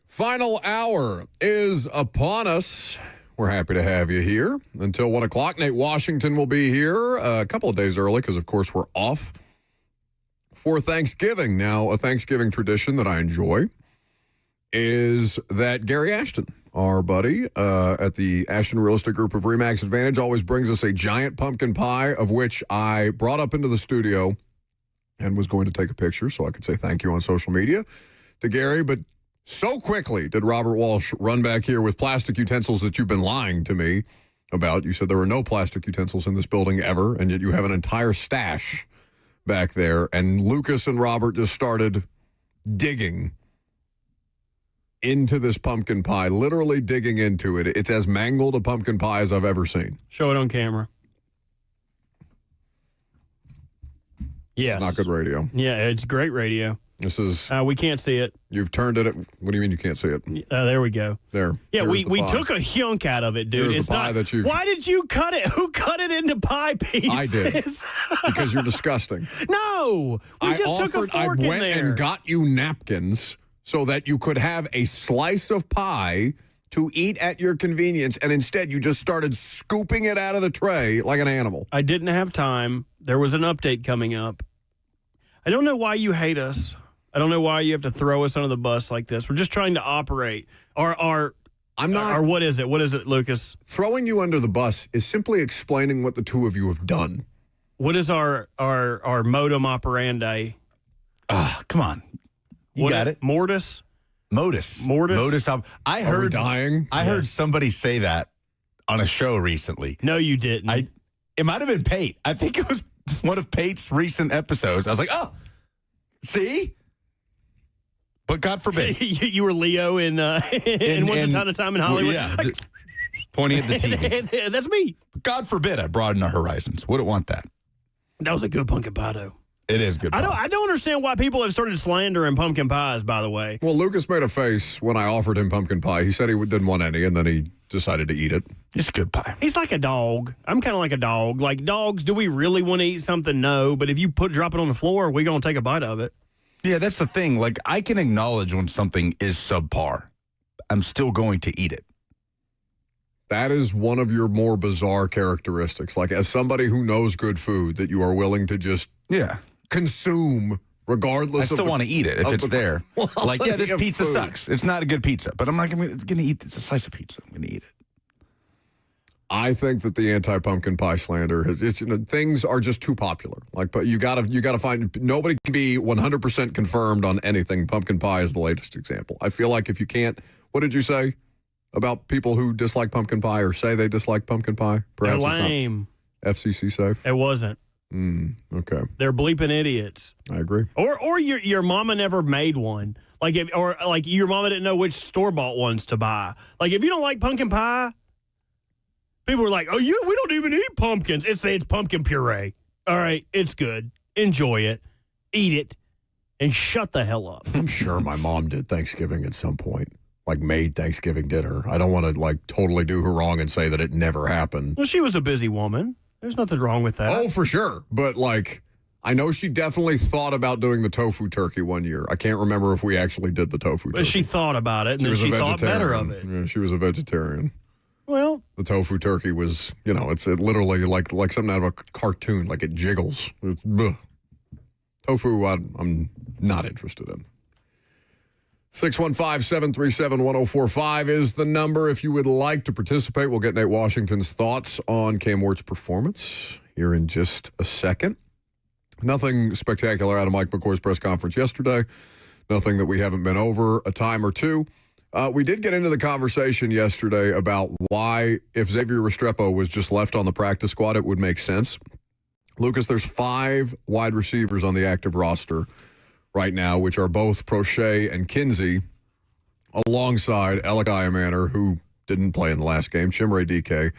Speaker 2: Final hour is upon us. We're happy to have you here until 1 o'clock. Nate Washington will be here a couple of days early because, of course, we're off for Thanksgiving. Now, a Thanksgiving tradition that I enjoy is that Gary Ashton, our buddy at the Ashton Real Estate Group of RE/MAX Advantage, always brings us a giant pumpkin pie, of which I brought up into the studio and was going to take a picture so I could say thank you on social media to Gary, but so quickly did Robert Walsh run back here with plastic utensils that you've been lying to me about. You said there were no plastic utensils in this building ever, and yet you have an entire stash back there. And Lucas and Robert just started digging into this pumpkin pie, literally digging into it. It's as mangled a pumpkin pie as I've ever seen.
Speaker 4: Show it on camera. Yes.
Speaker 2: Not good radio.
Speaker 4: Yeah, it's great radio.
Speaker 2: This is...
Speaker 4: we can't see it.
Speaker 2: You've turned it... What do you mean you can't see it?
Speaker 4: There we go.
Speaker 2: There.
Speaker 4: Yeah,
Speaker 2: Here's
Speaker 4: we
Speaker 2: the pie.
Speaker 4: took a hunk out of it, dude.
Speaker 2: Here's
Speaker 4: It's
Speaker 2: the pie
Speaker 4: not...
Speaker 2: that you've...
Speaker 4: Why did you cut it? Who cut it into pie pieces?
Speaker 2: I did. Because you're disgusting.
Speaker 4: No! We just took a fork
Speaker 2: I
Speaker 4: in
Speaker 2: went
Speaker 4: there.
Speaker 2: and got you napkins so that you could have a slice of pie to eat at your convenience, and instead you just started scooping it out of the tray like an animal.
Speaker 4: I didn't have time. There was an update coming up. I don't know why you hate us. I don't know why you have to throw us under the bus like this. We're just trying to operate.
Speaker 2: I'm not.
Speaker 4: Or what is it? What is it, Lucas?
Speaker 2: Throwing you under the bus is simply explaining what the two of you have done.
Speaker 4: What is our modum operandi?
Speaker 3: Come on. You got it.
Speaker 4: Mortis?
Speaker 3: Modus.
Speaker 4: Mortis?
Speaker 3: I
Speaker 2: Are we
Speaker 3: heard
Speaker 2: dying?
Speaker 3: I heard somebody say that on a show recently.
Speaker 4: No, you didn't.
Speaker 3: It might have been Pate. I think it was one of Pate's recent episodes. I was like, oh, see? But God forbid.
Speaker 4: You were Leo in Once Upon a Time in Hollywood.
Speaker 3: Yeah, pointing at the TV.
Speaker 4: That's me.
Speaker 3: God forbid I broaden our horizons. Wouldn't want that.
Speaker 4: That was a good pumpkin pie, though.
Speaker 3: It is good pie.
Speaker 4: I don't understand why people have started slandering pumpkin pies, by the way.
Speaker 2: Well, Lucas made a face when I offered him pumpkin pie. He said he didn't want any, and then he decided to eat it.
Speaker 3: It's good pie.
Speaker 4: He's like a dog. I'm kind of like a dog. Like dogs, do we really want to eat something? No. But if you drop it on the floor, we're going to take a bite of it.
Speaker 3: Yeah, that's the thing. Like, I can acknowledge when something is subpar. I'm still going to eat it.
Speaker 2: That is one of your more bizarre characteristics. Like, as somebody who knows good food, that you are willing to just consume regardless
Speaker 3: I still want to eat it if it's there. Like, yeah, this pizza
Speaker 2: food.
Speaker 3: sucks. It's not a good pizza, but I'm not going to eat this. It's a slice of pizza. I'm going to eat it.
Speaker 2: I think that the anti-pumpkin pie slander things are just too popular. Like, but you gotta find, nobody can be 100% confirmed on anything. Pumpkin pie is the latest example. I feel like if you can't, what did you say about people who dislike pumpkin pie or say they dislike pumpkin pie? Perhaps
Speaker 4: They're lame.
Speaker 2: It's not FCC safe.
Speaker 4: It wasn't.
Speaker 2: Okay.
Speaker 4: They're bleeping idiots.
Speaker 2: I agree.
Speaker 4: Or your mama never made one. Like your mama didn't know which store-bought ones to buy. Like if you don't like pumpkin pie, people were like, "Oh, we don't even eat pumpkins." It's pumpkin puree. All right, it's good. Enjoy it, eat it, and shut the hell up.
Speaker 2: I'm sure my mom did Thanksgiving at some point. Like made Thanksgiving dinner. I don't want to like totally do her wrong and say that it never happened.
Speaker 4: Well, she was a busy woman. There's nothing wrong with that.
Speaker 2: Oh, for sure. But like, I know she definitely thought about doing the tofu turkey one year. I can't remember if we actually did the tofu turkey.
Speaker 4: But she thought about it, and then she thought better of it.
Speaker 2: Yeah, she was a vegetarian.
Speaker 4: Well,
Speaker 2: the tofu turkey was, it's literally like something out of a cartoon, like it jiggles. Tofu, I'm not interested in. 615-737-1045 is the number if you would like to participate. We'll get Nate Washington's thoughts on Cam Ward's performance here in just a second. Nothing spectacular out of Mike McCoy's press conference yesterday. Nothing that we haven't been over a time or two. We did get into the conversation yesterday about why, if Xavier Restrepo was just left on the practice squad, it would make sense. Lucas, there's 5 wide receivers on the active roster right now, which are both Prochet and Kinsey, alongside Alec Iamaner, who didn't play in the last game, Chimere Dike,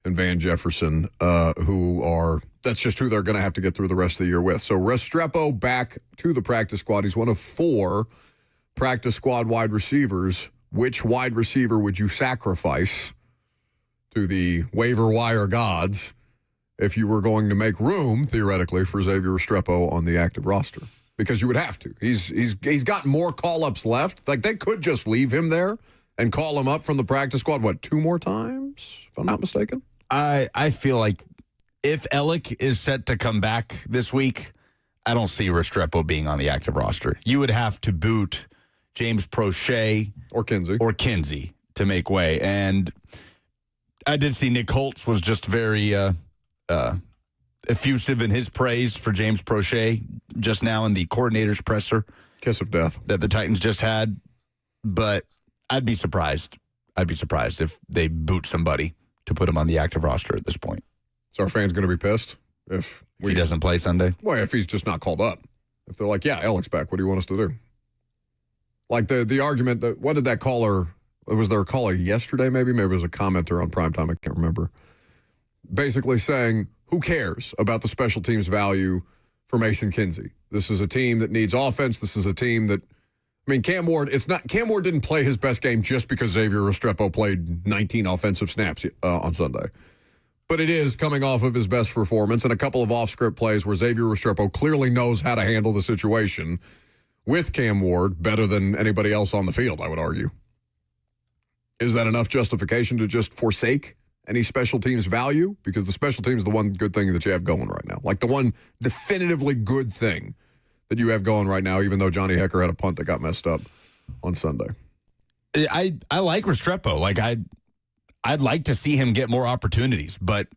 Speaker 2: and Van Jefferson, that's just who they're going to have to get through the rest of the year with. So Restrepo back to the practice squad. He's one of 4 practice squad wide receivers. Which wide receiver would you sacrifice to the waiver wire gods if you were going to make room, theoretically, for Xavier Restrepo on the active roster? Because you would have to. He's got more call-ups left. Like, they could just leave him there and call him up from the practice squad, 2 more times, if I'm not mistaken?
Speaker 3: I feel like if Alec is set to come back this week, I don't see Restrepo being on the active roster. You would have to boot James Prochet
Speaker 2: or
Speaker 3: Kinsey to make way. And I did see Nick Holtz was just very effusive in his praise for James Prochet just now in the coordinator's presser.
Speaker 2: Kiss of death.
Speaker 3: That the Titans just had. But I'd be surprised. If they boot somebody to put him on the active roster at this point.
Speaker 2: So our fans going to be pissed if
Speaker 3: he doesn't play Sunday?
Speaker 2: Well, if he's just not called up. If they're like, yeah, Alec's back, what do you want us to do? Like the argument that, what did that caller, was there a caller yesterday maybe? Maybe it was a commenter on primetime, I can't remember. Basically saying, who cares about the special teams value for Mason Kinsey? This is a team that needs offense. This is a team that, Cam Ward didn't play his best game just because Xavier Restrepo played 19 offensive snaps on Sunday. But it is coming off of his best performance and a couple of off-script plays where Xavier Restrepo clearly knows how to handle the situation with Cam Ward better than anybody else on the field, I would argue. Is that enough justification to just forsake any special teams value? Because the special teams is the one good thing that you have going right now. Like the one definitively good thing that you have going right now, even though Johnny Hekker had a punt that got messed up on Sunday.
Speaker 3: I like Restrepo. Like I'd like to see him get more opportunities, but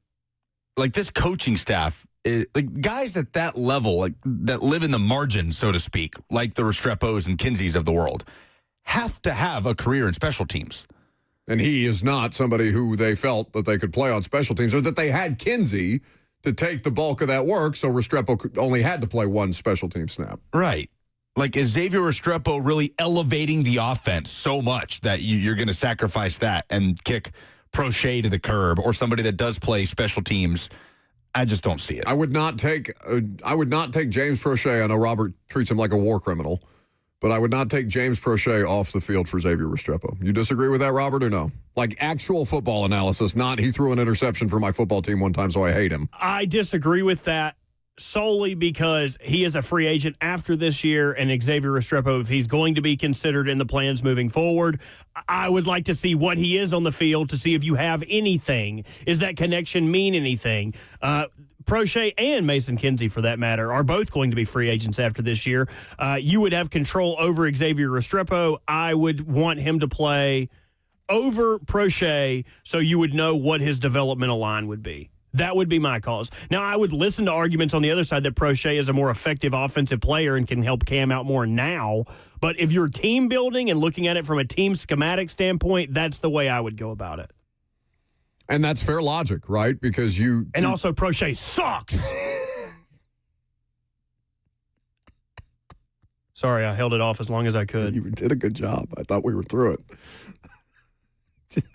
Speaker 3: like this coaching staff, like guys at that level, like that live in the margin, so to speak, like the Restrepos and Kinseys of the world, have to have a career in special teams.
Speaker 2: And he is not somebody who they felt that they could play on special teams, or that they had Kinsey to take the bulk of that work, so Restrepo only had to play one special team snap.
Speaker 3: Right. Like, is Xavier Restrepo really elevating the offense so much that you're going to sacrifice that and kick Prochet to the curb, or somebody that does play special teams? I just don't see it.
Speaker 2: I would not take James Prochet. I know Robert treats him like a war criminal, but I would not take James Prochet off the field for Xavier Restrepo. You disagree with that, Robert, or no? Like actual football analysis, not he threw an interception for my football team one time, so I hate him.
Speaker 4: I disagree with that solely because he is a free agent after this year, and Xavier Restrepo, if he's going to be considered in the plans moving forward, I would like to see what he is on the field to see if you have anything. Is that connection mean anything? Prochet and Mason Kinsey, for that matter, are both going to be free agents after this year. You would have control over Xavier Restrepo. I would want him to play over Prochet so you would know what his developmental line would be. That would be my cause. Now, I would listen to arguments on the other side that Prochet is a more effective offensive player and can help Cam out more now. But if you're team building and looking at it from a team schematic standpoint, that's the way I would go about it.
Speaker 2: And that's fair logic, right? Because
Speaker 4: And also, Prochet sucks. Sorry, I held it off as long as I could.
Speaker 2: You did a good job. I thought we were through it.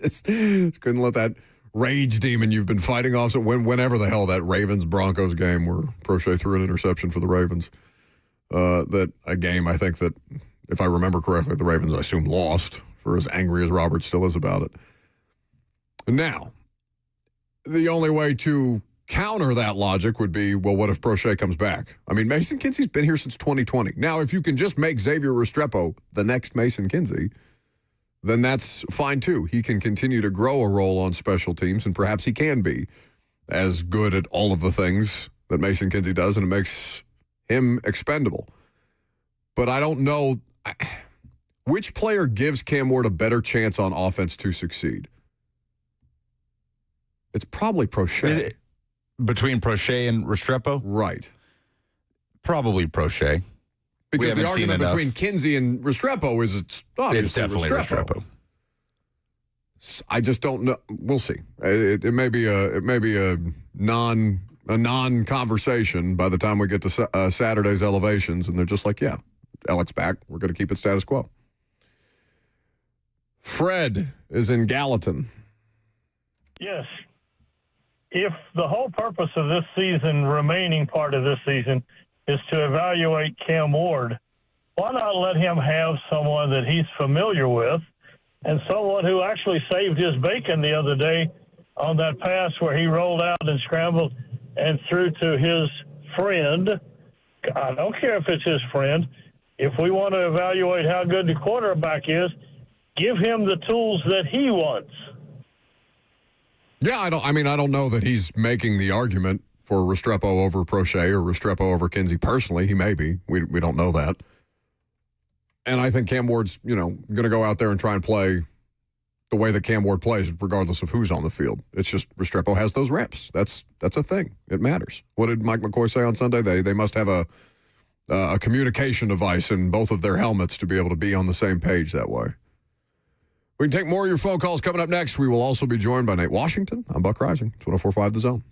Speaker 2: just couldn't let that rage demon you've been fighting off. So whenever the hell that Ravens-Broncos game where Prochet threw an interception for the Ravens, that a game I think that, if I remember correctly, the Ravens, I assume, lost, for as angry as Robert still is about it. Now, the only way to counter that logic would be, well, what if Prochet comes back? I mean, Mason Kinsey's been here since 2020. Now, if you can just make Xavier Restrepo the next Mason Kinsey, then that's fine too. He can continue to grow a role on special teams, and perhaps he can be as good at all of the things that Mason Kinsey does, and it makes him expendable. But I don't know which player gives Cam Ward a better chance on offense to succeed. It's probably Prochet.
Speaker 3: Between Prochet and Restrepo?
Speaker 2: Right.
Speaker 3: Probably Prochet.
Speaker 2: Because the argument between Kinsey and Restrepo is it's obviously
Speaker 3: definitely Restrepo.
Speaker 2: I just don't know. We'll see. It may be a non-conversation by the time we get to Saturday's elevations, and they're just like, yeah, Alex back. We're going to keep it status quo. Fred is in Gallatin.
Speaker 1: Yes. If the whole purpose of this season, remaining part of this season, is to evaluate Cam Ward, why not let him have someone that he's familiar with and someone who actually saved his bacon the other day on that pass where he rolled out and scrambled and threw to his friend? I don't care if it's his friend. If we want to evaluate how good the quarterback is, give him the tools that he wants.
Speaker 2: Yeah, I don't know that he's making the argument for Restrepo over Prochet or Restrepo over Kinsey. Personally, he may be. We don't know that. And I think Cam Ward's, going to go out there and try and play the way that Cam Ward plays, regardless of who's on the field. It's just Restrepo has those reps. That's a thing. It matters. What did Mike McCoy say on Sunday? They must have a communication device in both of their helmets to be able to be on the same page that way. We can take more of your phone calls coming up next. We will also be joined by Nate Washington. I'm Buck Rising. It's 104.5 The Zone.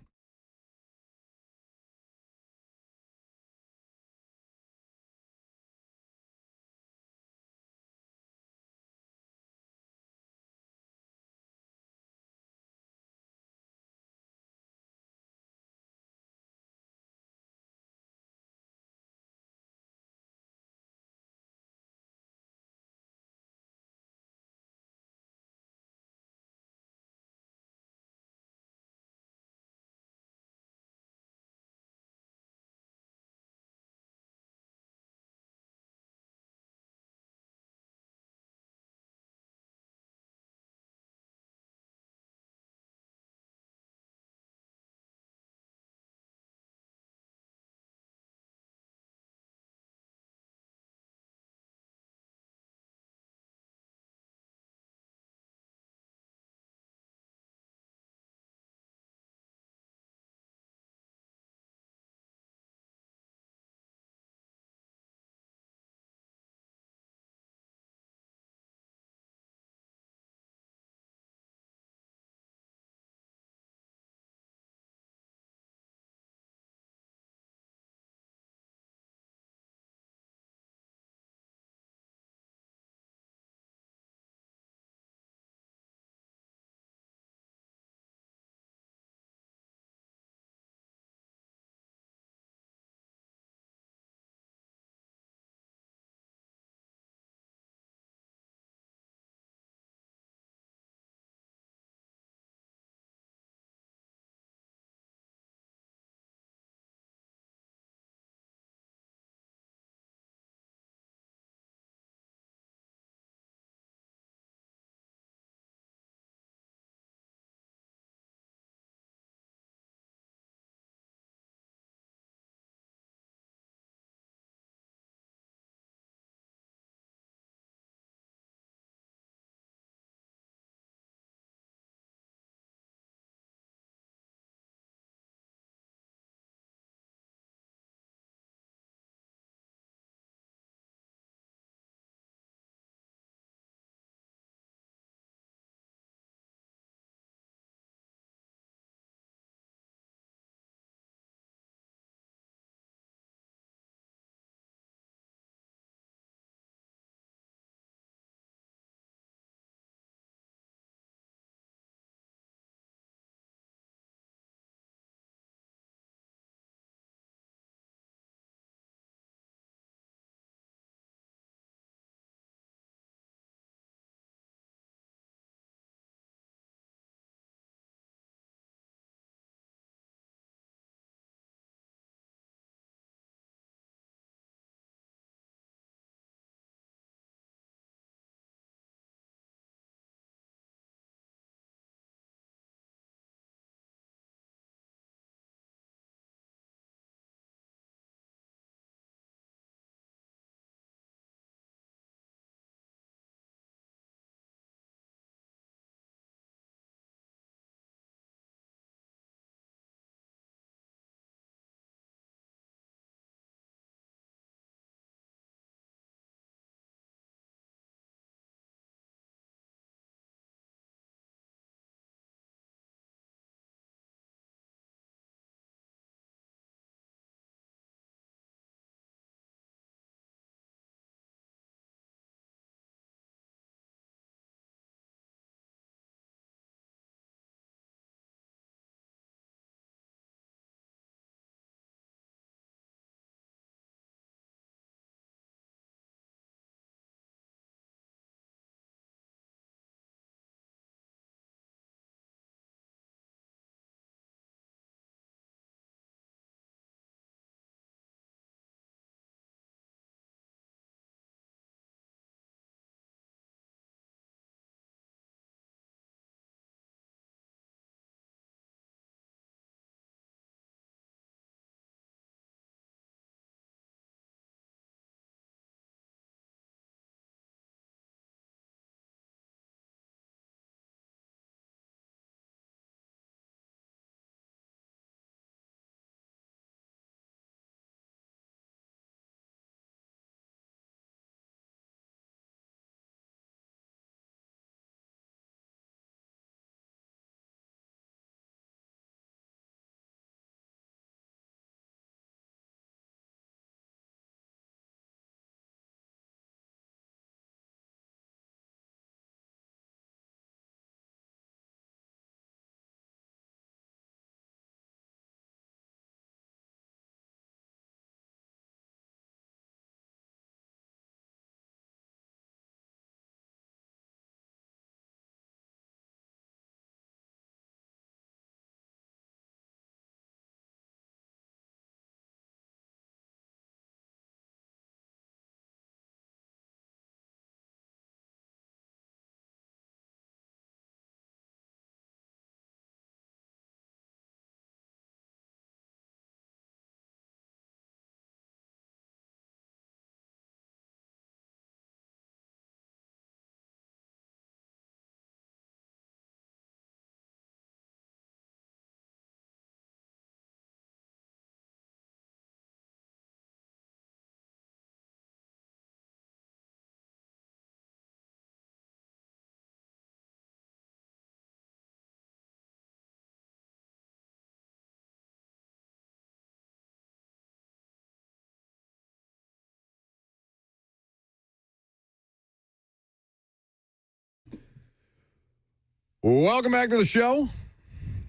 Speaker 2: Welcome back to the show.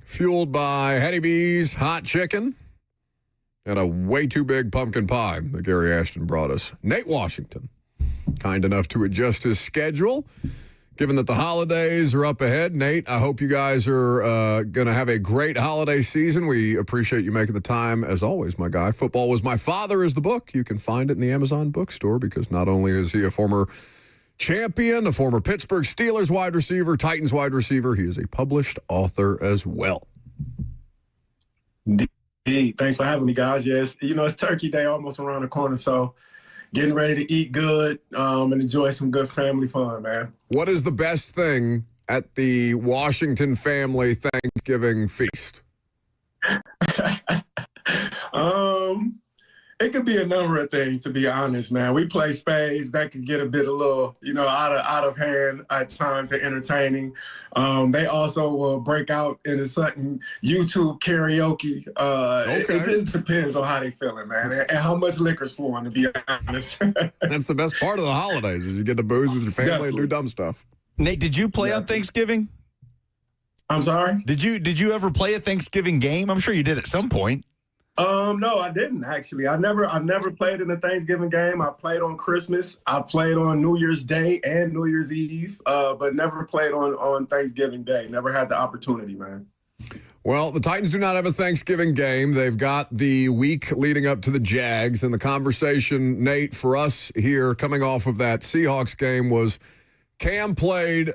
Speaker 2: Fueled by Hetty B's Hot Chicken and a way too big pumpkin pie that Gary Ashton brought us. Nate Washington, kind enough to adjust his schedule. Given that the holidays are up ahead, Nate, I hope you guys are going to have a great holiday season. We appreciate you making the time, as always, my guy. Football Was My Father is the book. You can find it in the Amazon bookstore because not only is he a former champion, a former Pittsburgh Steelers wide receiver, Titans wide receiver, he is a published author as well.
Speaker 5: Indeed. Thanks for having me, guys. Yes, it's Turkey Day almost around the corner, so getting ready to eat good and enjoy some good family fun, man.
Speaker 2: What is the best thing at the Washington family Thanksgiving feast?
Speaker 5: It could be a number of things, to be honest, man. We play spades. That could get a little, out of hand at times and entertaining. They also will break out into something YouTube karaoke. It just depends on how they feeling, man, and how much liquor's flowing, to be honest.
Speaker 2: That's the best part of the holidays is you get to booze with your family and do dumb stuff.
Speaker 3: Nate, did you play on Thanksgiving?
Speaker 5: I'm sorry?
Speaker 3: Did you ever play a Thanksgiving game? I'm sure you did at some point.
Speaker 5: No, I didn't actually. I've never played in a Thanksgiving game. I played on Christmas. I played on New Year's Day and New Year's Eve, but never played on Thanksgiving Day. Never had the opportunity, man.
Speaker 2: Well, the Titans do not have a Thanksgiving game. They've got the week leading up to the Jags, and the conversation, Nate, for us here coming off of that Seahawks game was Cam played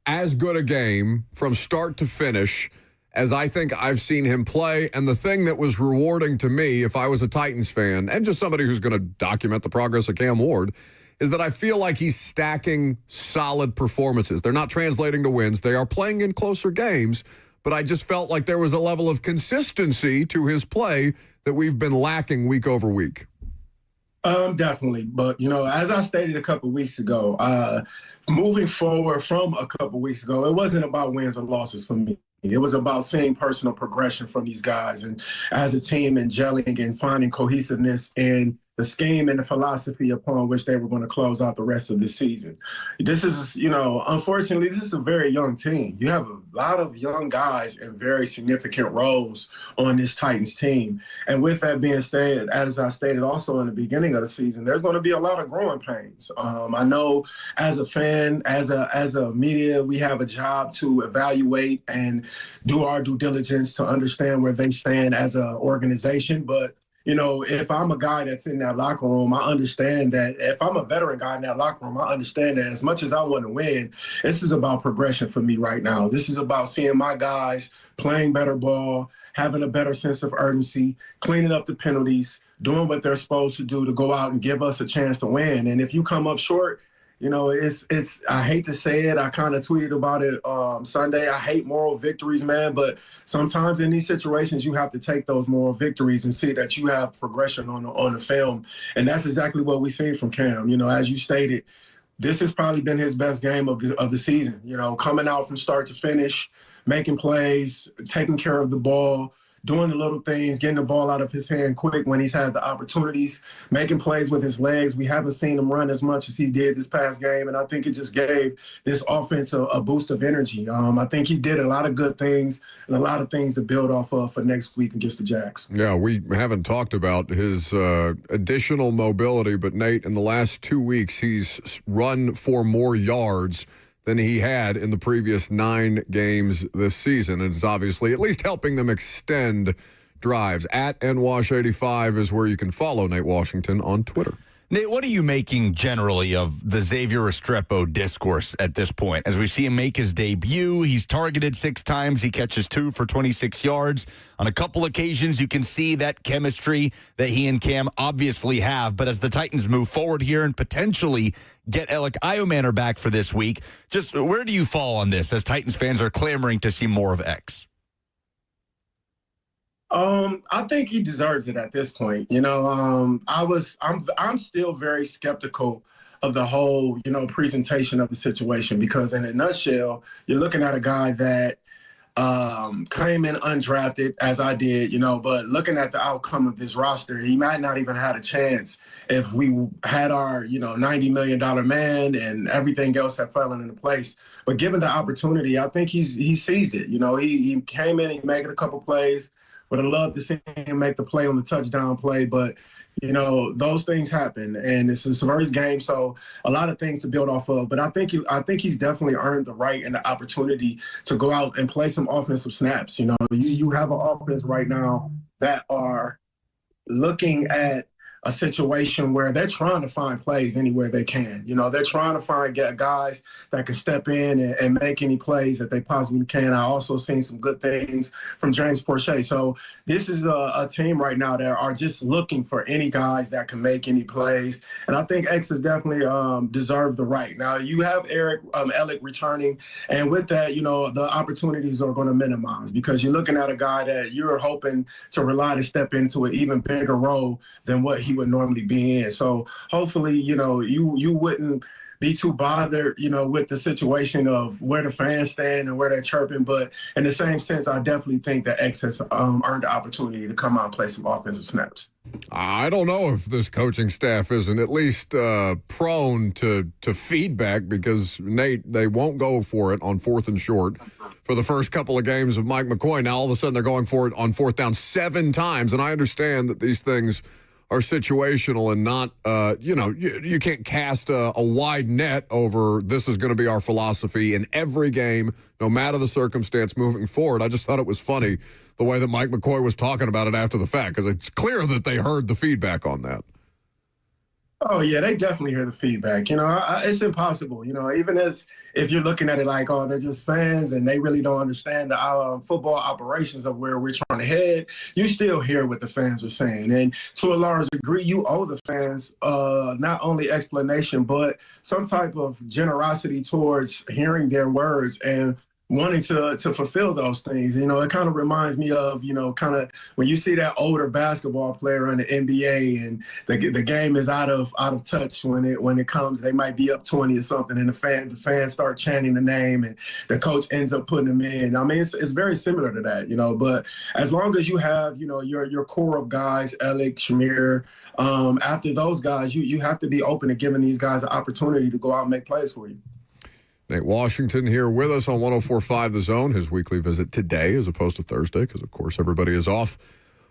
Speaker 2: as good a game from start to finish as I think I've seen him play. And the thing that was rewarding to me, if I was a Titans fan and just somebody who's going to document the progress of Cam Ward, is that I feel like he's stacking solid performances. They're not translating to wins. They are playing in closer games, but I just felt like there was a level of consistency to his play that we've been lacking week over week.
Speaker 5: Definitely. But, as I stated a couple weeks ago, moving forward from a couple weeks ago, it wasn't about wins or losses for me. It was about seeing personal progression from these guys and as a team and gelling and finding cohesiveness in the scheme and the philosophy upon which they were going to close out the rest of the season. This is, unfortunately, this is a very young team. You have a lot of young guys in very significant roles on this Titans team. And with that being said, as I stated also in the beginning of the season, there's going to be a lot of growing pains. I know as a fan, as a media, we have a job to evaluate and do our due diligence to understand where they stand as an organization. But if I'm a guy that's in that locker room, I understand that. If I'm a veteran guy in that locker room, I understand that as much as I want to win, this is about progression for me right now. This is about seeing my guys playing better ball, having a better sense of urgency, cleaning up the penalties, doing what they're supposed to do to go out and give us a chance to win. And if you come up short, it's I hate to say it. I kind of tweeted about it Sunday. I hate moral victories, man. But sometimes in these situations, you have to take those moral victories and see that you have progression on the film. And that's exactly what we see from Cam. As you stated, this has probably been his best game of the season. Coming out from start to finish, making plays, taking care of the ball, doing the little things, getting the ball out of his hand quick when he's had the opportunities, making plays with his legs. We haven't seen him run as much as he did this past game, and I think it just gave this offense a boost of energy. I think he did a lot of good things and a lot of things to build off of for next week against the Jags.
Speaker 2: Yeah, we haven't talked about his additional mobility, but Nate, in the last 2 weeks, he's run for more yards than he had in the previous 9 games this season. And it's obviously at least helping them extend drives. At NWash85 is where you can follow Nate Washington on Twitter.
Speaker 3: Nate, what are you making generally of the Xavier Restrepo discourse at this point? As we see him make his debut, he's targeted 6 times. He catches 2 for 26 yards. On a couple occasions, you can see that chemistry that he and Cam obviously have. But as the Titans move forward here and potentially get Alec Iomanner back for this week, just where do you fall on this as Titans fans are clamoring to see more of X?
Speaker 5: I think he deserves it at this point. I'm still very skeptical of the whole, presentation of the situation because in a nutshell, you're looking at a guy that came in undrafted as I did, you know, but looking at the outcome of this roster, he might not even had a chance if we had our, you know, $90 million man and everything else had fallen into place. But given the opportunity, I think he seized it. You know, he came in and made a couple plays. Would have loved to see him make the play on the touchdown play, but you know, those things happen, and it's his first game, so a lot of things to build off of. But I think he's definitely earned the right and the opportunity to go out and play some offensive snaps. You know, you have an offense right now that are looking at a situation where they're trying to find plays anywhere they can. You know, they're trying to find guys that can step in and make any plays that they possibly can. I also seen some good things from James Proche. So this is a team right now that are just looking for any guys that can make any plays. And I think X has definitely deserved the right. Now, you have Eric Ellick returning, and with that, you know, the opportunities are going to minimize because you're looking at a guy that you're hoping to rely to step into an even bigger role than what he would normally be in. So hopefully, you know, you wouldn't be too bothered, you know, with the situation of where the fans stand and where they're chirping. But in the same sense, I definitely think that X has earned the opportunity to come out and play some offensive snaps.
Speaker 2: I don't know if this coaching staff isn't at least prone to feedback because, Nate, they won't go for it on 4th and short for the first couple of games of Mike McCoy. Now, all of a sudden, they're going for it on 4th down 7 times. And I understand that these things are situational and not, you can't cast a wide net over this is going to be our philosophy in every game, no matter the circumstance moving forward. I just thought it was funny the way that Mike McCoy was talking about it after the fact because it's clear that they heard the feedback on that.
Speaker 5: Oh, yeah, they definitely hear the feedback. You know, it's impossible, you know, even as if you're looking at it like, oh, they're just fans and they really don't understand the football operations of where we're trying to head, you still hear what the fans are saying. And to a large degree, you owe the fans not only explanation, but some type of generosity towards hearing their words and wanting to fulfill those things. You know, it kind of reminds me of, you know, kind of when you see that older basketball player in the NBA and the game is out of touch when it comes, they might be up 20 or something and the fans start chanting the name and the coach ends up putting them in. I mean, it's very similar to that, you know, but as long as you have, you know, your core of guys, Ellick, Shamir, after those guys, you have to be open to giving these guys an opportunity to go out and make plays for you.
Speaker 2: Nate Washington here with us on 104.5 The Zone, his weekly visit today as opposed to Thursday because, of course, everybody is off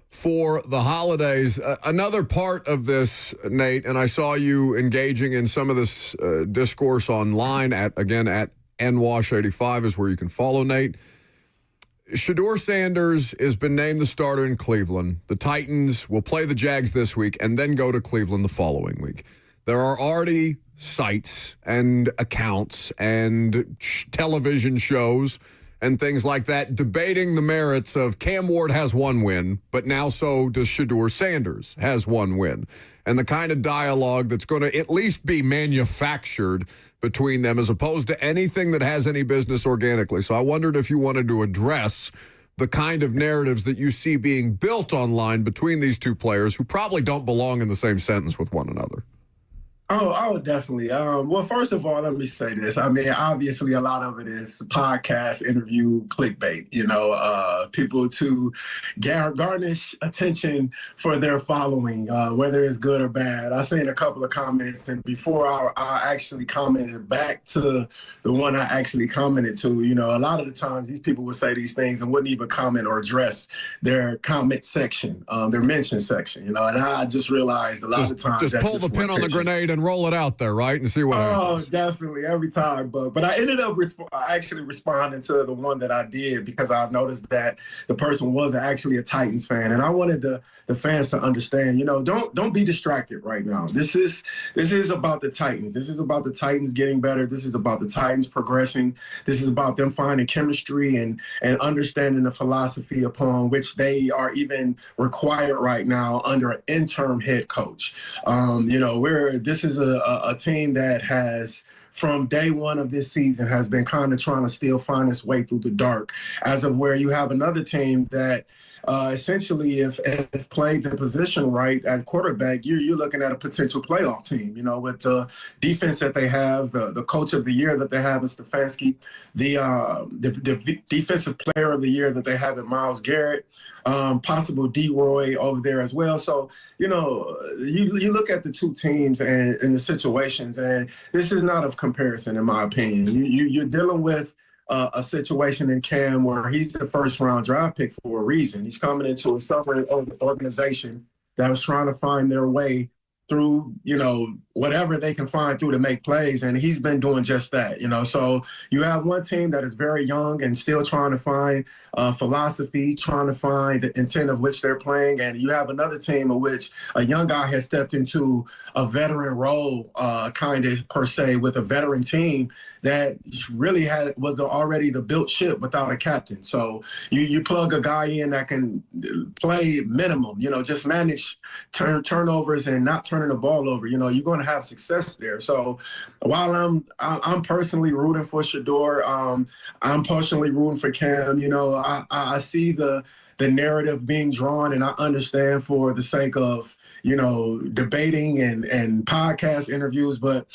Speaker 2: for the holidays. Another part of this, Nate, and I saw you engaging in some of this discourse online at NWash85 is where you can follow Nate. Shedeur Sanders has been named the starter in Cleveland. The Titans will play the Jags this week and then go to Cleveland the following week. There are already sites and accounts and television shows and things like that debating the merits of Cam Ward has 1 win, but now so does Shedeur Sanders has 1 win. And the kind of dialogue that's going to at least be manufactured between them as opposed to anything that has any business organically. So I wondered if you wanted to address the kind of narratives that you see being built online between these two players who probably don't belong in the same sentence with one another.
Speaker 5: Oh, I would definitely. Well, first of all, let me say this. I mean, obviously, a lot of it is podcast, interview, clickbait, you know, people to garnish attention for their following, whether it's good or bad. I seen a couple of comments, and before I actually commented back to the one I actually commented to, you know, a lot of the times these people would say these things and wouldn't even comment or address their comment section, their mention section, you know, and I just realized a lot of times
Speaker 2: just pull the pin on the grenade and roll it out there, right, and see what happens.
Speaker 5: Oh, definitely, every time. But I ended up actually responding to the one that I did because I noticed that the person wasn't actually a Titans fan, and I wanted the fans to understand, you know, don't be distracted right now. This is about the Titans. This is about the Titans getting better. This is about the Titans progressing. This is about them finding chemistry and understanding the philosophy upon which they are even required right now under an interim head coach. You know, this is a team that has, from day one of this season, has been kind of trying to still find its way through the dark, as of where you have another team that essentially, if played the position right at quarterback, you're looking at a potential playoff team. With the defense that they have, the coach of the year that they have in Stefanski, the defensive player of the year that they have in Myles Garrett, possible D-Roy over there as well. So, you look at the two teams and the situations, and this is not of comparison, in my opinion. You're dealing with a situation in Cam where he's the first-round draft pick for a reason. He's coming into a suffering organization that was trying to find their way through, whatever they can find through to make plays, and he's been doing just that, So you have one team that is very young and still trying to find philosophy, trying to find the intent of which they're playing, and you have another team in which a young guy has stepped into a veteran role, kind of per se, with a veteran team that really was already the built ship without a captain. So you plug a guy in that can play minimum, just manage turnovers and not turning the ball over. You're going to have success there. So while I'm personally rooting for Shedeur, I'm personally rooting for Cam. I see the narrative being drawn, and I understand for the sake of debating and podcast interviews. But,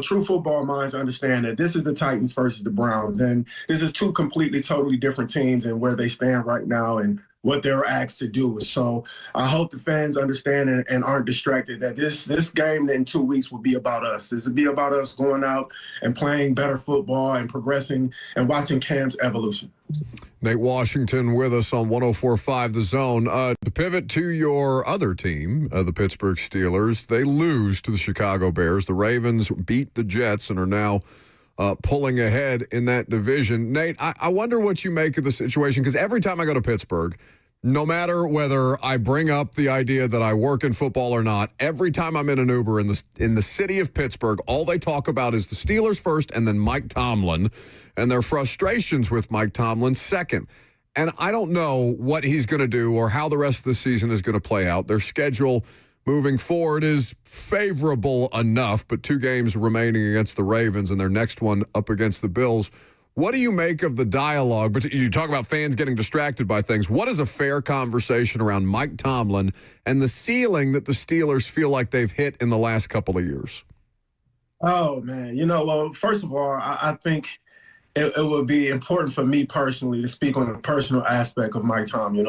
Speaker 5: true football minds understand that this is the Titans versus the Browns. And this is two completely, totally different teams and where they stand right now and what they're asked to do. So I hope the fans understand and aren't distracted that this game in 2 weeks will be about us. This will be about us going out and playing better football and progressing and watching Cam's evolution.
Speaker 2: Nate Washington with us on 104.5 The Zone. To pivot to your other team, the Pittsburgh Steelers, they lose to the Chicago Bears. The Ravens beat the Jets and are now pulling ahead in that division. Nate, I wonder what you make of the situation, because every time I go to Pittsburgh, no matter whether I bring up the idea that I work in football or not, every time I'm in an Uber in the city of Pittsburgh, all they talk about is the Steelers first and then Mike Tomlin and their frustrations with Mike Tomlin second. And I don't know what he's going to do or how the rest of the season is going to play out. Their schedule moving forward is favorable enough, but 2 games remaining against the Ravens and their next one up against the Bills. What do you make of the dialogue? But you talk about fans getting distracted by things. What is a fair conversation around Mike Tomlin and the ceiling that the Steelers feel like they've hit in the last couple of years?
Speaker 5: Oh, man. Well, first of all, I think it would be important for me personally to speak on the personal aspect of Mike Tomlin.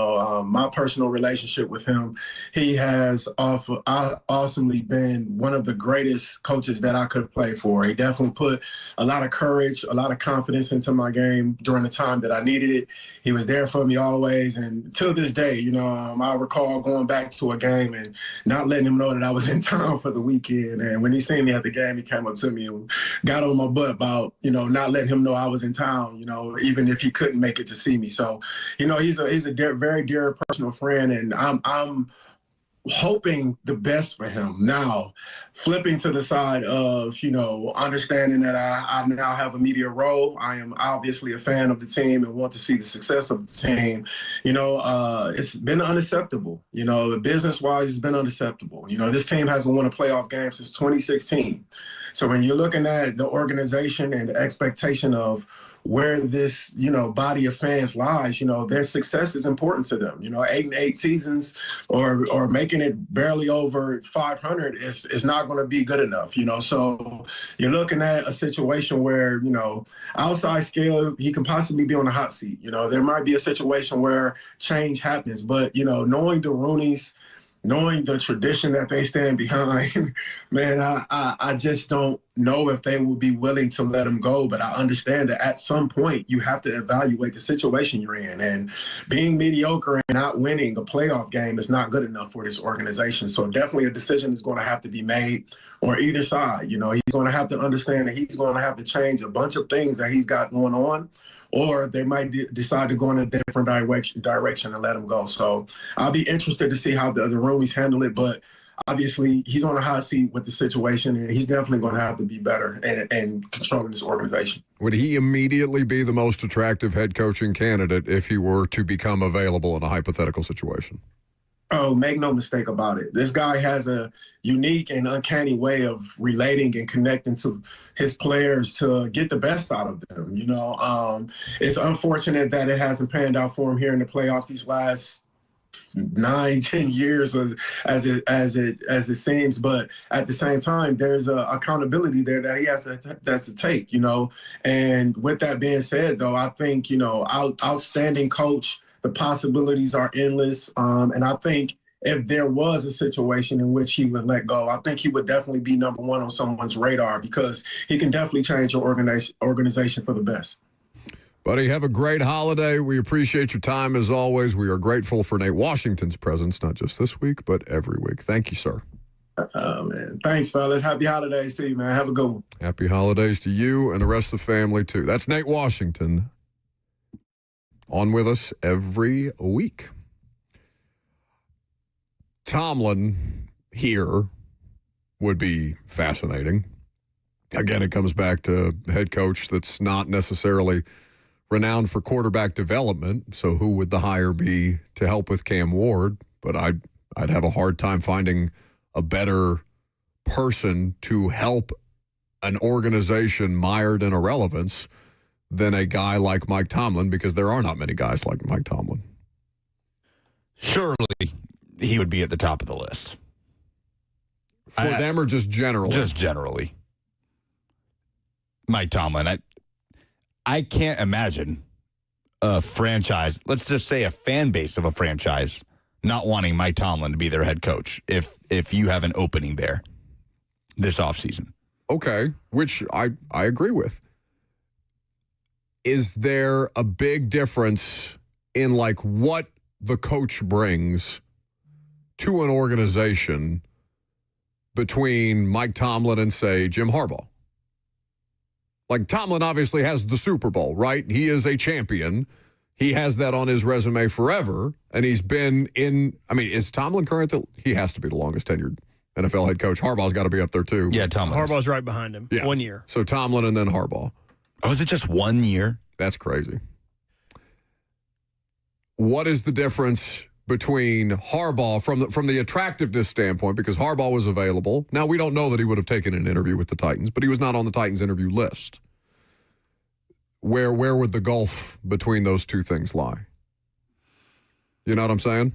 Speaker 5: My personal relationship with him, he has awesomely been one of the greatest coaches that I could play for. He definitely put a lot of courage, a lot of confidence into my game during the time that I needed it. He was there for me always. And till this day, I recall going back to a game and not letting him know that I was in town for the weekend. And when he seen me at the game, he came up to me and got on my butt about, not letting him know I was in town, even if he couldn't make it to see me. So, he's a very dear personal friend, and I'm hoping the best for him. Now, flipping to the side of, understanding that I now have a media role, I am obviously a fan of the team and want to see the success of the team. It's been unacceptable. Business-wise, it's been unacceptable. This team hasn't won a playoff game since 2016. So when you're looking at the organization and the expectation of where this, body of fans lies, their success is important to them. 8-8 seasons or making it barely over 500 is not going to be good enough, So you're looking at a situation where, outside scale, he can possibly be on the hot seat. There might be a situation where change happens, but, knowing the Rooneys, knowing the tradition that they stand behind, man, I just don't know if they will be willing to let him go. But I understand that at some point you have to evaluate the situation you're in. And being mediocre and not winning a playoff game is not good enough for this organization. So definitely a decision is going to have to be made on either side. He's going to have to understand that he's going to have to change a bunch of things that he's got going on, or they might decide to go in a different direction and let him go. So I'll be interested to see how the Rooneys handle it. But obviously, he's on a hot seat with the situation, and he's definitely going to have to be better and controlling this organization.
Speaker 2: Would he immediately be the most attractive head coaching candidate if he were to become available in a hypothetical situation?
Speaker 5: Oh, make no mistake about it. This guy has a unique and uncanny way of relating and connecting to his players to get the best out of them. It's unfortunate that it hasn't panned out for him here in the playoffs these last 9-10 years as it seems, but at the same time there's a accountability there that he has to take, and with that being said, though, I think outstanding coach, the possibilities are endless, and I think if there was a situation in which he would let go, I think he would definitely be number one on someone's radar, because he can definitely change your organization for the best.
Speaker 2: Buddy, have a great holiday. We appreciate your time as always. We are grateful for Nate Washington's presence, not just this week, but every week. Thank you, sir.
Speaker 5: Man. Thanks, fellas. Happy holidays to you, man. Have a good one.
Speaker 2: Happy holidays to you and the rest of the family, too. That's Nate Washington on with us every week. Tomlin here would be fascinating. Again, it comes back to head coach that's not necessarily renowned for quarterback development. So who would the hire be to help with Cam Ward? But I'd have a hard time finding a better person to help an organization mired in irrelevance than a guy like Mike Tomlin, because there are not many guys like Mike Tomlin.
Speaker 3: Surely he would be at the top of the list.
Speaker 2: For them, or just generally?
Speaker 3: Just generally. Mike Tomlin, I can't imagine a franchise, let's just say a fan base of a franchise, not wanting Mike Tomlin to be their head coach if you have an opening there this offseason.
Speaker 2: Okay, which I agree with. Is there a big difference in like what the coach brings to an organization between Mike Tomlin and, say, Jim Harbaugh? Like, Tomlin obviously has the Super Bowl, right? He is a champion. He has that on his resume forever, and he's been in, is Tomlin current? He has to be the longest tenured NFL head coach. Harbaugh's got to be up there, too.
Speaker 3: Yeah, Tomlin.
Speaker 4: Harbaugh's right behind him. Yeah. 1 year.
Speaker 2: So Tomlin and then Harbaugh.
Speaker 3: Oh, is it just 1 year?
Speaker 2: That's crazy. What is the difference between Harbaugh from the attractiveness standpoint, because Harbaugh was available. Now, we don't know that he would have taken an interview with the Titans, but he was not on the Titans interview list. Where would the gulf between those two things lie? You know what I'm saying?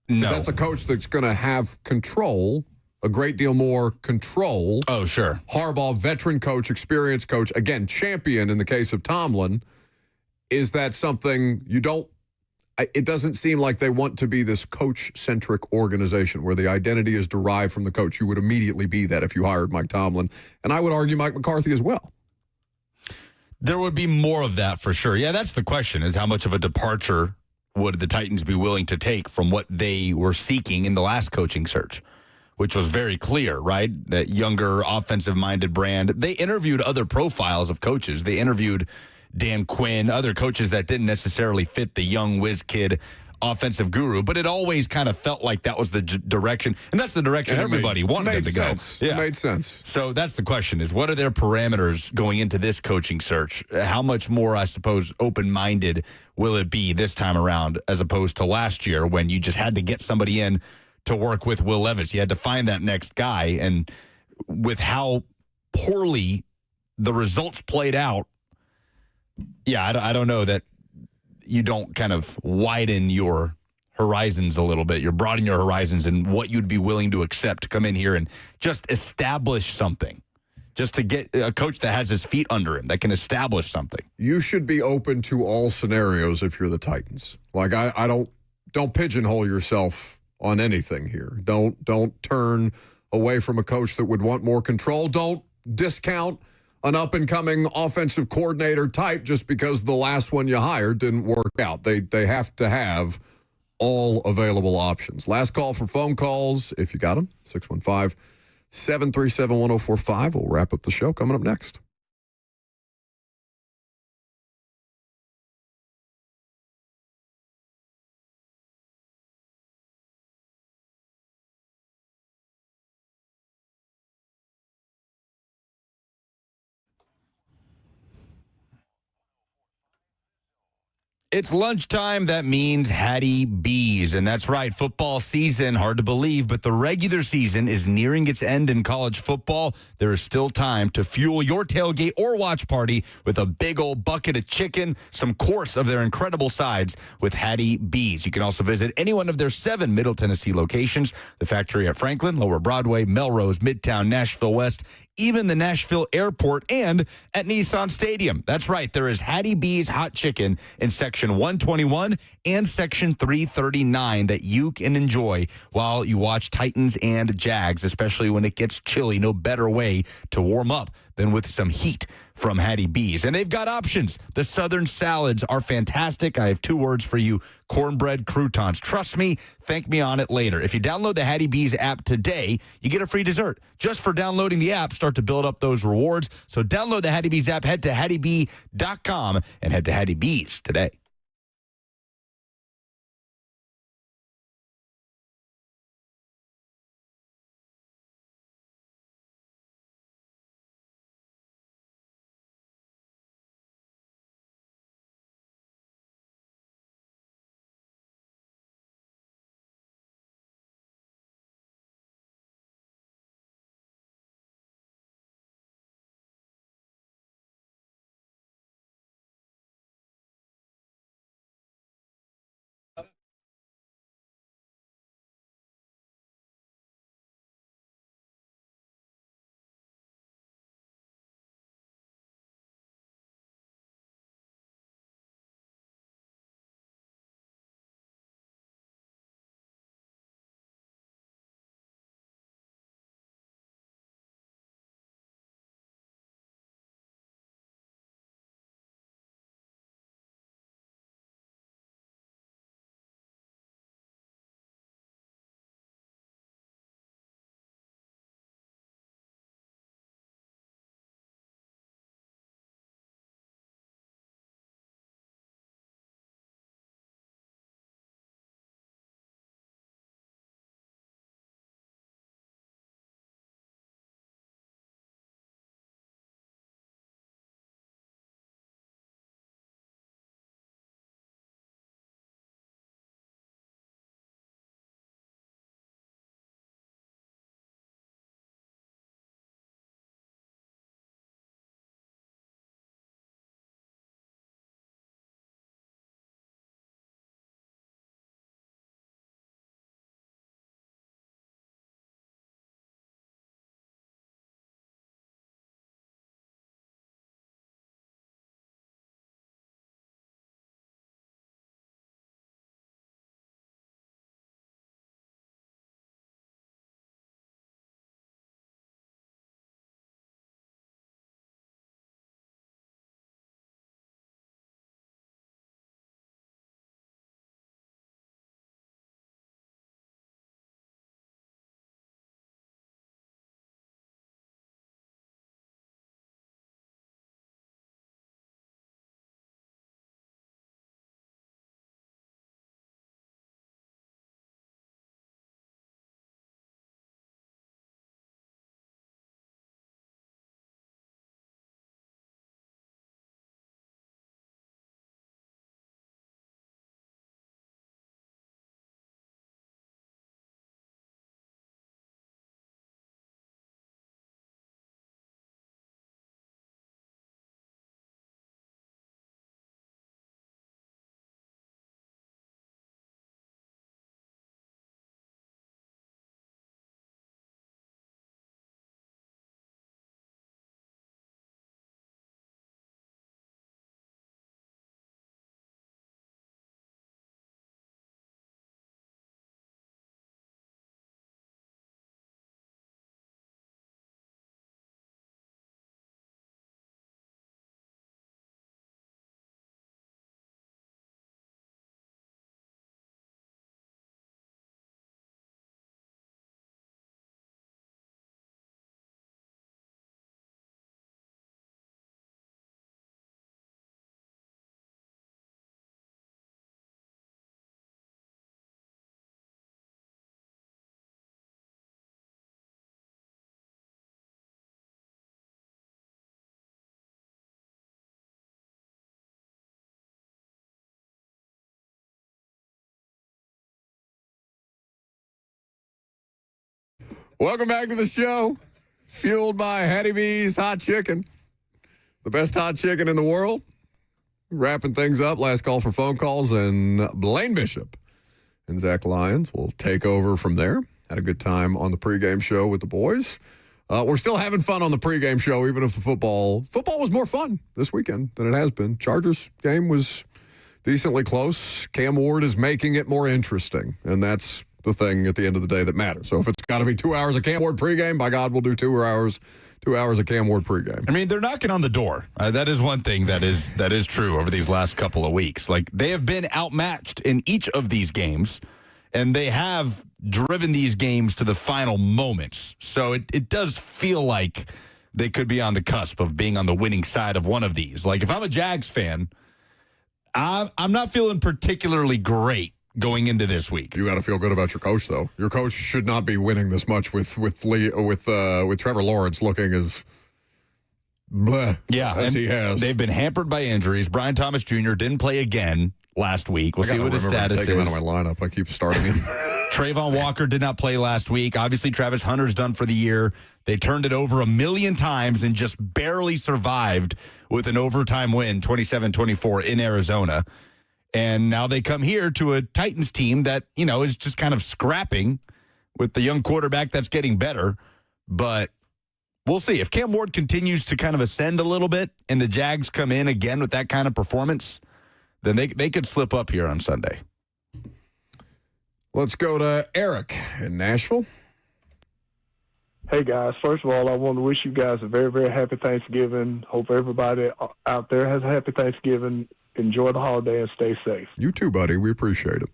Speaker 3: No.
Speaker 2: That's a coach that's going to have control, a great deal more control.
Speaker 3: Oh, sure.
Speaker 2: Harbaugh, veteran coach, experienced coach, again, champion in the case of Tomlin. Is that something you don't? It doesn't seem like they want to be this coach-centric organization where the identity is derived from the coach. You would immediately be that if you hired Mike Tomlin. And I would argue Mike McCarthy as well.
Speaker 3: There would be more of that for sure. Yeah, that's the question, is how much of a departure would the Titans be willing to take from what they were seeking in the last coaching search, which was very clear, right? That younger, offensive-minded brand. They interviewed other profiles of coaches. They interviewed Dan Quinn, other coaches that didn't necessarily fit the young whiz kid offensive guru, but it always kind of felt like that was the direction, and that's the direction everybody wanted them to
Speaker 2: sense.
Speaker 3: go.
Speaker 2: Yeah. It made sense.
Speaker 3: So that's the question, is what are their parameters going into this coaching search? How much more, I suppose, open-minded will it be this time around as opposed to last year when you just had to get somebody in to work with Will Levis? You had to find that next guy, and with how poorly the results played out, yeah, I don't know that you don't kind of widen your horizons a little bit. You're broadening your horizons and what you'd be willing to accept to come in here and just establish something, just to get a coach that has his feet under him, that can establish something.
Speaker 2: You should be open to all scenarios if you're the Titans. Like, I don't pigeonhole yourself on anything here. Don't turn away from a coach that would want more control. Don't discount an up-and-coming offensive coordinator type just because the last one you hired didn't work out. They have to have all available options. Last call for phone calls, if you got them, 615-737-1045. We'll wrap up the show coming up next.
Speaker 3: It's lunchtime. That means Hattie B's. Bees. And that's right, football season, hard to believe, but the regular season is nearing its end in college football. There is still time to fuel your tailgate or watch party with a big old bucket of chicken, some quarts of their incredible sides with Hattie B's. You can also visit any one of their 7 Middle Tennessee locations, the factory at Franklin, Lower Broadway, Melrose, Midtown, Nashville West, even the Nashville Airport, and at Nissan Stadium. That's right, there is Hattie B's Hot Chicken in Section 121 and Section 339 that you can enjoy while you watch Titans and Jags, especially when it gets chilly. No better way to warm up than with some heat from Hattie B's. And they've got options. The Southern salads are fantastic. I have 2 words for you: cornbread croutons. Trust me, thank me on it later. If you download the Hattie B's app today, you get a free dessert. Just for downloading the app, start to build up those rewards. So download the Hattie B's app, head to HattieB.com, and head to Hattie B's today.
Speaker 2: Welcome back to the show. Fueled by Hattie B's Hot Chicken. The best hot chicken in the world. Wrapping things up. Last call for phone calls. And Blaine Bishop and Zach Lyons will take over from there. Had a good time on the pregame show with the boys. We're still having fun on the pregame show, even if the football was more fun this weekend than it has been. Chargers game was decently close. Cam Ward is making it more interesting, and that's the thing at the end of the day that matters. So if it's got to be 2 hours of Cam Ward pregame, by God, we'll do 2 hours of Cam Ward pregame.
Speaker 3: I mean, they're knocking on the door. That is one thing that is true over these last couple of weeks. Like, they have been outmatched in each of these games, and they have driven these games to the final moments. So it does feel like they could be on the cusp of being on the winning side of one of these. Like, if I'm a Jags fan, I'm not feeling particularly great going into this week.
Speaker 2: You got to feel good about your coach, though. Your coach should not be winning this much with Trevor Lawrence looking as bleh as he has.
Speaker 3: They've been hampered by injuries. Brian Thomas Jr. didn't play again last week. We'll see what his status is.
Speaker 2: Take him out of my lineup. I keep starting him.
Speaker 3: Trayvon Walker did not play last week. Obviously, Travis Hunter's done for the year. They turned it over 1,000,000 times and just barely survived with an overtime win, 27-24 in Arizona. And now they come here to a Titans team that, is just kind of scrapping with the young quarterback that's getting better. But we'll see. If Cam Ward continues to kind of ascend a little bit and the Jags come in again with that kind of performance, then they could slip up here on Sunday.
Speaker 2: Let's go to Eric in Nashville.
Speaker 6: Hey, guys. First of all, I want to wish you guys a very, very happy Thanksgiving. Hope everybody out there has a happy Thanksgiving. Enjoy the holiday and stay safe.
Speaker 2: You too, buddy. We appreciate it.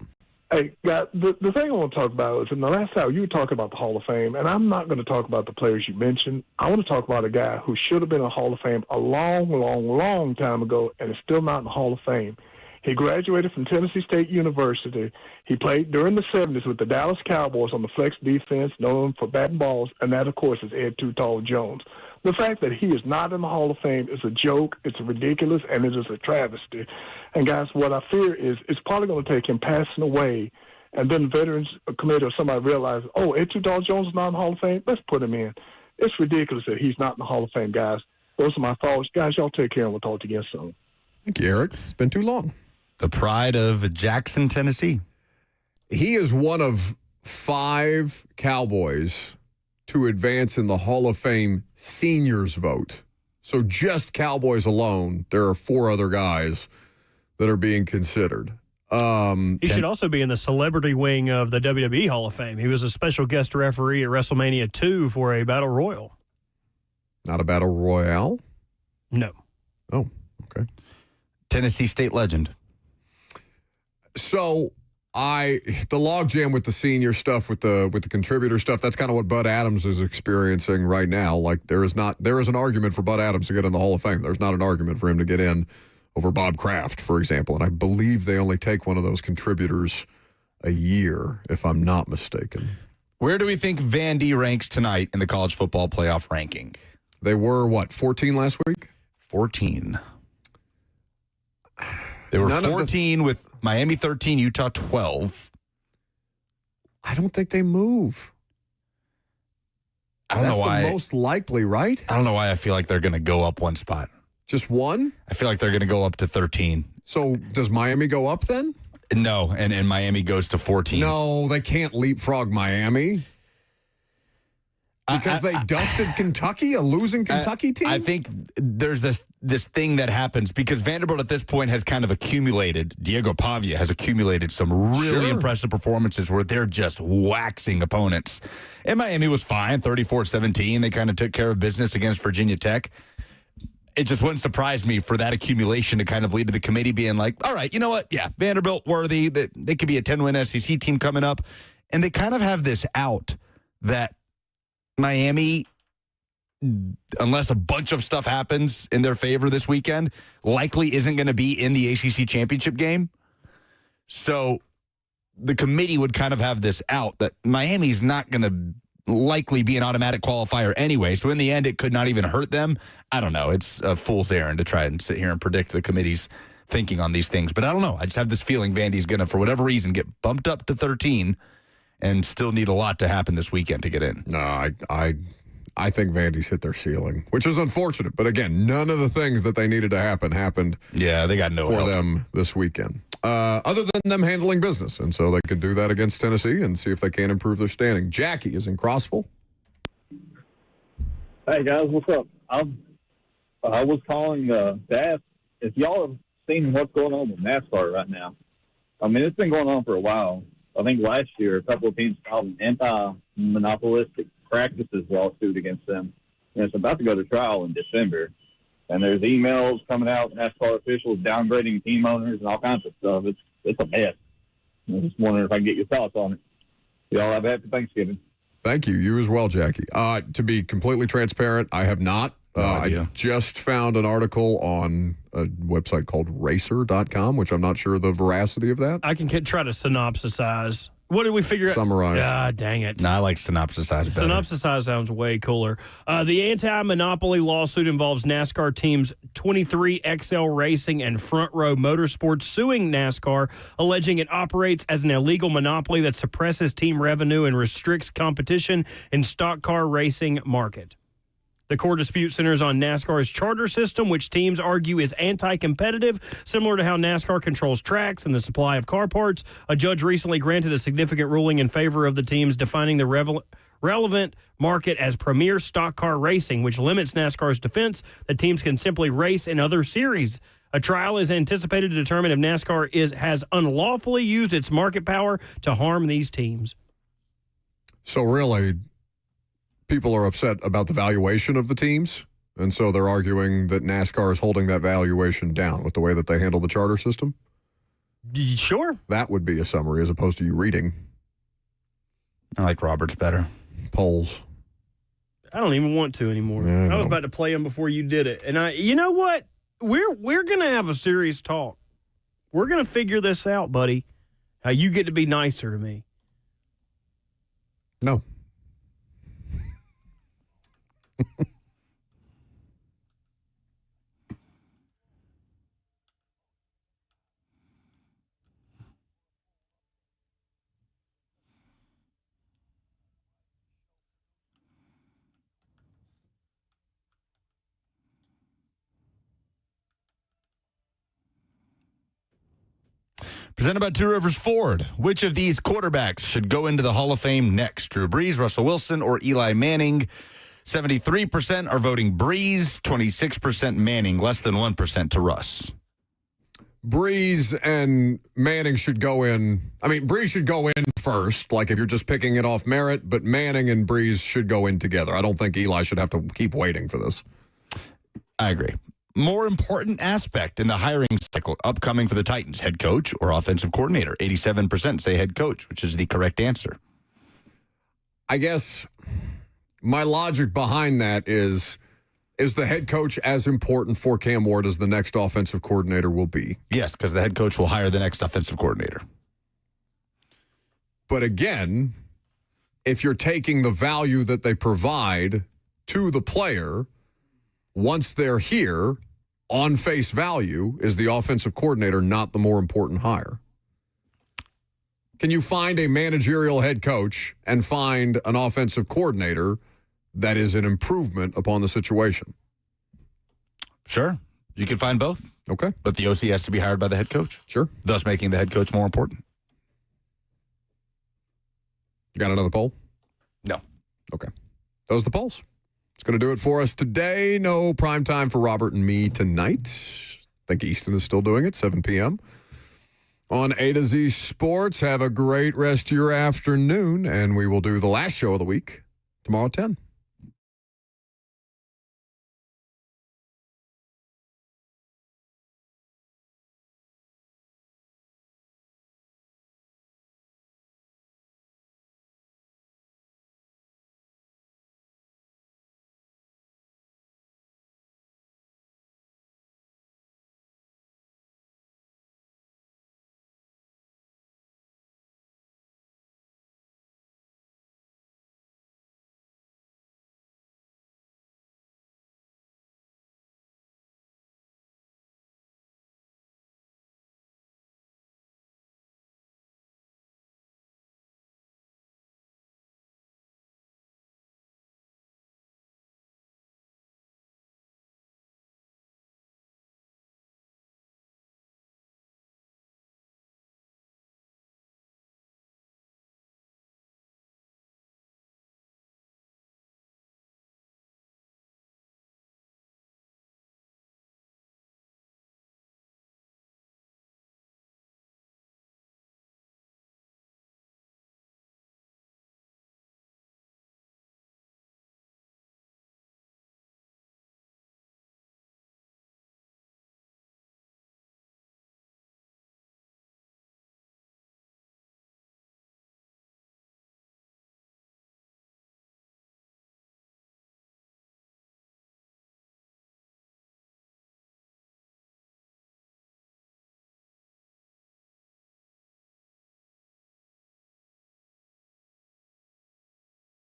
Speaker 6: Hey, guys, the thing I want to talk about is in the last hour, you were talking about the Hall of Fame, and I'm not going to talk about the players you mentioned. I want to talk about a guy who should have been in the Hall of Fame a long, long, long time ago and is still not in the Hall of Fame. He graduated from Tennessee State University. He played during the 70s with the Dallas Cowboys on the flex defense, known for batting balls, and that, of course, is Ed Too Tall Jones. The fact that he is not in the Hall of Fame is a joke, it's ridiculous, and it is a travesty. And, guys, what I fear is it's probably going to take him passing away, and then the Veterans Committee or somebody realizes, oh, Ed Too Tall Jones is not in the Hall of Fame? Let's put him in. It's ridiculous that he's not in the Hall of Fame, guys. Those are my thoughts. Guys, y'all take care, and we'll talk to you again soon.
Speaker 2: Thank you, Eric. It's been too long.
Speaker 3: The pride of Jackson, Tennessee.
Speaker 2: He is one of 5 Cowboys to advance in the Hall of Fame seniors vote. So just Cowboys alone, there are 4 other guys that are being considered.
Speaker 4: He should also be in the celebrity wing of the WWE Hall of Fame. He was a special guest referee at WrestleMania 2 for a Battle Royal.
Speaker 2: Not a Battle Royale?
Speaker 4: No.
Speaker 2: Oh, okay.
Speaker 3: Tennessee State legend.
Speaker 2: So the logjam with the senior stuff, with the contributor stuff, that's kind of what Bud Adams is experiencing right now. Like there is an argument for Bud Adams to get in the Hall of Fame. There's not an argument for him to get in over Bob Kraft, for example. And I believe they only take one of those contributors a year, if I'm not mistaken.
Speaker 3: Where do we think Vandy ranks tonight in the college football playoff ranking?
Speaker 2: They were, 14 last week?
Speaker 3: 14. They were 14 with Miami 13, Utah 12.
Speaker 2: I don't think they move.
Speaker 3: I don't know why.
Speaker 2: That's the most likely, right?
Speaker 3: I don't know why I feel like they're going to go up one spot.
Speaker 2: Just one?
Speaker 3: I feel like they're going to go up to 13.
Speaker 2: So does Miami go up then?
Speaker 3: No, and Miami goes to 14.
Speaker 2: No, they can't leapfrog Miami. Because they dusted Kentucky, a losing Kentucky team?
Speaker 3: I think there's this thing that happens because Vanderbilt at this point has kind of accumulated. Diego Pavia has accumulated some really impressive performances where they're just waxing opponents. And Miami was fine, 34-17. They kind of took care of business against Virginia Tech. It just wouldn't surprise me for that accumulation to kind of lead to the committee being like, all right, you know what? Yeah, Vanderbilt worthy. They could be a 10-win SEC team coming up. And they kind of have this out that Miami, unless a bunch of stuff happens in their favor this weekend, likely isn't going to be in the ACC championship game. So the committee would kind of have this out that Miami's not going to likely be an automatic qualifier anyway. So in the end, it could not even hurt them. I don't know. It's a fool's errand to try and sit here and predict the committee's thinking on these things. But I don't know. I just have this feeling Vandy's going to, for whatever reason, get bumped up to 13. and still need a lot to happen this weekend to get in.
Speaker 2: No, I think Vandy's hit their ceiling, which is unfortunate. But again, none of the things that they needed to happen happened.
Speaker 3: Yeah, they got no
Speaker 2: for
Speaker 3: help
Speaker 2: them this weekend. Other than them handling business, and so they can do that against Tennessee and see if they can improve their standing. Jackie is in Crossville.
Speaker 8: Hey guys, what's up? I was calling to ask if y'all have seen what's going on with NASCAR right now. I mean, it's been going on for a while. I think last year a couple of teams filed an anti-monopolistic practices lawsuit against them, and it's about to go to trial in December. And there's emails coming out, NASCAR officials downgrading team owners and all kinds of stuff. It's a mess. I'm just wondering if I can get your thoughts on it. Y'all have a happy Thanksgiving.
Speaker 2: Thank you. You as well, Jackie. To be completely transparent, I have not. I just found an article on a website called racer.com, which I'm not sure the veracity of that.
Speaker 4: I can try to synopsisize. What did we figure out?
Speaker 2: Summarize.
Speaker 4: Ah, dang it.
Speaker 3: No, I like synopsisize better.
Speaker 4: Synopsisize sounds way cooler. The anti-monopoly lawsuit involves NASCAR teams 23XL Racing and Front Row Motorsports suing NASCAR, alleging it operates as an illegal monopoly that suppresses team revenue and restricts competition in stock car racing market. The core dispute centers on NASCAR's charter system, which teams argue is anti-competitive, similar to how NASCAR controls tracks and the supply of car parts. A judge recently granted a significant ruling in favor of the teams, defining the relevant market as premier stock car racing, which limits NASCAR's defense that teams can simply race in other series. A trial is anticipated to determine if NASCAR has unlawfully used its market power to harm these teams.
Speaker 2: So really, people are upset about the valuation of the teams, and so they're arguing that NASCAR is holding that valuation down with the way that they handle the charter system?
Speaker 4: Sure.
Speaker 2: That would be a summary as opposed to you reading.
Speaker 3: I like Robert's better.
Speaker 2: Polls.
Speaker 4: I don't even want to anymore.
Speaker 2: Yeah,
Speaker 4: I was about to play them before you did it. And you know what? We're going to have a serious talk. We're going to figure this out, buddy. How you get to be nicer to me.
Speaker 2: No.
Speaker 3: Presented by Two Rivers Ford. Which of these quarterbacks should go into the Hall of Fame next? Drew Brees, Russell Wilson, or Eli Manning? 73% are voting Brees, 26% Manning, less than 1% to Russ.
Speaker 2: Brees and Manning should go in. I mean, Brees should go in first, like if you're just picking it off merit, but Manning and Brees should go in together. I don't think Eli should have to keep waiting for this.
Speaker 3: I agree. More important aspect in the hiring cycle upcoming for the Titans, head coach or offensive coordinator? 87% say head coach, which is the correct answer.
Speaker 2: I guess my logic behind that is the head coach as important for Cam Ward as the next offensive coordinator will be?
Speaker 3: Yes, because the head coach will hire the next offensive coordinator.
Speaker 2: But again, if you're taking the value that they provide to the player, once they're here, on face value, is the offensive coordinator not the more important hire? Can you find a managerial head coach and find an offensive coordinator that is an improvement upon the situation?
Speaker 3: Sure. You can find both.
Speaker 2: Okay.
Speaker 3: But the OC has to be hired by the head coach.
Speaker 2: Sure.
Speaker 3: Thus making the head coach more important.
Speaker 2: You got another poll?
Speaker 3: No.
Speaker 2: Okay. Those are the polls. It's going to do it for us today. No prime time for Robert and me tonight. I think Easton is still doing it, 7 p.m. on A to Z Sports. Have a great rest of your afternoon, and we will do the last show of the week tomorrow at 10.